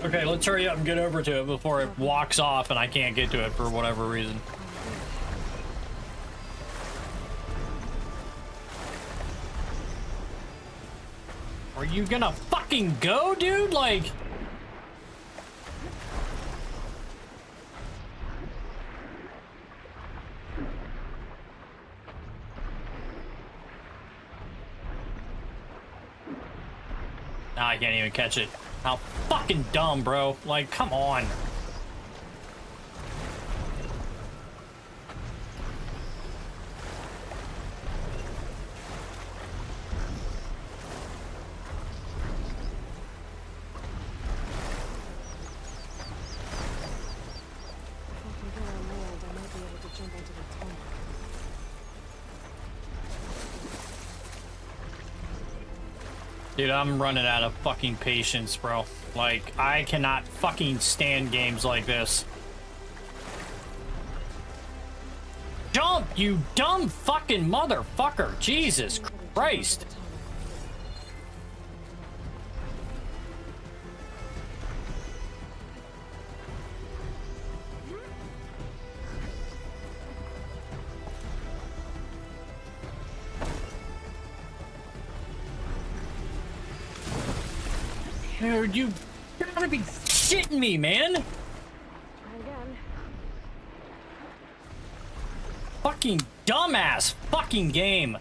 Okay, let's hurry up and get over to it before it walks off and I can't get to it for whatever reason. Are you gonna fucking go, dude? Like... Nah, I can't even catch it. How fucking dumb, bro. Like, come on. Dude, I'm running out of fucking patience, bro. Like, I cannot fucking stand games like this. Jump, you dumb fucking motherfucker! Jesus Christ! Dude, you gotta be shitting me, man! Try again. Fucking dumbass fucking game.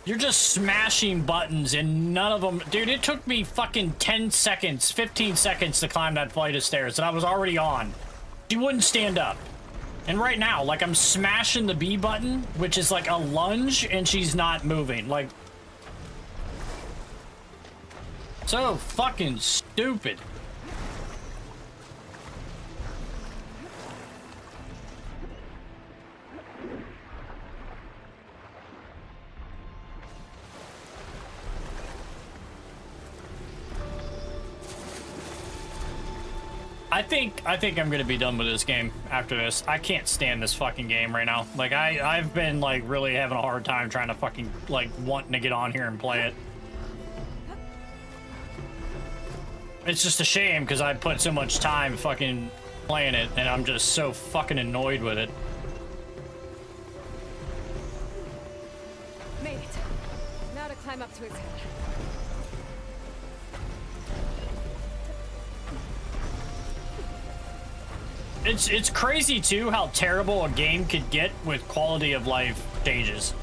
You're just smashing buttons and none of them... Dude, it took me fucking 10 seconds, 15 seconds to climb that flight of stairs and I was already on. She wouldn't stand up. And right now, like, I'm smashing the B button, which is like a lunge, and she's not moving. Like... So fucking stupid. I think I'm gonna be done with this game after this. I can't stand this fucking game right now. Like, I've been, like, really having a hard time trying to fucking, like, wanting to get on here and play it. It's just a shame, because I put so much time fucking playing it, and I'm just so fucking annoyed with it. Made it. Now to climb up to its head. It's crazy too how terrible a game could get with quality of life changes.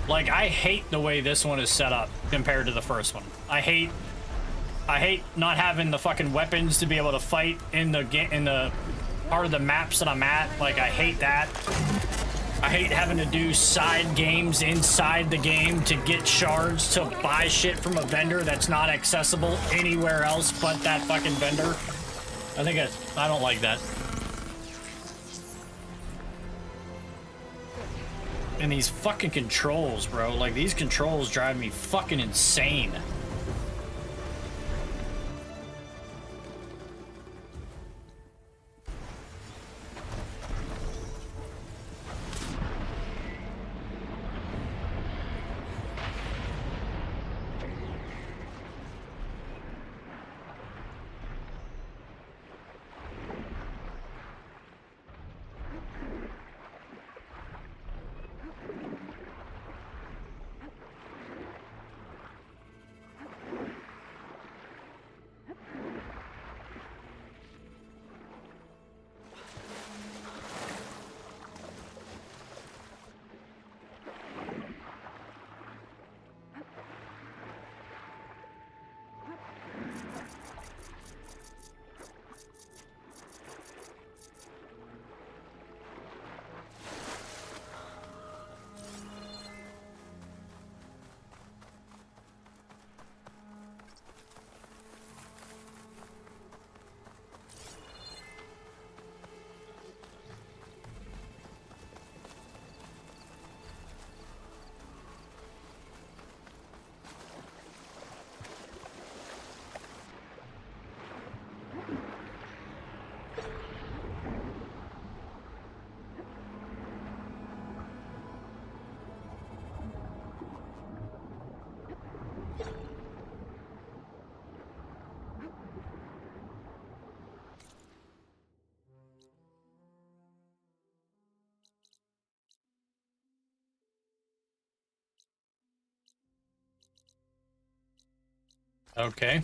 Like, I hate the way this one is set up compared to the first one. I hate not having the fucking weapons to be able to fight in the part of the maps that I'm at. Like, I hate that. I hate having to do side games inside the game to get shards to buy shit from a vendor that's not accessible anywhere else but that fucking vendor. I don't like that. And these fucking controls, bro. Like, these controls drive me fucking insane. Okay.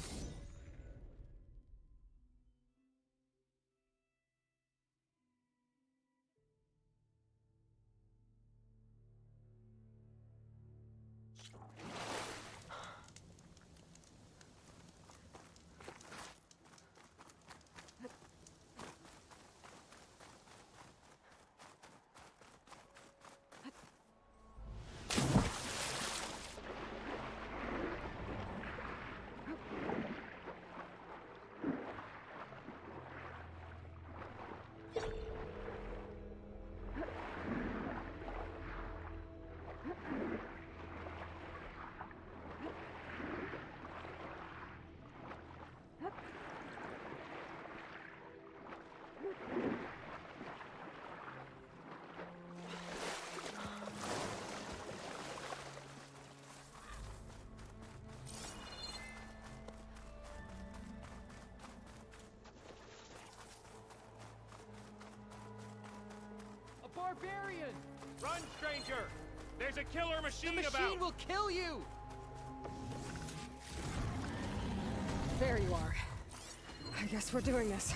Barbarian! Run, stranger! There's a killer machine about! The machine will kill you! There you are. I guess we're doing this.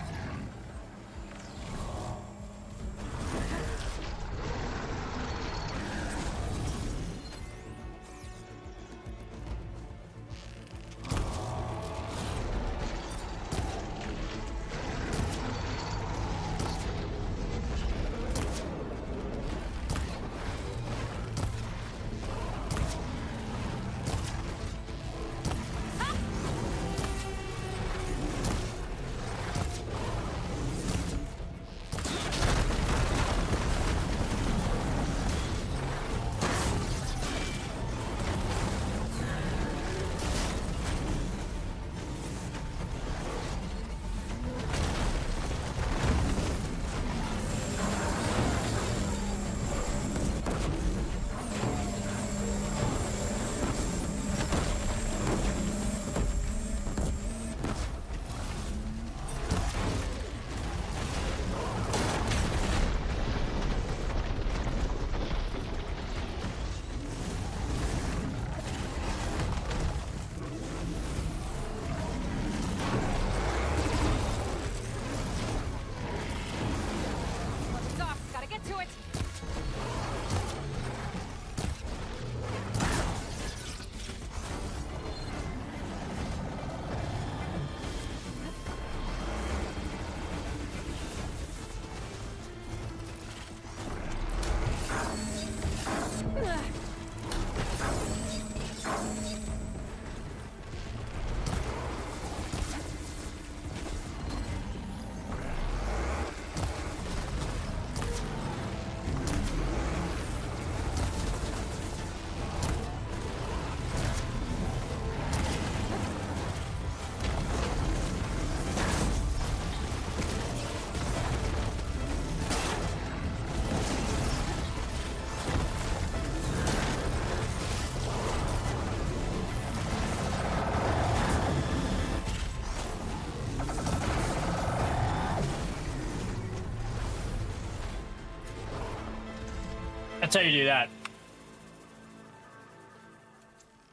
That's how you do that.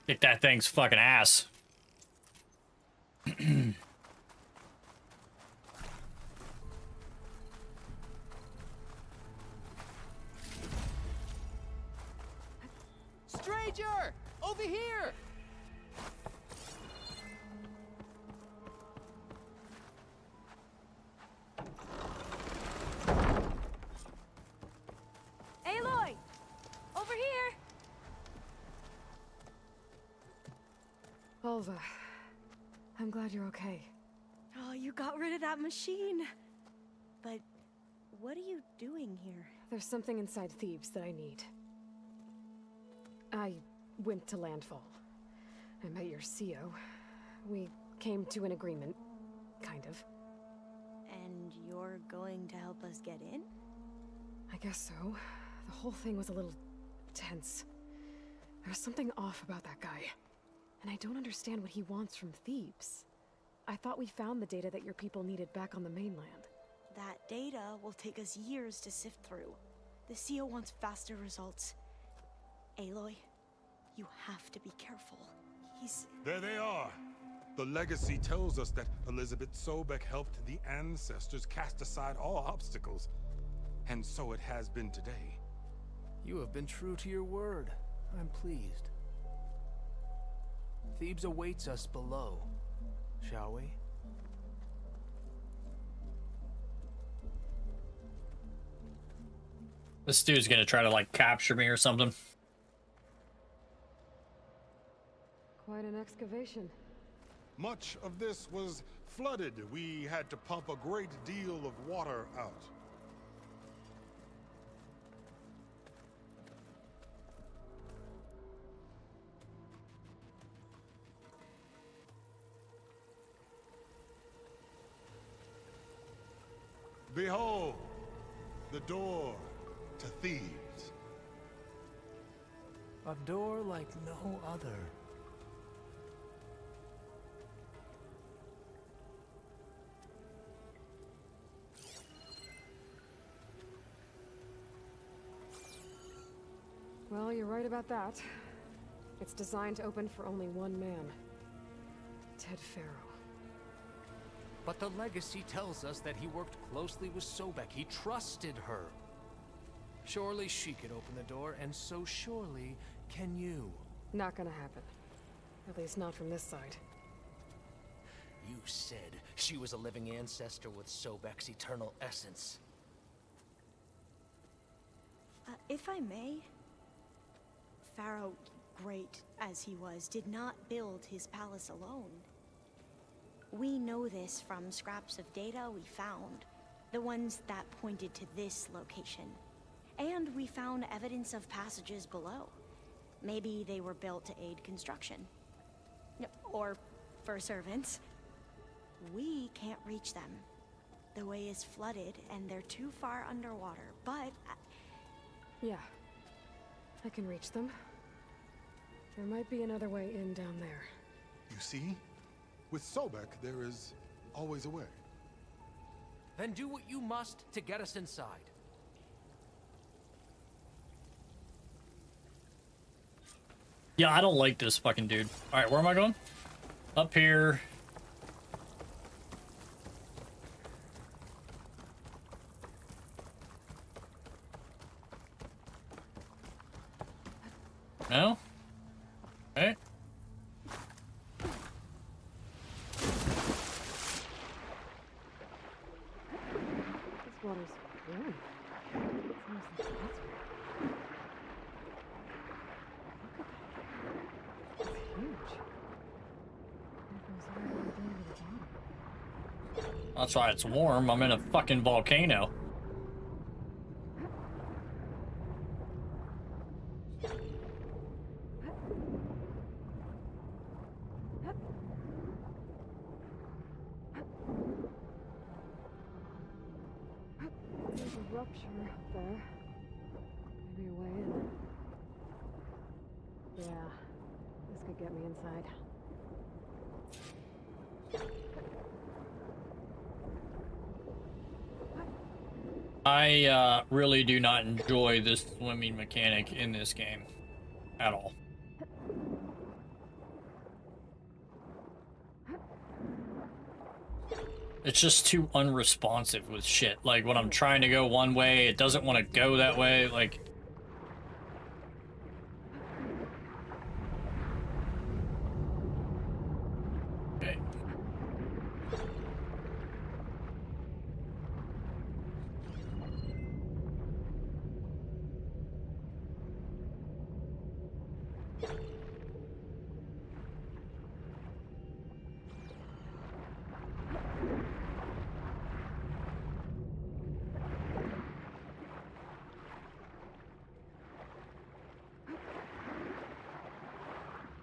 Kick that thing's fucking ass. Stranger! Over here! Aloy! Over here! Volva, I'm glad you're okay. Oh, you got rid of that machine. But what are you doing here? There's something inside Thebes that I need. I went to landfall. I met your CO. We came to an agreement, kind of. And you're going to help us get in? I guess so. The whole thing was a little tense. There's something off about that guy. And I don't understand what he wants from Thebes. I thought we found the data that your people needed back on the mainland. That data will take us years to sift through. The CO wants faster results. Aloy, you have to be careful. He's... There they are. The legacy tells us that Elizabeth Sobek helped the ancestors cast aside all obstacles. And so it has been today. You have been true to your word. I'm pleased. Thebes awaits us below, shall we? This dude's gonna try to like capture me or something. Quite an excavation. Much of this was flooded. We had to pump a great deal of water out. Behold, the door to Thebes. A door like no other. Well, you're right about that. It's designed to open for only one man. Ted Farrow. But the legacy tells us that he worked closely with Sobek. He trusted her. Surely she could open the door, and so surely can you. Not gonna happen. At least not from this side. You said she was a living ancestor with Sobek's eternal essence. If I may, Pharaoh, great as he was, did not build his palace alone. We know this from scraps of data we found, the ones that pointed to this location. And we found evidence of passages below. Maybe they were built to aid construction. Or for servants. We can't reach them. The way is flooded and they're too far underwater, but... Yeah, I can reach them. There might be another way in down there. You see? With Sobek, there is always a way. Then do what you must to get us inside. Yeah, I don't like this fucking dude. Alright, where am I going? Up here. No? Okay. This water's warm. It's almost like desert. Look at that. It's huge. It goes all the way down to the bottom. That's why it's warm. I'm in a fucking volcano. There's a rupture up there. Maybe a way in. Yeah, this could get me inside. I really do not enjoy this swimming mechanic in this game at all. It's just too unresponsive with shit. Like when I'm trying to go one way, it doesn't want to go that way. Like, okay.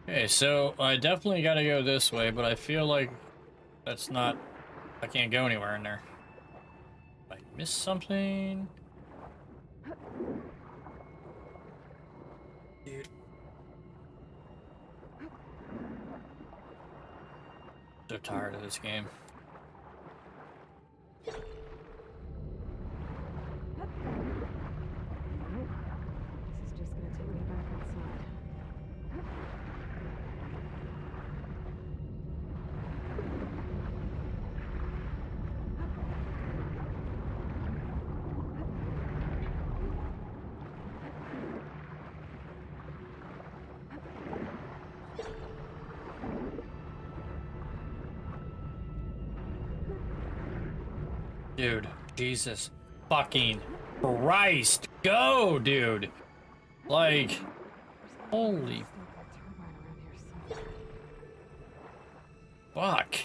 Okay, so I definitely gotta go this way, but I feel like that's not... I can't go anywhere in there. I missed something? Dude. So tired of this game. This is just gonna take me back outside. Dude, Jesus fucking Christ. Go, dude. Like, holy fuck.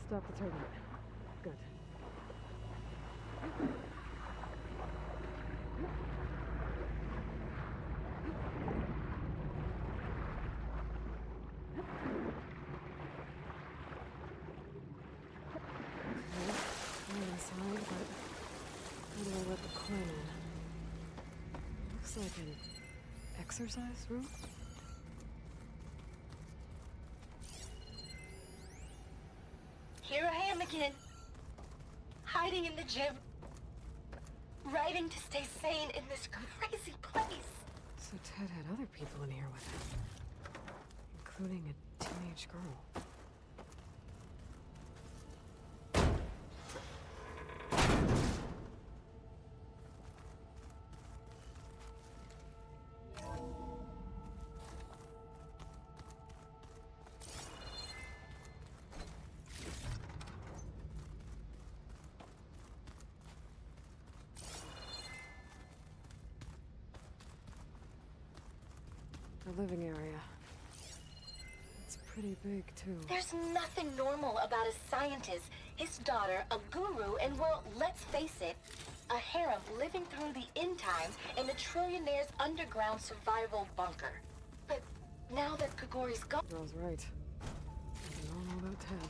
Stop the turbine. Good. Inside, but how do I let the coin in? Looks like an exercise room. Here I am again. Hiding in the gym. Writing to stay sane in this crazy place. So Ted had other people in here with him, including a teenage girl. The living area. It's pretty big, too. There's nothing normal about a scientist, his daughter, a guru, and well, let's face it, a harem living through the end times in a trillionaire's underground survival bunker. But now that Grigori's gone... Girl's right. I don't know about Ted.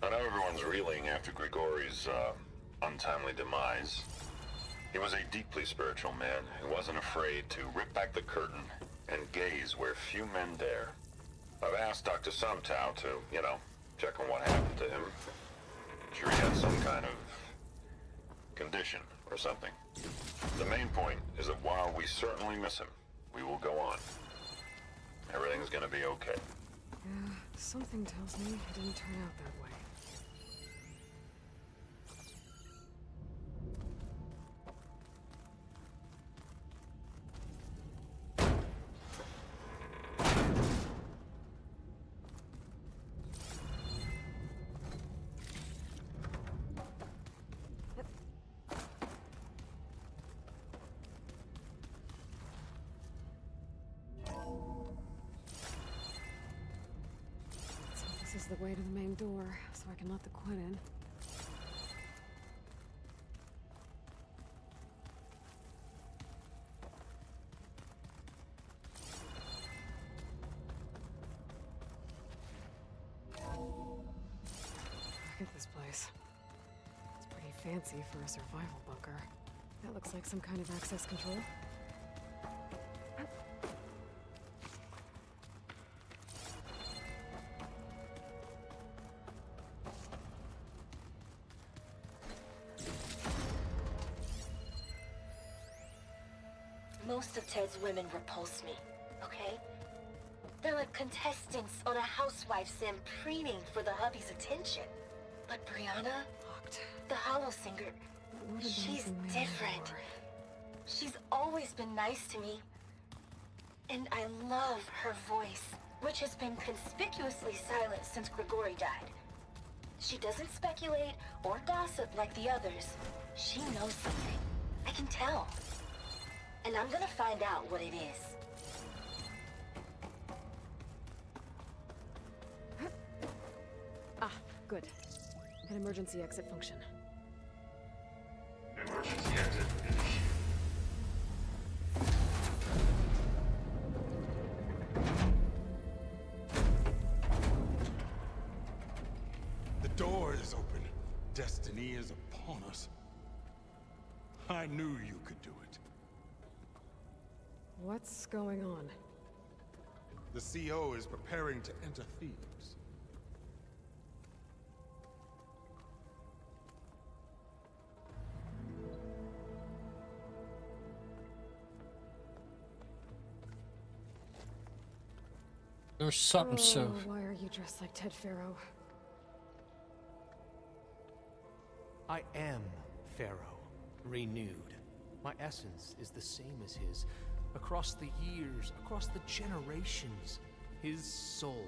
I know everyone's reeling after Grigori's, untimely demise. He was a deeply spiritual man who wasn't afraid to rip back the curtain and gaze where few men dare. I've asked Dr. Sumtow to, check on what happened to him. Sure he had some kind of condition or something. The main point is that while we certainly miss him, we will go on. Everything's gonna be okay. Yeah, something tells me it didn't turn out that way. This is the way to the main door, so I can let the quid in. Look at this place. It's pretty fancy for a survival bunker. That looks like some kind of access control. Most of Ted's women repulse me, okay? They're like contestants on a housewife sim preening for the hubby's attention. But Brianna, the hollow singer, she's different. She's always been nice to me. And I love her voice, which has been conspicuously silent since Grigori died. She doesn't speculate or gossip like the others. She knows something. I can tell. And I'm gonna find out what it is. Ah, good. An emergency exit function. Emergency exit initiated. The door is open. Destiny is upon us. I knew you could do it. What's going on? The CO is preparing to enter Thebes. There's something so... Why are you dressed like Ted Faro? I am Pharaoh, renewed. My essence is the same as his. Across the years, across the generations, his soul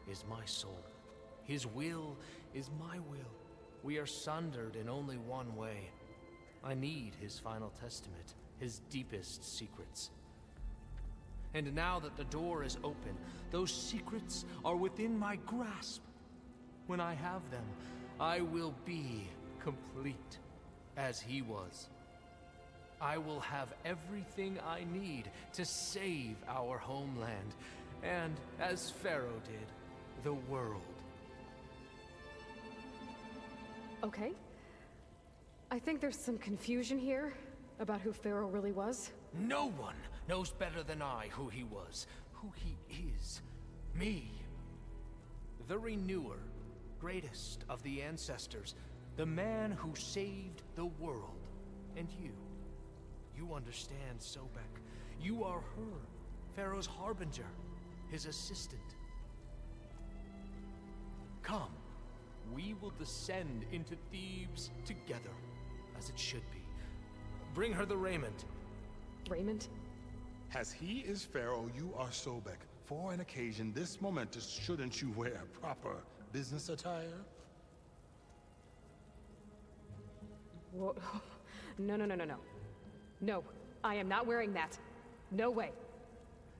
is my soul. His will is my will. We are sundered in only one way. I need his final testament, his deepest secrets. And now that the door is open, those secrets are within my grasp. When I have them, I will be complete, as he was. I will have everything I need to save our homeland, and, as Pharaoh did, the world. Okay. I think there's some confusion here about who Pharaoh really was. No one knows better than I who he was, who he is. Me. The Renewer, greatest of the ancestors, the man who saved the world. And you. You understand, Sobek. You are her, Pharaoh's harbinger, his assistant. Come, we will descend into Thebes together, as it should be. Bring her the raiment. Raiment? As he is Pharaoh, you are Sobek. For an occasion this momentous, shouldn't you wear proper business attire? Whoa. No. No, I am not wearing that. No way.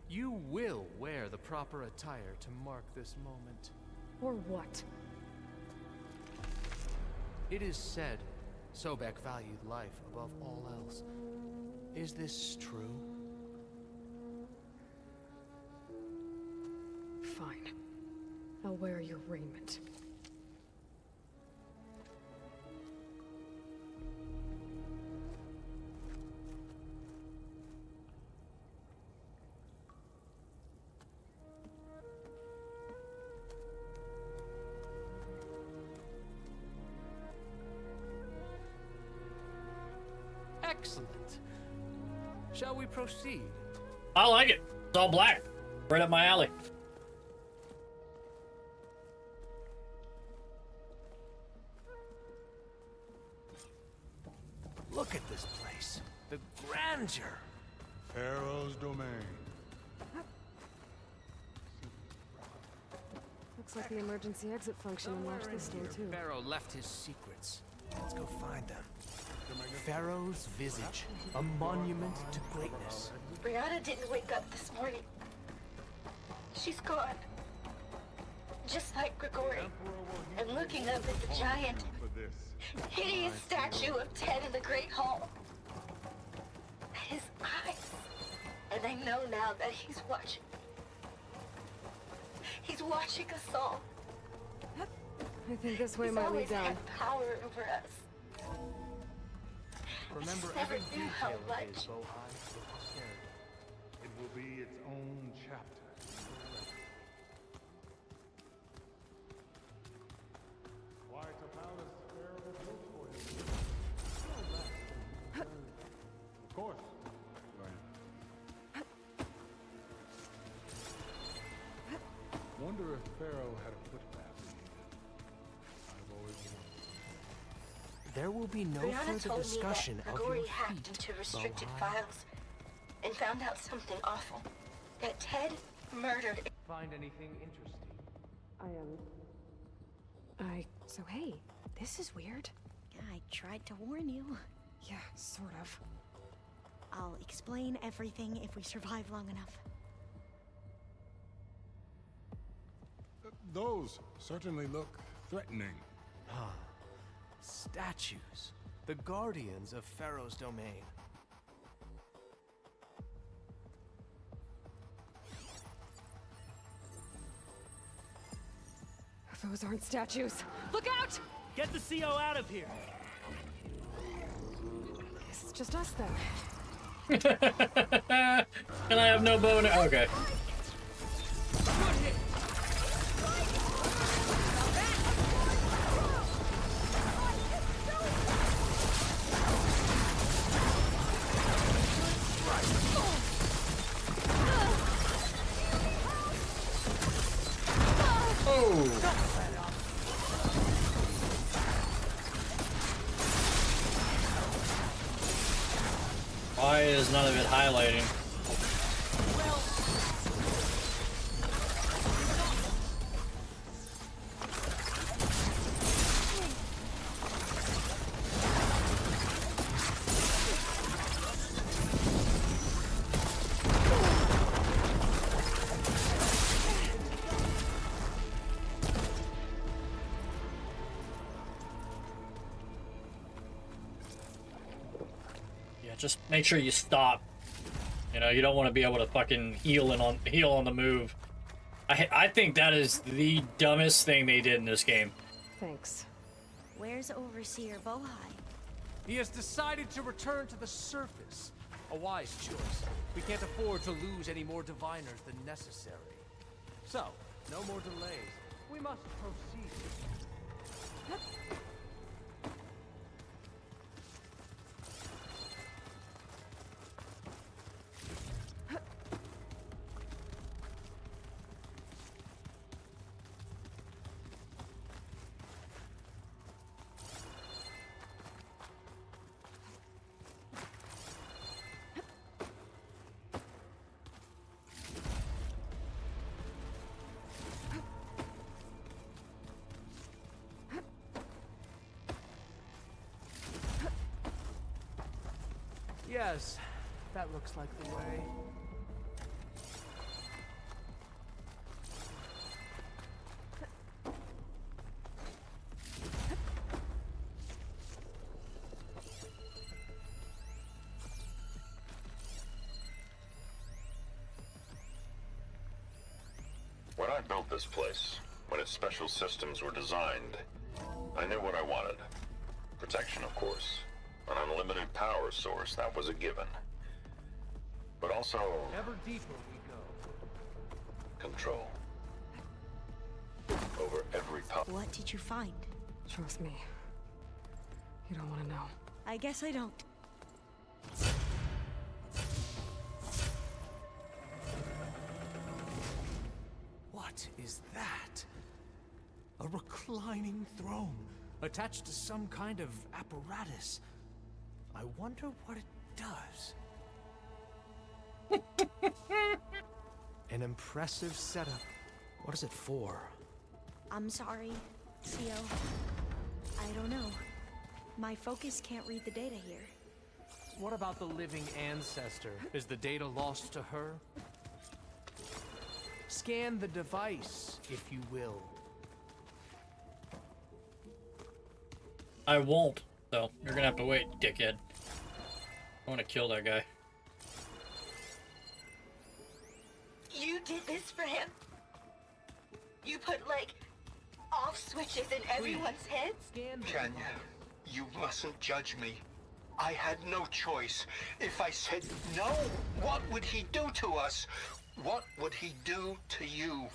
You will wear the proper attire to mark this moment. Or what? It is said Sobek valued life above all else. Is this true? Fine. I'll wear your raiment. Excellent. Shall we proceed? I like it. It's all black. Right up my alley. Look at this place. The grandeur. Pharaoh's domain. Looks like the emergency exit function unlocks this door too. Pharaoh left his secrets. Let's go find them. Pharaoh's visage, a monument to greatness. Brianna didn't wake up this morning. She's gone. Just like Grigori. And looking up at the giant, hideous statue of Ted in the Great Hall. His eyes. And I know now that he's watching. He's watching us all. I think this way might lead down. He's always had power over us. Remember never every knew how detail of much. his Bohai. It will be its own chapter. Quite a palace Pharaoh built for him. Of course. Wonder if Pharaoh had a footbath. I've always wondered. There will be no Brianna further told discussion me that of Grigori your hacked feet, into restricted Bohai. files and found out something awful. That Ted murdered. Find anything interesting? So hey, this is weird. I tried to warn you. Yeah, sort of. I'll explain everything if we survive long enough. Those certainly look threatening. Ah, statues. The guardians of Pharaoh's domain. Those aren't statues. Look out! Get the CO out of here. Guess it's just us then. And I have no boner. Okay. Why is none of it highlighting? Just make sure you stop. You know, you don't want to be able to fucking heal on the move. I think that is the dumbest thing they did in this game. Thanks. Where's Overseer Bohai? He has decided to return to the surface. A wise choice. We can't afford to lose any more diviners than necessary. So, no more delays. We must proceed. Yes, that looks like the way. When I built this place, when its special systems were designed, I knew what I wanted. Protection, of course. An unlimited power source, that was a given. But also... Ever deeper we go. Control. Over every What did you find? Trust me. You don't want to know. I guess I don't. What is that? A reclining throne, attached to some kind of apparatus. I wonder what it does. An impressive setup. What is it for? I'm sorry, CO. I don't know. My focus can't read the data here. What about the living ancestor? Is the data lost to her? Scan the device, if you will. I won't, though. You're gonna have to wait, dickhead. I want to kill that guy. You did this for him? You put, like, off switches in everyone's heads? Kenya, you mustn't judge me. I had no choice. If I said no, what would he do to us? What would he do to you?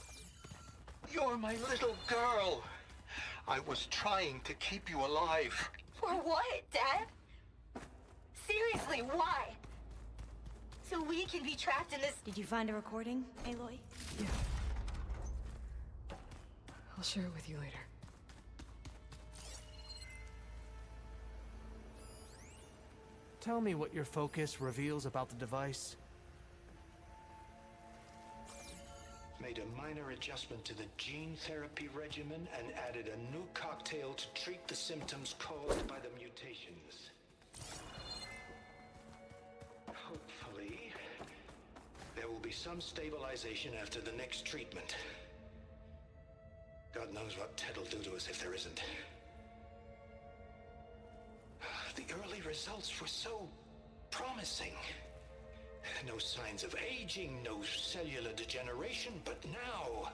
You're my little girl. I was trying to keep you alive. For what, Dad? Seriously, why? So we can be trapped in this... Did you find a recording, Aloy? Yeah. I'll share it with you later. Tell me what your focus reveals about the device. Made a minor adjustment to the gene therapy regimen and added a new cocktail to treat the symptoms caused by the mutations. Hopefully, there will be some stabilization after the next treatment. God knows what Ted will do to us if there isn't. The early results were so promising. No signs of aging, no cellular degeneration, but now...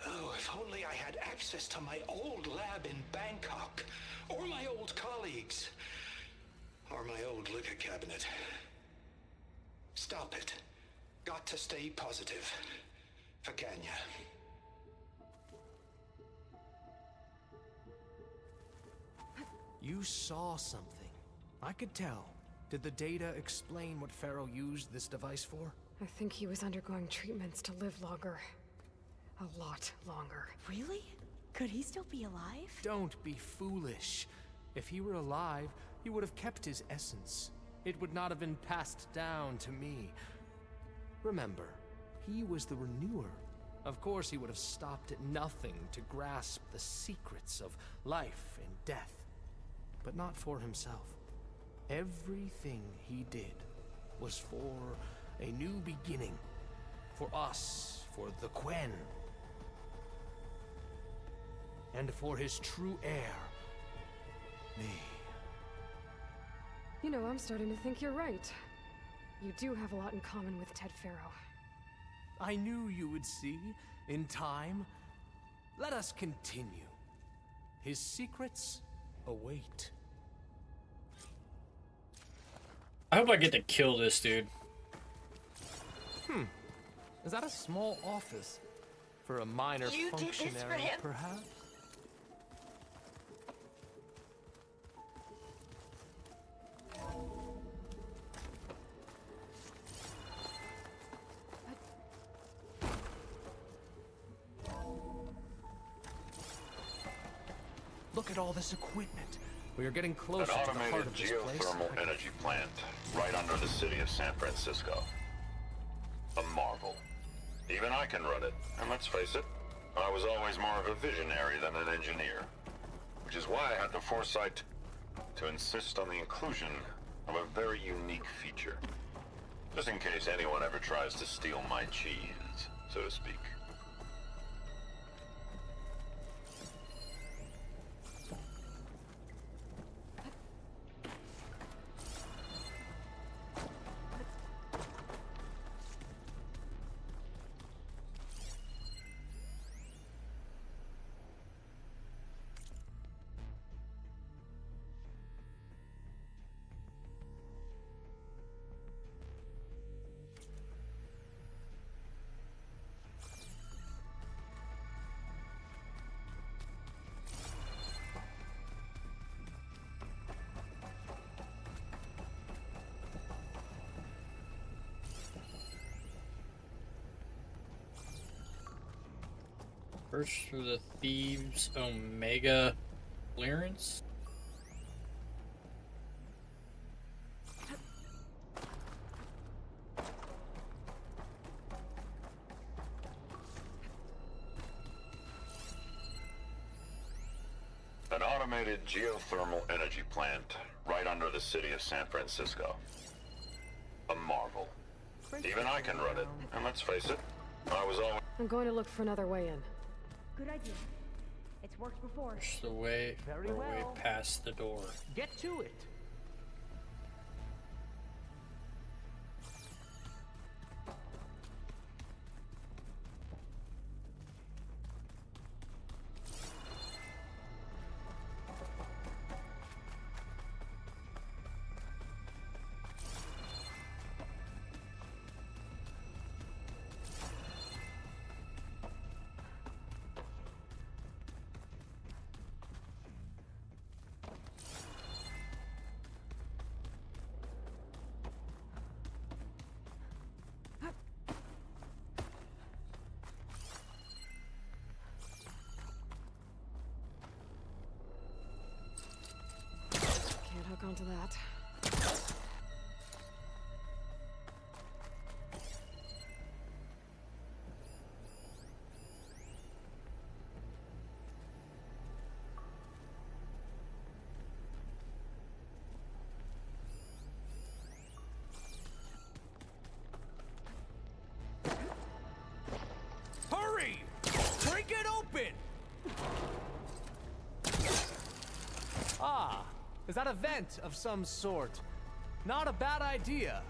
Oh, if only I had access to my old lab in Bangkok, or my old colleagues, or my old liquor cabinet. Stop it. Got to stay positive. For Kenya. You saw something. I could tell. Did the data explain what Pharaoh used this device for? I think he was undergoing treatments to live longer. A lot longer. Really? Could he still be alive? Don't be foolish. If he were alive, he would have kept his essence. it would not have been passed down to me. Remember, he was the renewer. Of course, he would have stopped at nothing to grasp the secrets of life and death, but not for himself. Everything he did was for a new beginning, for us, for the Quen, and for his true heir, me. You know, I'm starting to think you're right. You do have a lot in common with Ted Farrow. I knew you would see, in time. Let us continue. His secrets await. I hope I get to kill this dude. Is that a small office? For a minor You did this for functionary, him? perhaps? Look at all this equipment. We are getting An closer to the heart automated of this place. geothermal energy plant right under the city of San Francisco. A marvel. Even I can run it, and let's face it, I was always more of a visionary than an engineer. Which is why I had the foresight to insist on the inclusion of a very unique feature. Just in case anyone ever tries to steal my cheese, so to speak. First through the Thieves Omega clearance. An automated geothermal energy plant right under the city of San Francisco. A marvel. Even I can run it, and let's face it, I was always... I'm going to look for another way in. Good idea. It's worked before. Push the way Very or way well. past the door. Get to it. Can't hook onto that. Hurry! Break it open! Ah, is that a vent of some sort? Not a bad idea.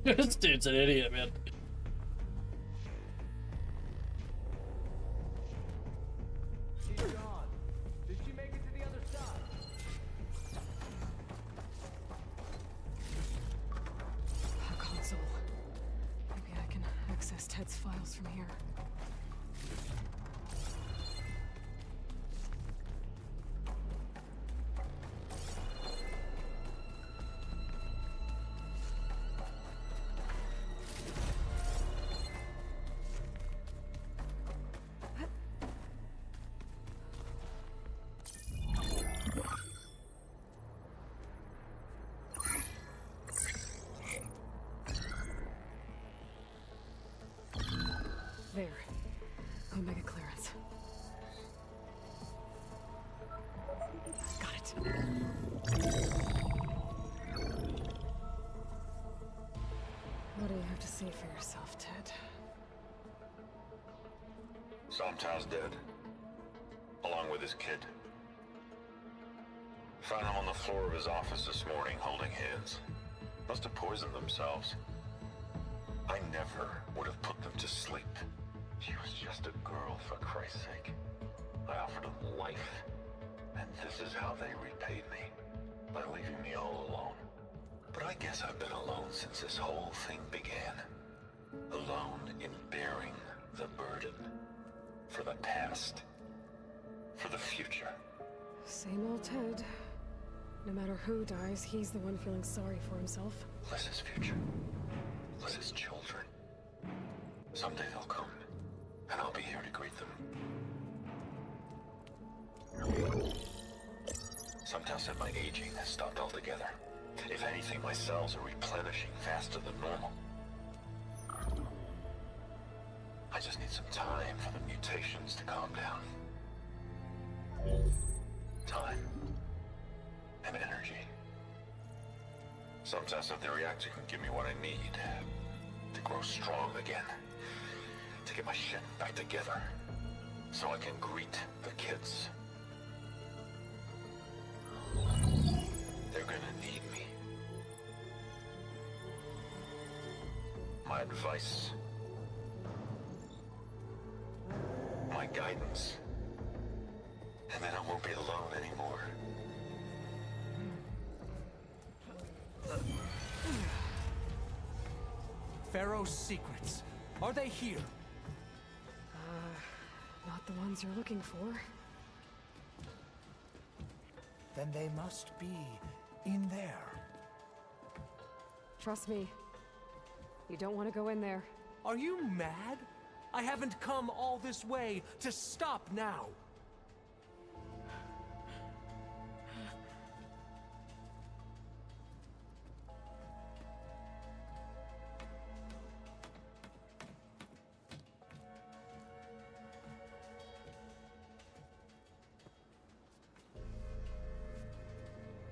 This dude's an idiot, man. She's gone. Did she make it to the other side? A console. Maybe I can access Ted's files from here. have to say for yourself, Ted. Somtow's dead. Along with his kid. Found him on the floor of his office this morning, holding hands. Must have poisoned themselves. I never would have put them to sleep. She was just a girl, for Christ's sake. I offered them life. And this is how they repaid me. By leaving me all alone. But I guess I've been alone since this whole thing began. Alone in bearing the burden. For the past. For the future. Same old Ted. No matter who dies, he's the one feeling sorry for himself. Liz's future. Liz's children. Someday they'll come. And I'll be here to greet them. Sometimes said my aging has stopped altogether. If anything, my cells are replenishing faster than normal. I just need some time for the mutations to calm down. Time. And energy. Sometimes said the reactor can give me what I need. To grow strong again. To get my shit back together. So I can greet the kids. They're gonna need me. My advice. My guidance. And then I won't be alone anymore. Pharaoh's secrets. Are they here? Not the ones you're looking for. Then they must be in there. Trust me. You don't want to go in there. Are you mad? I haven't come all this way to stop now.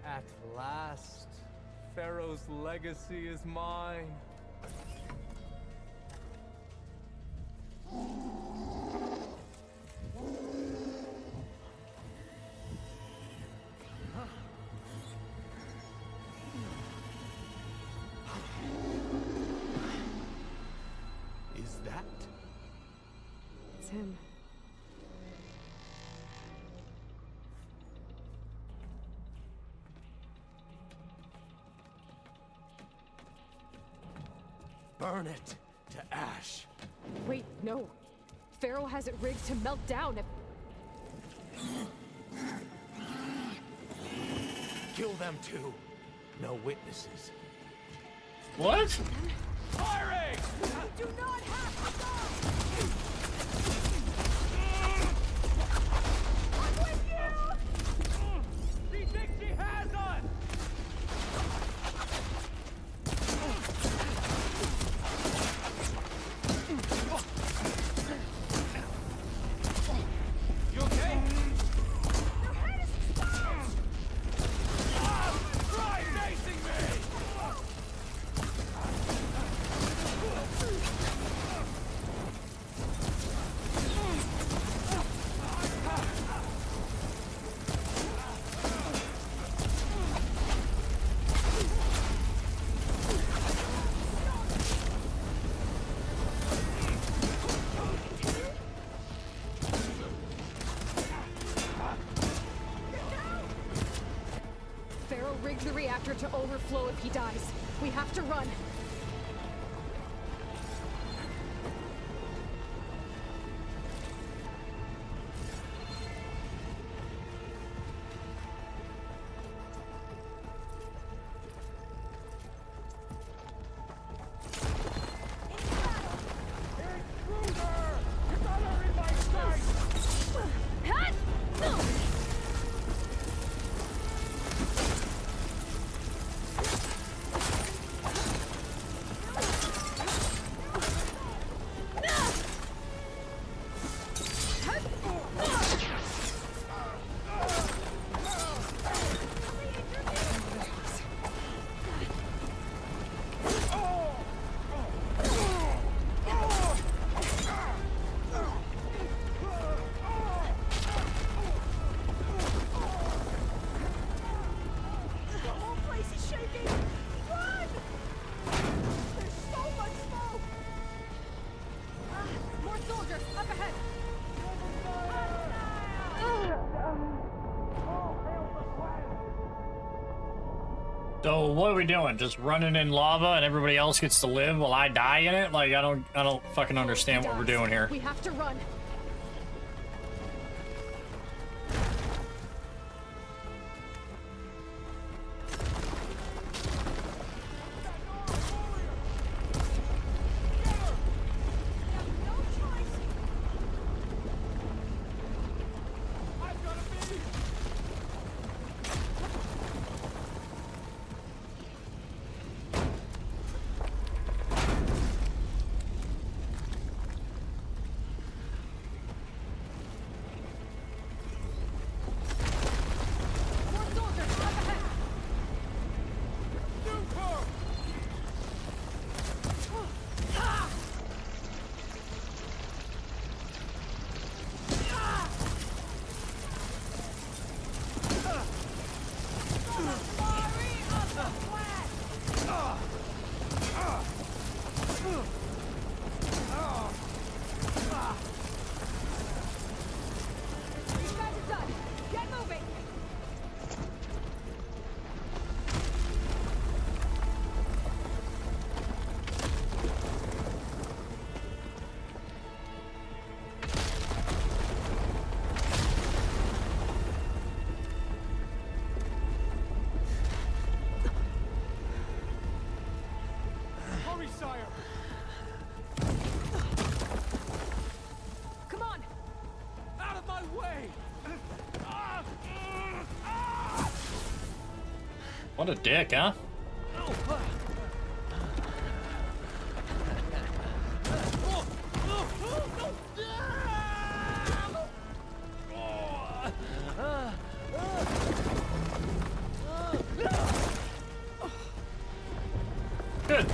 At last, Pharaoh's legacy is mine. Is that? It's him. Burn it to ash. Wait, no. Pharaoh has it rigged to melt down if... Kill them too. No witnesses. What? Firing! You do not have to go! I'm with you! She thinks she has us! You okay? Your head is exposed! Try facing me! Pharaoh rigged the reactor to overflow if he dies. We have to run. So what are we doing? Just running in lava and everybody else gets to live while I die in it? Like I don't fucking understand what we're doing here. We have to run. Come on! Out of my way! What a dick, huh? Good.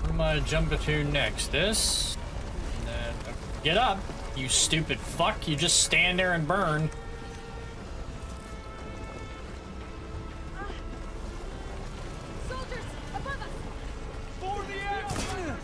What am I jumping to next? This? And then, get up, you stupid fuck. You just stand there and burn. Soldiers, above us! For the action!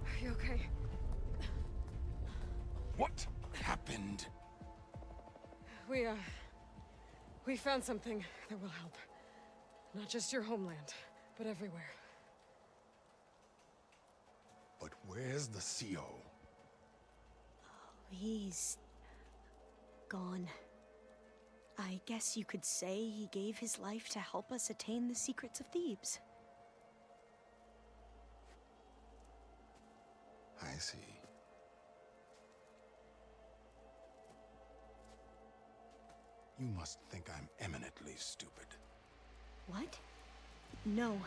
Are you okay? What happened? We found something that will help. Not just your homeland, but everywhere. But where's the CO? He's gone. I guess you could say he gave his life to help us attain the secrets of Thebes. I see. You must think I'm eminently stupid. What? No.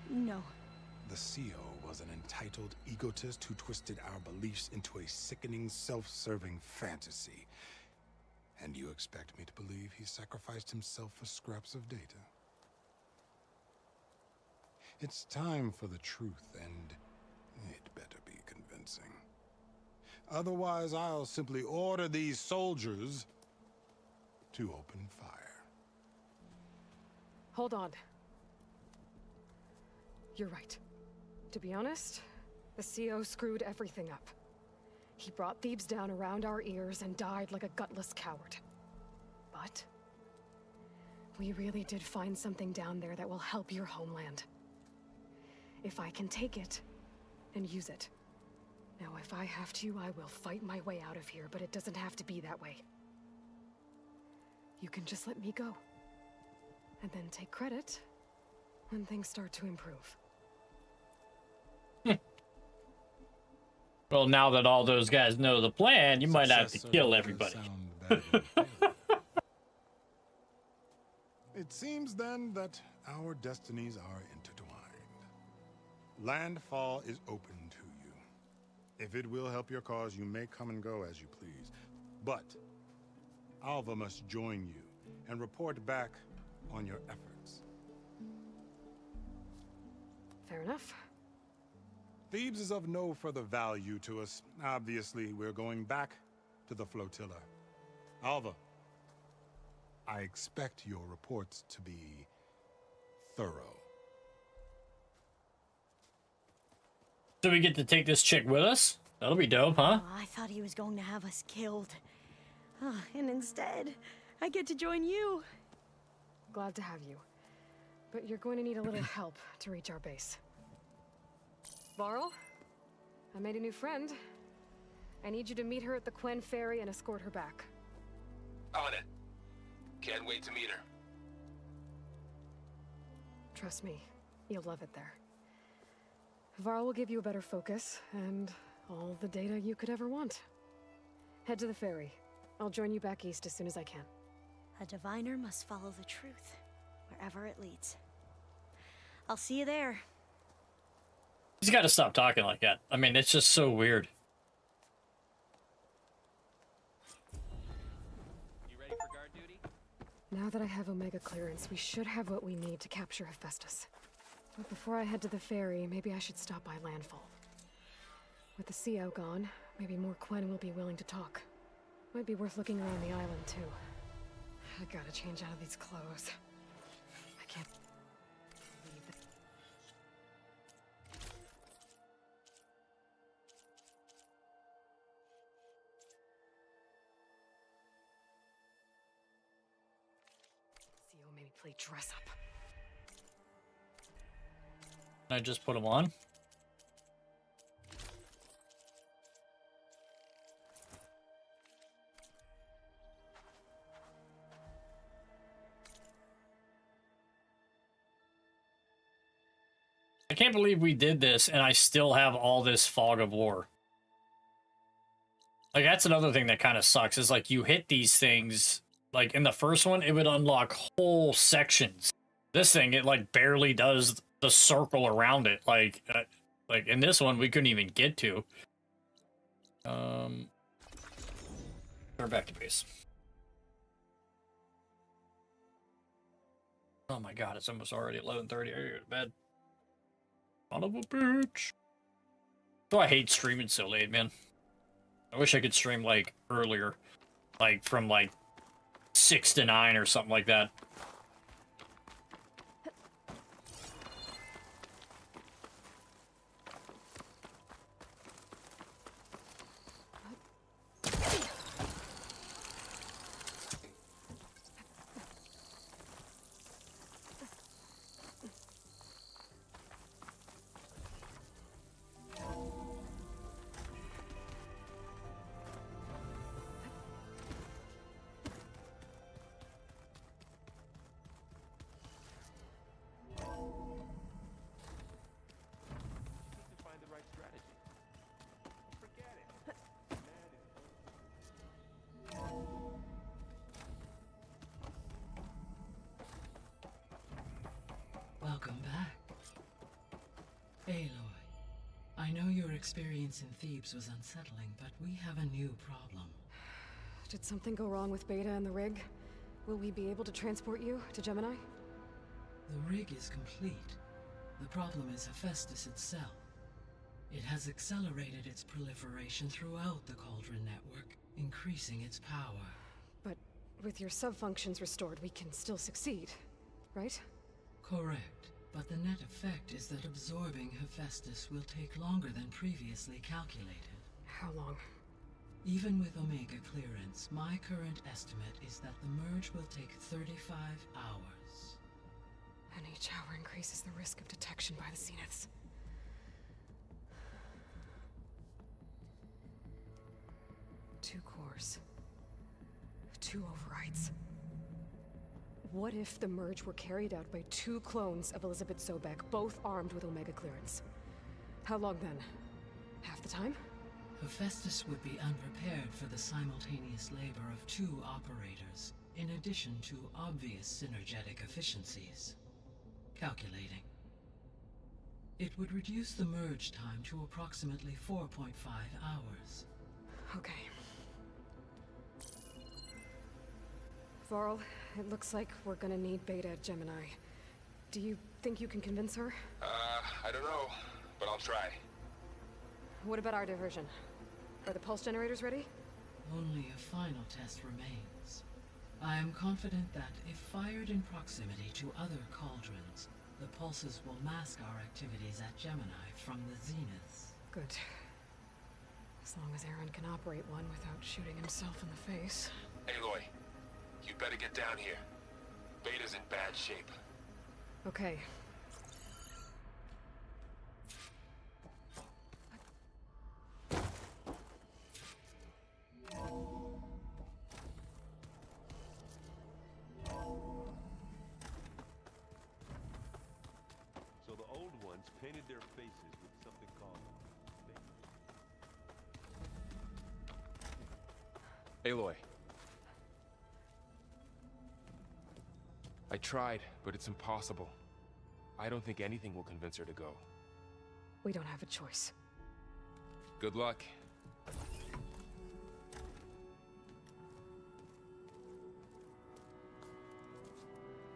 No. The CO was an entitled egotist who twisted our beliefs into a sickening, self-serving fantasy. And you expect me to believe he sacrificed himself for scraps of data? It's time for the truth, and it better be convincing. convincing. Otherwise, I'll simply order these soldiers to open fire. Hold on. You're right. To be honest, the CO screwed everything up. He brought Thebes down around our ears and died like a gutless coward. But we really did find something down there that will help your homeland. If I can take it and use it. Now, if I have to, I will fight my way out of here, but it doesn't have to be that way. You can just let me go. And then take credit when things start to improve. Well, now that all those guys know the plan, you might have to kill everybody. It seems then that our destinies are intertwined. Landfall is open to you. If it will help your cause, you may come and go as you please. But Alva must join you and report back on your efforts. Fair enough. Thebes is of no further value to us. Obviously, we're going back to the flotilla. Alva, I expect your reports to be thorough. So we get to take this chick with us? That'll be dope, huh? Oh, I thought he was going to have us killed. And instead, I get to join you. Glad to have you. But you're going to need a little help to reach our base. Varl, I made a new friend. I need you to meet her at the Quen Ferry and escort her back. On it. Can't wait to meet her. Trust me, you'll love it there. Varl will give you a better focus and all the data you could ever want. Head to the ferry. I'll join you back east as soon as I can. A diviner must follow the truth, wherever it leads. I'll see you there. He's got to stop talking like that. I mean, it's just so weird. You ready for guard duty? Now that I have Omega clearance, we should have what we need to capture Hephaestus. But before I head to the ferry, maybe I should stop by Landfall. With the CO gone, maybe more Quen will be willing to talk. Might be worth looking around the island, too. I gotta change out of these clothes. I can't believe that. CO made me play dress up. I just put him on. I can't believe we did this and I still have all this fog of war. Like, that's another thing that kind of sucks, is like you hit these things, like in the first one, it would unlock whole sections. This thing, it like barely does the circle around it. Like in this one, we couldn't even get to. We're back to base. Oh my god, it's almost already 11:30. I gotta go to bed. Son of a bitch. So I hate streaming so late, man. I wish I could stream like earlier, like from like 6 to 9 or something like that. Welcome back. Aloy, I know your experience in Thebes was unsettling, but we have a new problem. Did something go wrong with Beta and the rig? Will we be able to transport you to Gemini? The rig is complete. The problem is Hephaestus itself. It has accelerated its proliferation throughout the Cauldron network, increasing its power. But with your sub-functions restored, we can still succeed, right? Correct. But the net effect is that absorbing Hephaestus will take longer than previously calculated. How long? Even with Omega clearance, my current estimate is that the merge will take 35 hours. And each hour increases the risk of detection by the Zeniths. Two cores. Two overrides. What if the merge were carried out by two clones of Elizabeth Sobek, both armed with Omega clearance? How long then? Half the time? Hephaestus would be unprepared for the simultaneous labor of two operators, in addition to obvious synergetic efficiencies. Calculating. It would reduce the merge time to approximately 4.5 hours. Okay. Varl, it looks like we're gonna need Beta at Gemini. Do you think you can convince her? I don't know, but I'll try. What about our diversion? Are the pulse generators ready? Only a final test remains. I am confident that, if fired in proximity to other cauldrons, the pulses will mask our activities at Gemini from the zeniths. Good. As long as Aaron can operate one without shooting himself in the face. Aloy, you better get down here. Beta's in bad shape. Okay. So the old ones painted their faces with something called... Aloy. I tried, but it's impossible. I don't think anything will convince her to go. We don't have a choice. Good luck.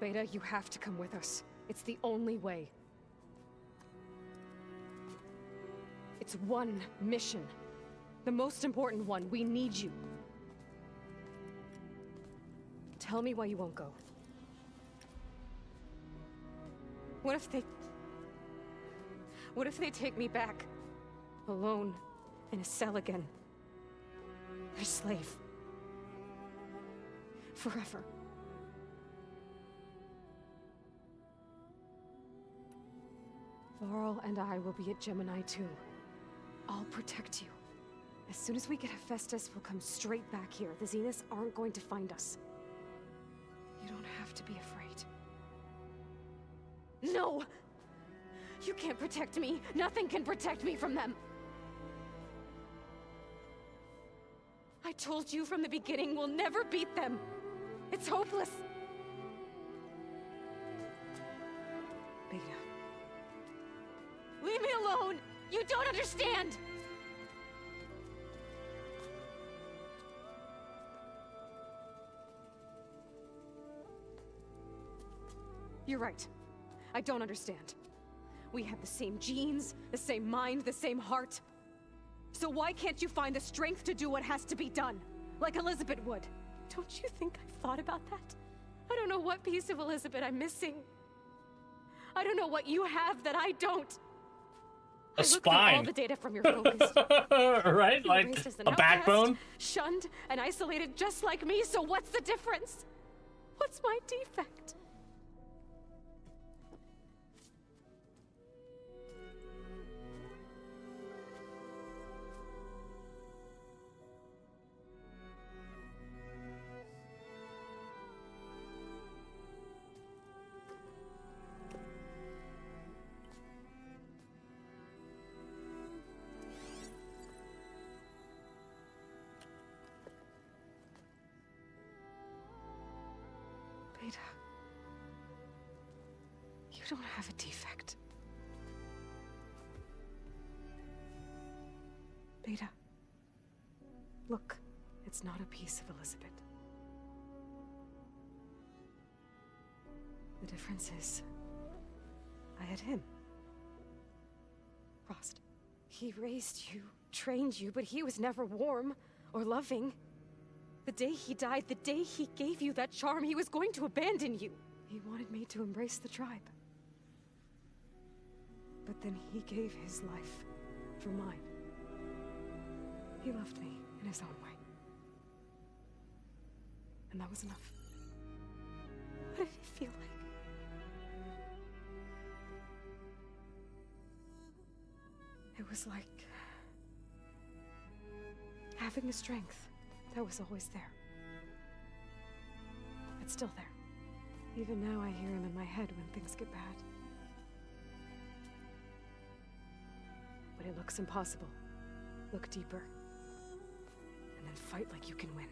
Beta, you have to come with us. It's the only way. It's one mission. The most important one. We need you. Tell me why you won't go. What if they take me back? Alone, in a cell again. A slave. Forever. Varl and I will be at Gemini too. I'll protect you. As soon as we get Hephaestus, we'll come straight back here. The Zeniths aren't going to find us. You don't have to be afraid. No! You can't protect me. Nothing can protect me from them. I told you from the beginning, we'll never beat them. It's hopeless. Beta. Leave me alone! You don't understand! You're right. I don't understand. We have the same genes, the same mind, the same heart. So why can't you find the strength to do what has to be done? Like Elizabeth would. Don't you think I've thought about that? I don't know what piece of Elizabeth I'm missing. I don't know what you have that I don't. A I looked through spine. all the data from your focus. Right? You Like raised as an a outcast, backbone? Shunned and isolated just like me, so what's the difference? What's my defect? Beta, you don't have a defect. Beta, look, it's not a piece of Elizabeth. The difference is, I had him. Frost. He raised you, trained you, but he was never warm or loving. The day he died, the day he gave you that charm, he was going to abandon you. He wanted me to embrace the tribe. But then he gave his life for mine. He loved me in his own way. And that was enough. What did it feel like? It was like having a strength that was always there. It's still there. Even now I hear him in my head when things get bad. When it looks impossible, look deeper. And then fight like you can win.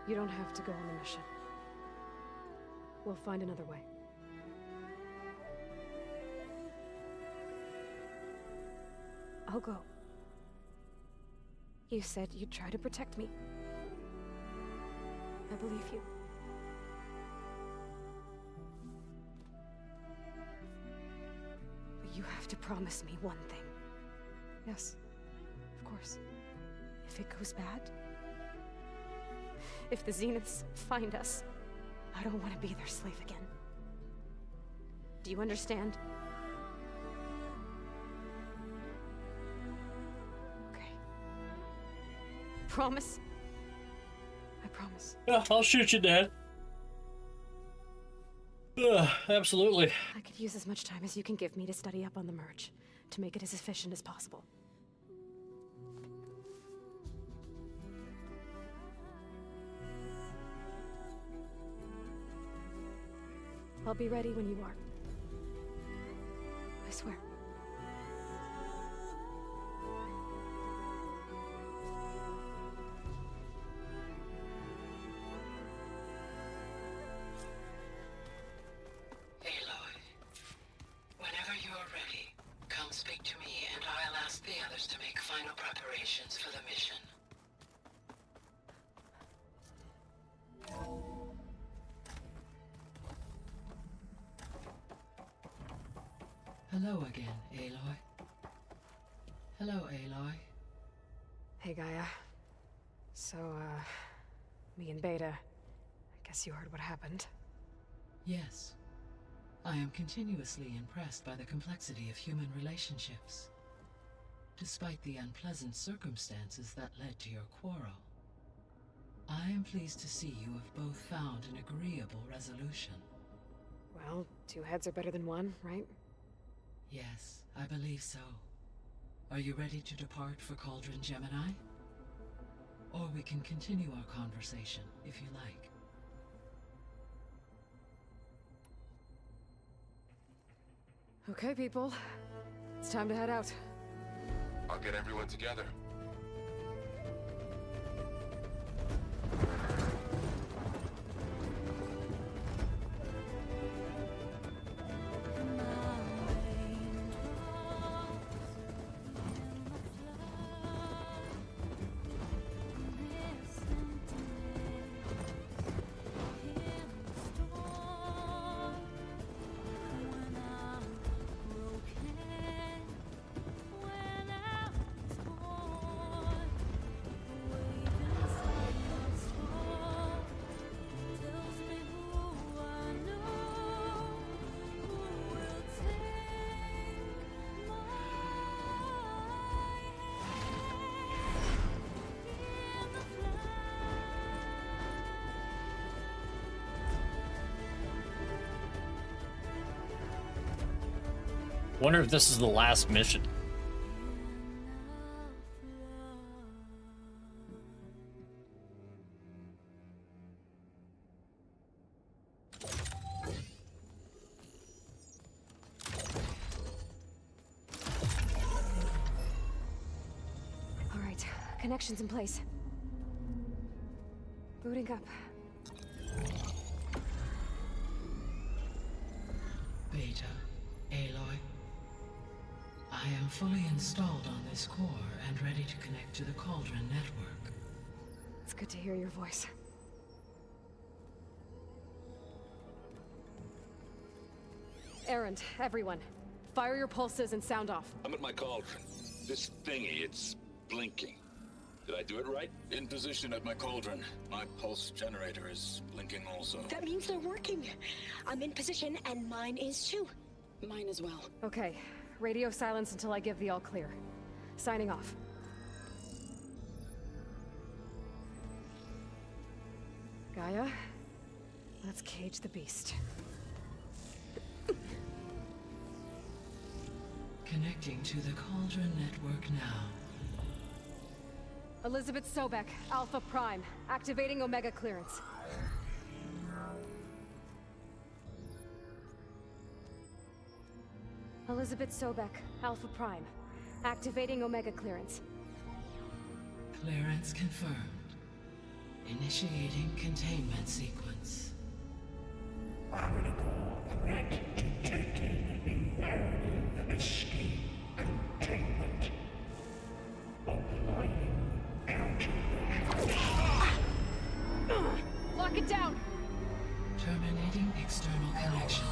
You don't have to go on the mission. We'll find another way. I'll go. You said you'd try to protect me. I believe you. But you have to promise me one thing. Yes, of course. If it goes bad, if the Zeniths find us, I don't want to be their slave again. Do you understand? Okay. Promise? I promise. Yeah, I'll shoot you, Dad. Absolutely. I could use as much time as you can give me to study up on the merge, to make it as efficient as possible. I'll be ready when you are. I swear. Aloy, whenever you are ready, come speak to me and I'll ask the others to make final preparations for the mission. Hello again, Aloy. Hello, Aloy. Hey, Gaia. So, me and Beta, I guess you heard what happened. Yes. I am continuously impressed by the complexity of human relationships. Despite the unpleasant circumstances that led to your quarrel, I am pleased to see you have both found an agreeable resolution. Well, two heads are better than one, right? Yes, I believe so. Are you ready to depart for Cauldron Gemini? Or we can continue our conversation, if you like. Okay, people. It's time to head out. I'll get everyone together. Wonder if this is the last mission. All right, connections in place. Booting up. Beta, Aloy. I am fully installed on this core and ready to connect to the Cauldron network. It's good to hear your voice. Errand, everyone. Fire your pulses and sound off. I'm at my cauldron. This thingy, it's blinking. Did I do it right? In position at my cauldron. My pulse generator is blinking also. That means they're working. I'm in position, and mine is too. Mine as well. Okay. Radio silence until I give the all clear. Signing off. Gaia, let's cage the beast. Connecting to the Cauldron network now. Elizabeth Sobek, Alpha Prime, activating Omega clearance. Elizabeth Sobek, Alpha Prime, activating Omega clearance. Clearance confirmed. Initiating containment sequence. Critical threat detected. Imperative escape containment. Applying countermeasures. Lock it down! Terminating external connections.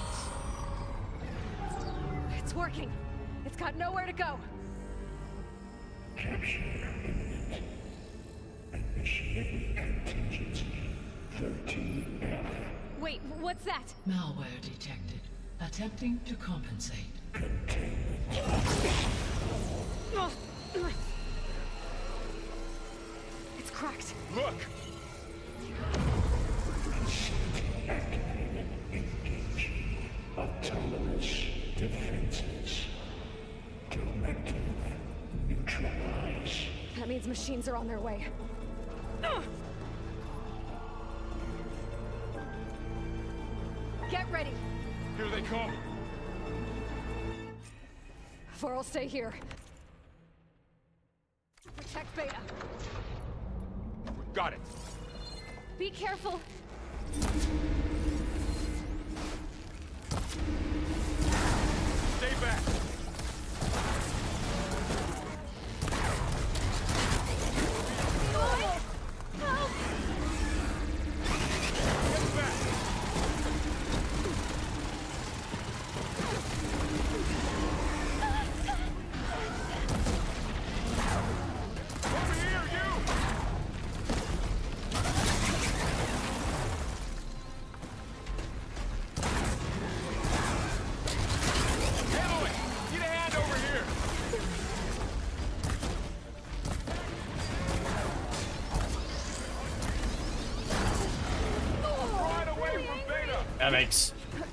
It's working. It's got nowhere to go. Capture imminent. Initiating contingency 13F. Wait, what's that? Malware detected. Attempting to compensate. It's cracked. Look! Activated. Engaging autonomous defenses. Directive. Neutralize. That means machines are on their way. Get ready. Here they come. Vor'll stay here. Protect Beta. Got it. Be careful. Stay back.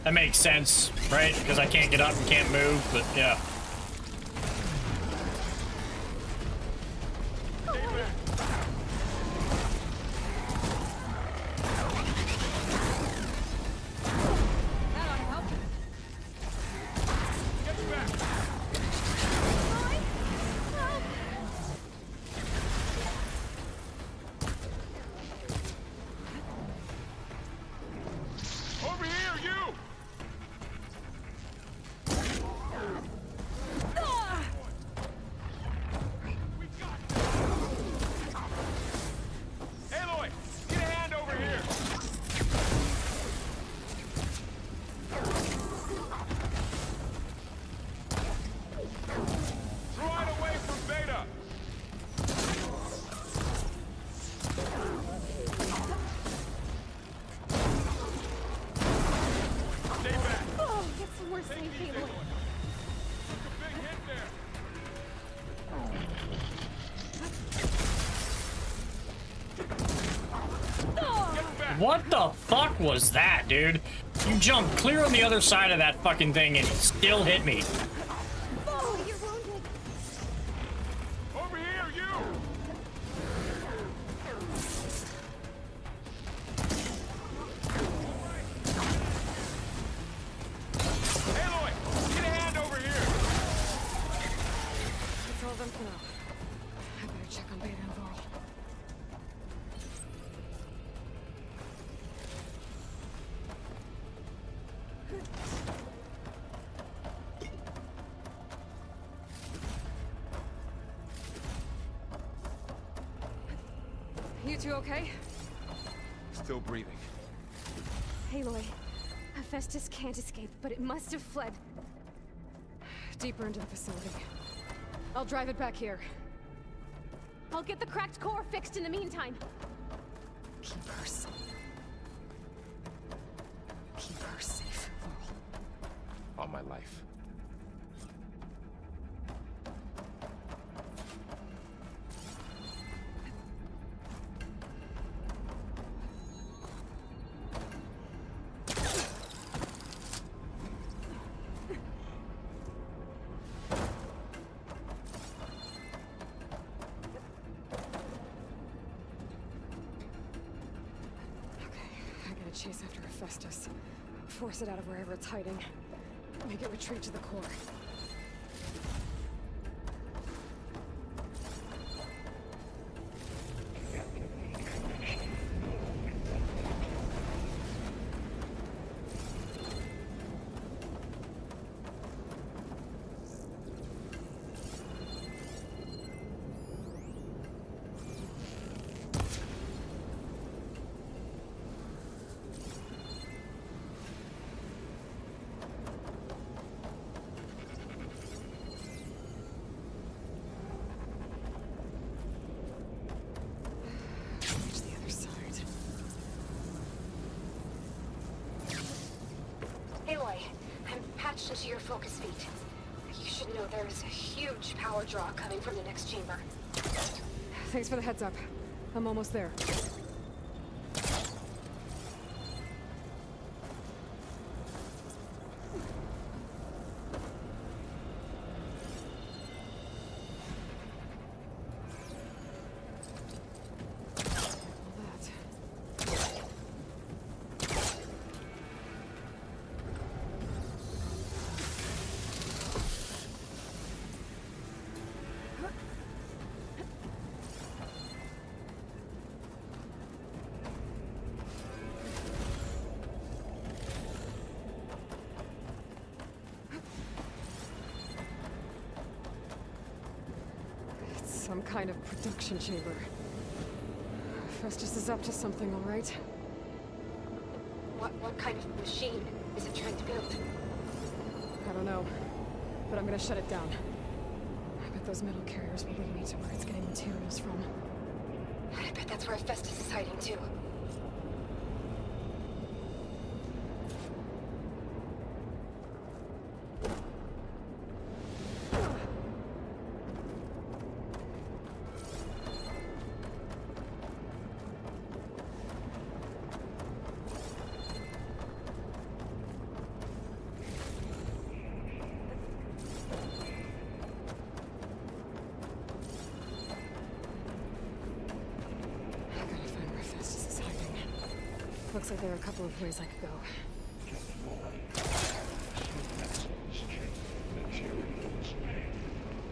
That makes sense, right? Because I can't get up and can't move, but yeah. What the fuck was that, dude? You jumped clear on the other side of that fucking thing and it still hit me. Oh, you're wounded. Over here, you! Aloy, get a hand over here! That's all of them for now. I better check on Beta and Vor'll. You okay? Still breathing. Aloy, Hephaestus can't escape, but it must have fled. Deeper into the facility. I'll drive it back here. I'll get the cracked core fixed in the meantime. Keep her safe. Keep her safe, Laurel. On my life. Chase after Hephaestus. Force it out of wherever it's hiding. Make it retreat to the core. Into your focus feed. You should know there is a huge power draw coming from the next chamber. Thanks for the heads up. I'm almost there. Some kind of production chamber. Festus is up to something, all right? What kind of machine is it trying to build? I don't know, but I'm gonna shut it down. I bet those metal carriers will lead me to where it's getting materials from. I bet that's where Festus is hiding too. Looks like there are a couple of ways I could go.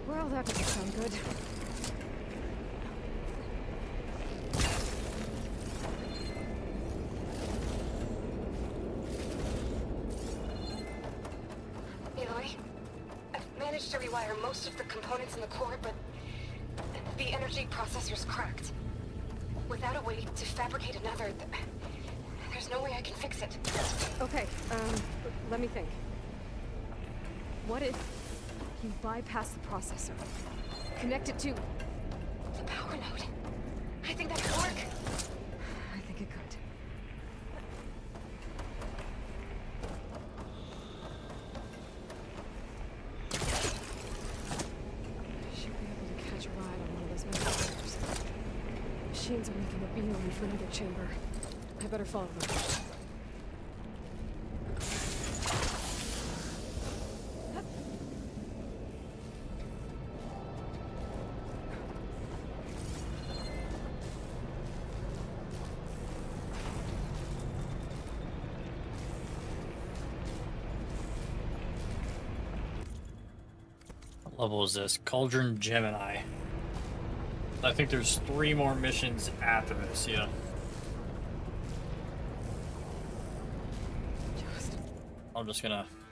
Well, that doesn't sound good. Aloy, I've managed to rewire most of the components in the core, but the energy processor's cracked. Without a way to fabricate another, there's no way I can fix it. Okay, let me think. What if you bypass the processor? Connect it to the power node. I think that could work. I think it could. Should be able to catch a ride on one of those metal wires. Machines are making a beeline for another chamber. I better follow them. What level is this? Cauldron Gemini. I think there's 3 more missions after this, yeah.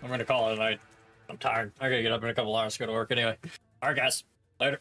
I'm gonna call it a night. I'm tired. I gotta get up in a couple hours to go to work anyway. Alright guys, later.